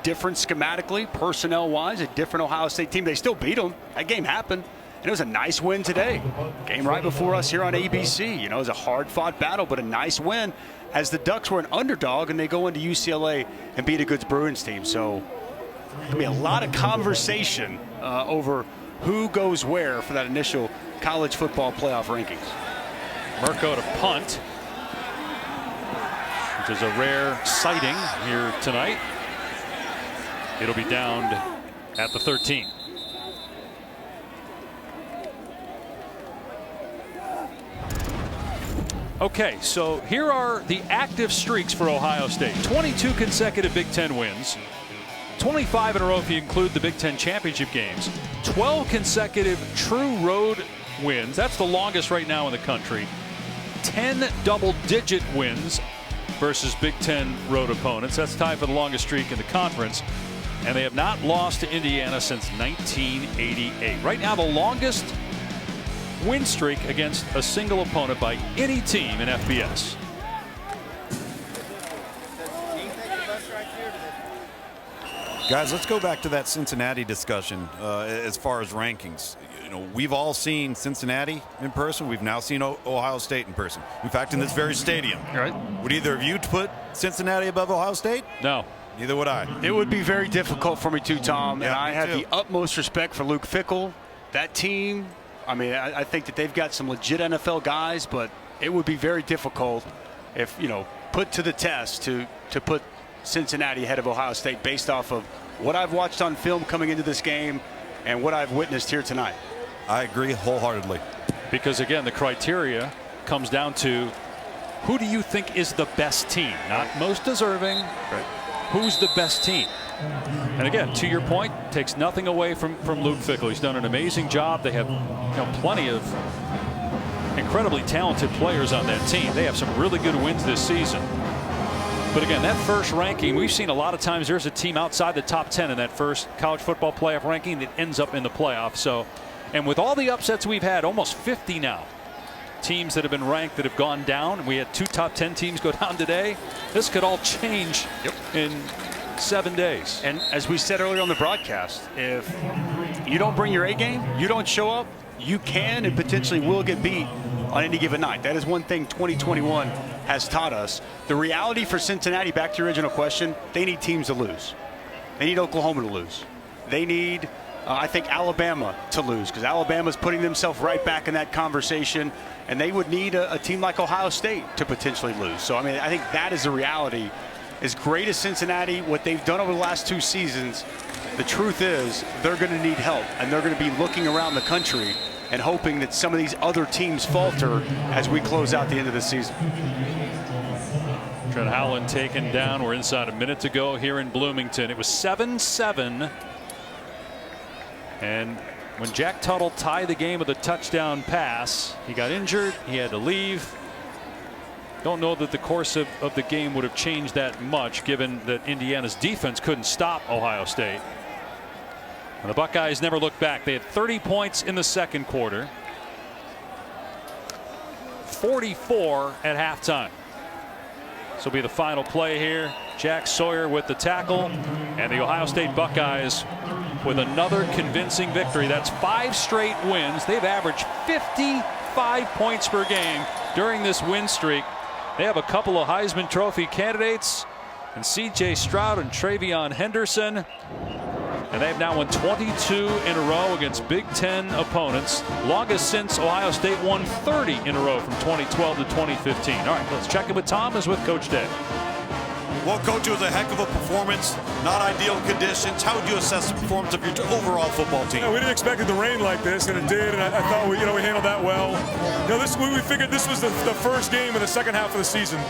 different schematically, personnel-wise, a different Ohio State team. They still beat them. That game happened. And it was a nice win today. Game right before us here on ABC. It was a hard-fought battle, but a nice win as the Ducks were an underdog and they go into UCLA and beat a good Bruins team. So there'll be a lot of conversation over who goes where for that initial college football playoff rankings. Mirko to punt, which is a rare sighting here tonight. It'll be downed at the 13. Okay, so here are the active streaks for Ohio State. 22 consecutive Big Ten wins. 25 in a row if you include the Big Ten championship games. 12 consecutive true road wins. That's the longest right now in the country. 10 double-digit wins versus Big Ten road opponents. That's tied for the longest streak in the conference. And they have not lost to Indiana since 1988. Right now, the longest win streak against a single opponent by any team in FBS. Guys, let's go back to that Cincinnati discussion as far as rankings. We've all seen Cincinnati in person. We've now seen Ohio State in person. In fact, in this very stadium. Right. Would either of you put Cincinnati above Ohio State? No. Neither would I. It would be very difficult for me too, Tom. Yeah, and I have too. the utmost respect for Luke Fickell. That team, I mean, I think that they've got some legit NFL guys, but it would be very difficult if, put to the test to put Cincinnati ahead of Ohio State based off of what I've watched on film coming into this game and what I've witnessed here tonight. I agree wholeheartedly. Because, again, the criteria comes down to who do you think is the best team? Not most deserving. Right. Who's the best team? And again, to your point, takes nothing away from Luke Fickell. He's done an amazing job. They have plenty of incredibly talented players on that team. They have some really good wins this season. But again, that first ranking, we've seen a lot of times there's a team outside the top 10 in that first college football playoff ranking that ends up in the playoff. So, and with all the upsets we've had, almost 50 now, teams that have been ranked that have gone down. We had 2 top 10 teams go down today. This could all change in 7 days. And as we said earlier on the broadcast, if you don't bring your A game, you don't show up, you can and potentially will get beat on any given night. That is one thing 2021 has taught us. The reality for Cincinnati, back to your original question, they need teams to lose. They need Oklahoma to lose. They need, I think, Alabama to lose, because Alabama's putting themselves right back in that conversation, and they would need a team like Ohio State to potentially lose. So, I mean, I think that is the reality. As great as Cincinnati, what they've done over the last 2 seasons, the truth is they're going to need help, and they're going to be looking around the country and hoping that some of these other teams falter as we close out the end of the season. Trent Howland taken down. We're inside a minute to go here in Bloomington. It was 7-7. And when Jack Tuttle tied the game with a touchdown pass, he got injured. He had to leave. Don't know that the course of the game would have changed that much, given that Indiana's defense couldn't stop Ohio State. And the Buckeyes never looked back. They had 30 points in the second quarter. 44 at halftime. This will be the final play here. Jack Sawyer with the tackle, and the Ohio State Buckeyes with another convincing victory. That's 5 straight wins. They've averaged 55 points per game during this win streak. They have a couple of Heisman Trophy candidates, and C.J. Stroud and TreVeyon Henderson. And they've now won 22 in a row against Big Ten opponents. Longest since Ohio State won 30 in a row from 2012 to 2015. All right, let's check in with Tom as with Coach Day. Well, Coach, it was a heck of a performance. Not ideal conditions. How would you assess the performance of your overall football team? We didn't expect it to rain like this, and it did. And I thought we handled that well. We figured this was the first game of the second half of the season.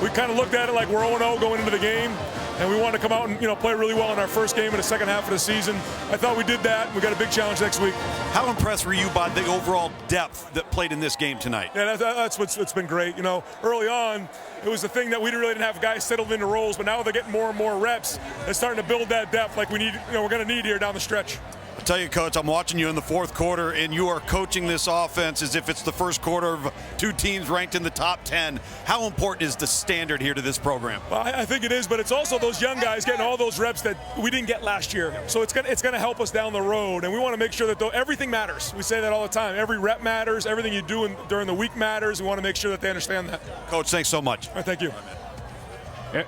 We kind of looked at it like we're 0-0 going into the game. and we wanted to come out and play really well in our first game in the second half of the season. I thought we did that. We got a big challenge next week. How impressed were you by the overall depth that played in this game tonight? Yeah, that's what's been great. Early on, it was the thing that we really didn't have guys settled into roles, but now they're getting more and more reps. They're starting to build that depth like we need. We're going to need here down the stretch. I'll tell you, Coach, I'm watching you in the fourth quarter, and you are coaching this offense as if it's the first quarter of two teams ranked in the top 10. How important is the standard here to this program? Well, I think it is, but it's also those young guys getting all those reps that we didn't get last year. So it's going to help us down the road, and we want to make sure that everything matters. We say that all the time. Every rep matters. Everything you do during the week matters. We want to make sure that they understand that. Coach, thanks so much. All right, thank you.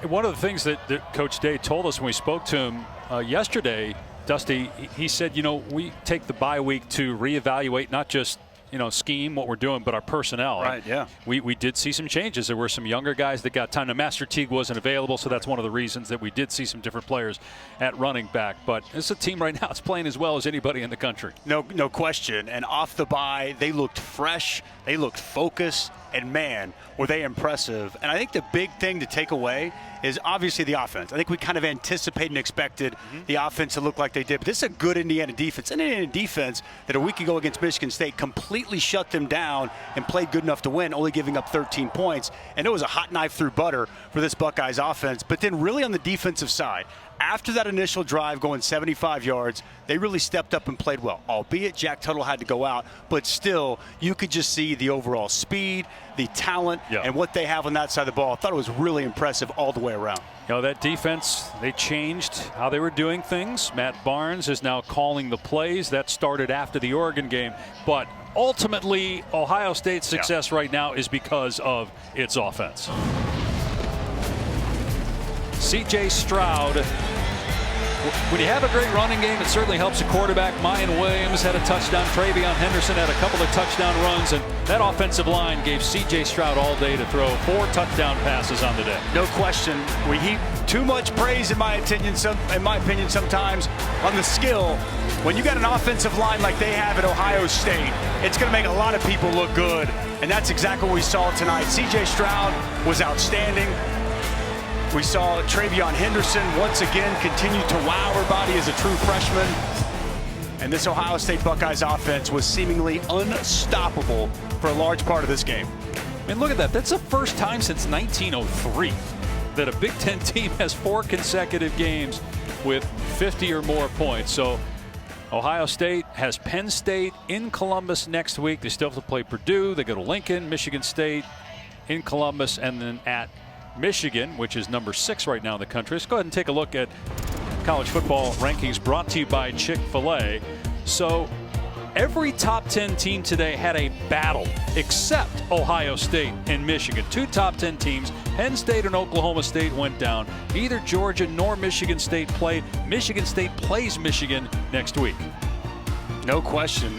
One of the things that Coach Day told us when we spoke to him yesterday, Dusty, he said, we take the bye week to reevaluate not just, scheme, what we're doing, but our personnel. Right, yeah. We did see some changes. There were some younger guys that got time. Now, Master Teague wasn't available, so that's one of the reasons that we did see some different players at running back. But it's a team right now that's playing as well as anybody in the country. No question. And off the bye, they looked fresh. They looked focused. And, man, were they impressive. And I think the big thing to take away is obviously the offense. I think we kind of anticipated and expected the offense to look like they did. But this is a good Indiana defense. An Indiana defense that a week ago against Michigan State completely shut them down and played good enough to win, only giving up 13 points. And it was a hot knife through butter for this Buckeyes offense. But then really on the defensive side, after that initial drive going 75 yards, they really stepped up and played well. Albeit Jack Tuttle had to go out, but still, you could just see the overall speed, the talent, and what they have on that side of the ball. I thought it was really impressive all the way around. That defense, they changed how they were doing things. Matt Barnes is now calling the plays. That started after the Oregon game. But ultimately, Ohio State's success right now is because of its offense. C.J. Stroud. When you have a great running game, it certainly helps a quarterback. Miyan Williams had a touchdown. TreVeyon Henderson had a couple of touchdown runs, and that offensive line gave C.J. Stroud all day to throw 4 touchdown passes on the day. No question. We heap too much praise, in my opinion, sometimes on the skill. When you got an offensive line like they have at Ohio State, it's going to make a lot of people look good, and that's exactly what we saw tonight. C.J. Stroud was outstanding. We saw TreVeyon Henderson once again continue to wow everybody as a true freshman. And this Ohio State Buckeyes offense was seemingly unstoppable for a large part of this game. I mean, look at that. That's the first time since 1903 that a Big Ten team has 4 consecutive games with 50 or more points. So Ohio State has Penn State in Columbus next week. They still have to play Purdue. They go to Lincoln, Michigan State in Columbus, and then at Michigan, which is number 6 right now in the country. Let's go ahead and take a look at college football rankings brought to you by Chick-fil-A. So every top 10 team today had a battle except Ohio State and Michigan. 2 top 10 teams, Penn State and Oklahoma State, went down. Neither Georgia nor Michigan State played. Michigan State plays Michigan next week. No question.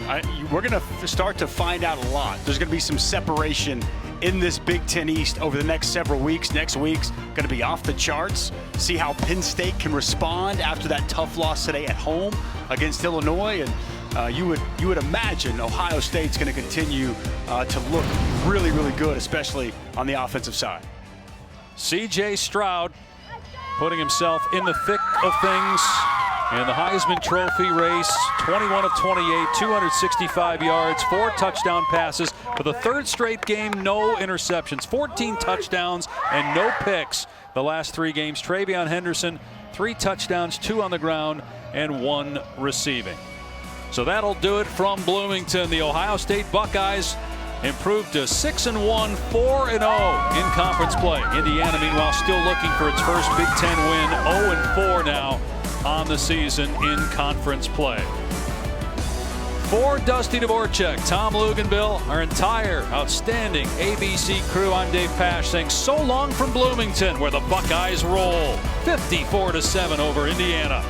We're going to start to find out a lot. There's going to be some separation in this Big Ten East over the next several weeks. Next week's going to be off the charts. See how Penn State can respond after that tough loss today at home against Illinois. And you would imagine Ohio State's going to continue to look really, really good, especially on the offensive side. C.J. Stroud putting himself in the thick of things in the Heisman Trophy race. 21 of 28, 265 yards, 4 touchdown passes. For the 3rd straight game, no interceptions, 14 touchdowns and no picks the last 3 games. TreVeyon Henderson, 3 touchdowns, 2 on the ground, and 1 receiving. So that'll do it from Bloomington. The Ohio State Buckeyes improved to 6-1, 4-0 in conference play. Indiana, meanwhile, still looking for its first Big Ten win, 0-4 now on the season in conference play. For Dusty Dvorak, Tom Luganbill, our entire outstanding ABC crew, I'm Dave Pasch saying so long from Bloomington, where the Buckeyes roll 54-7 over Indiana.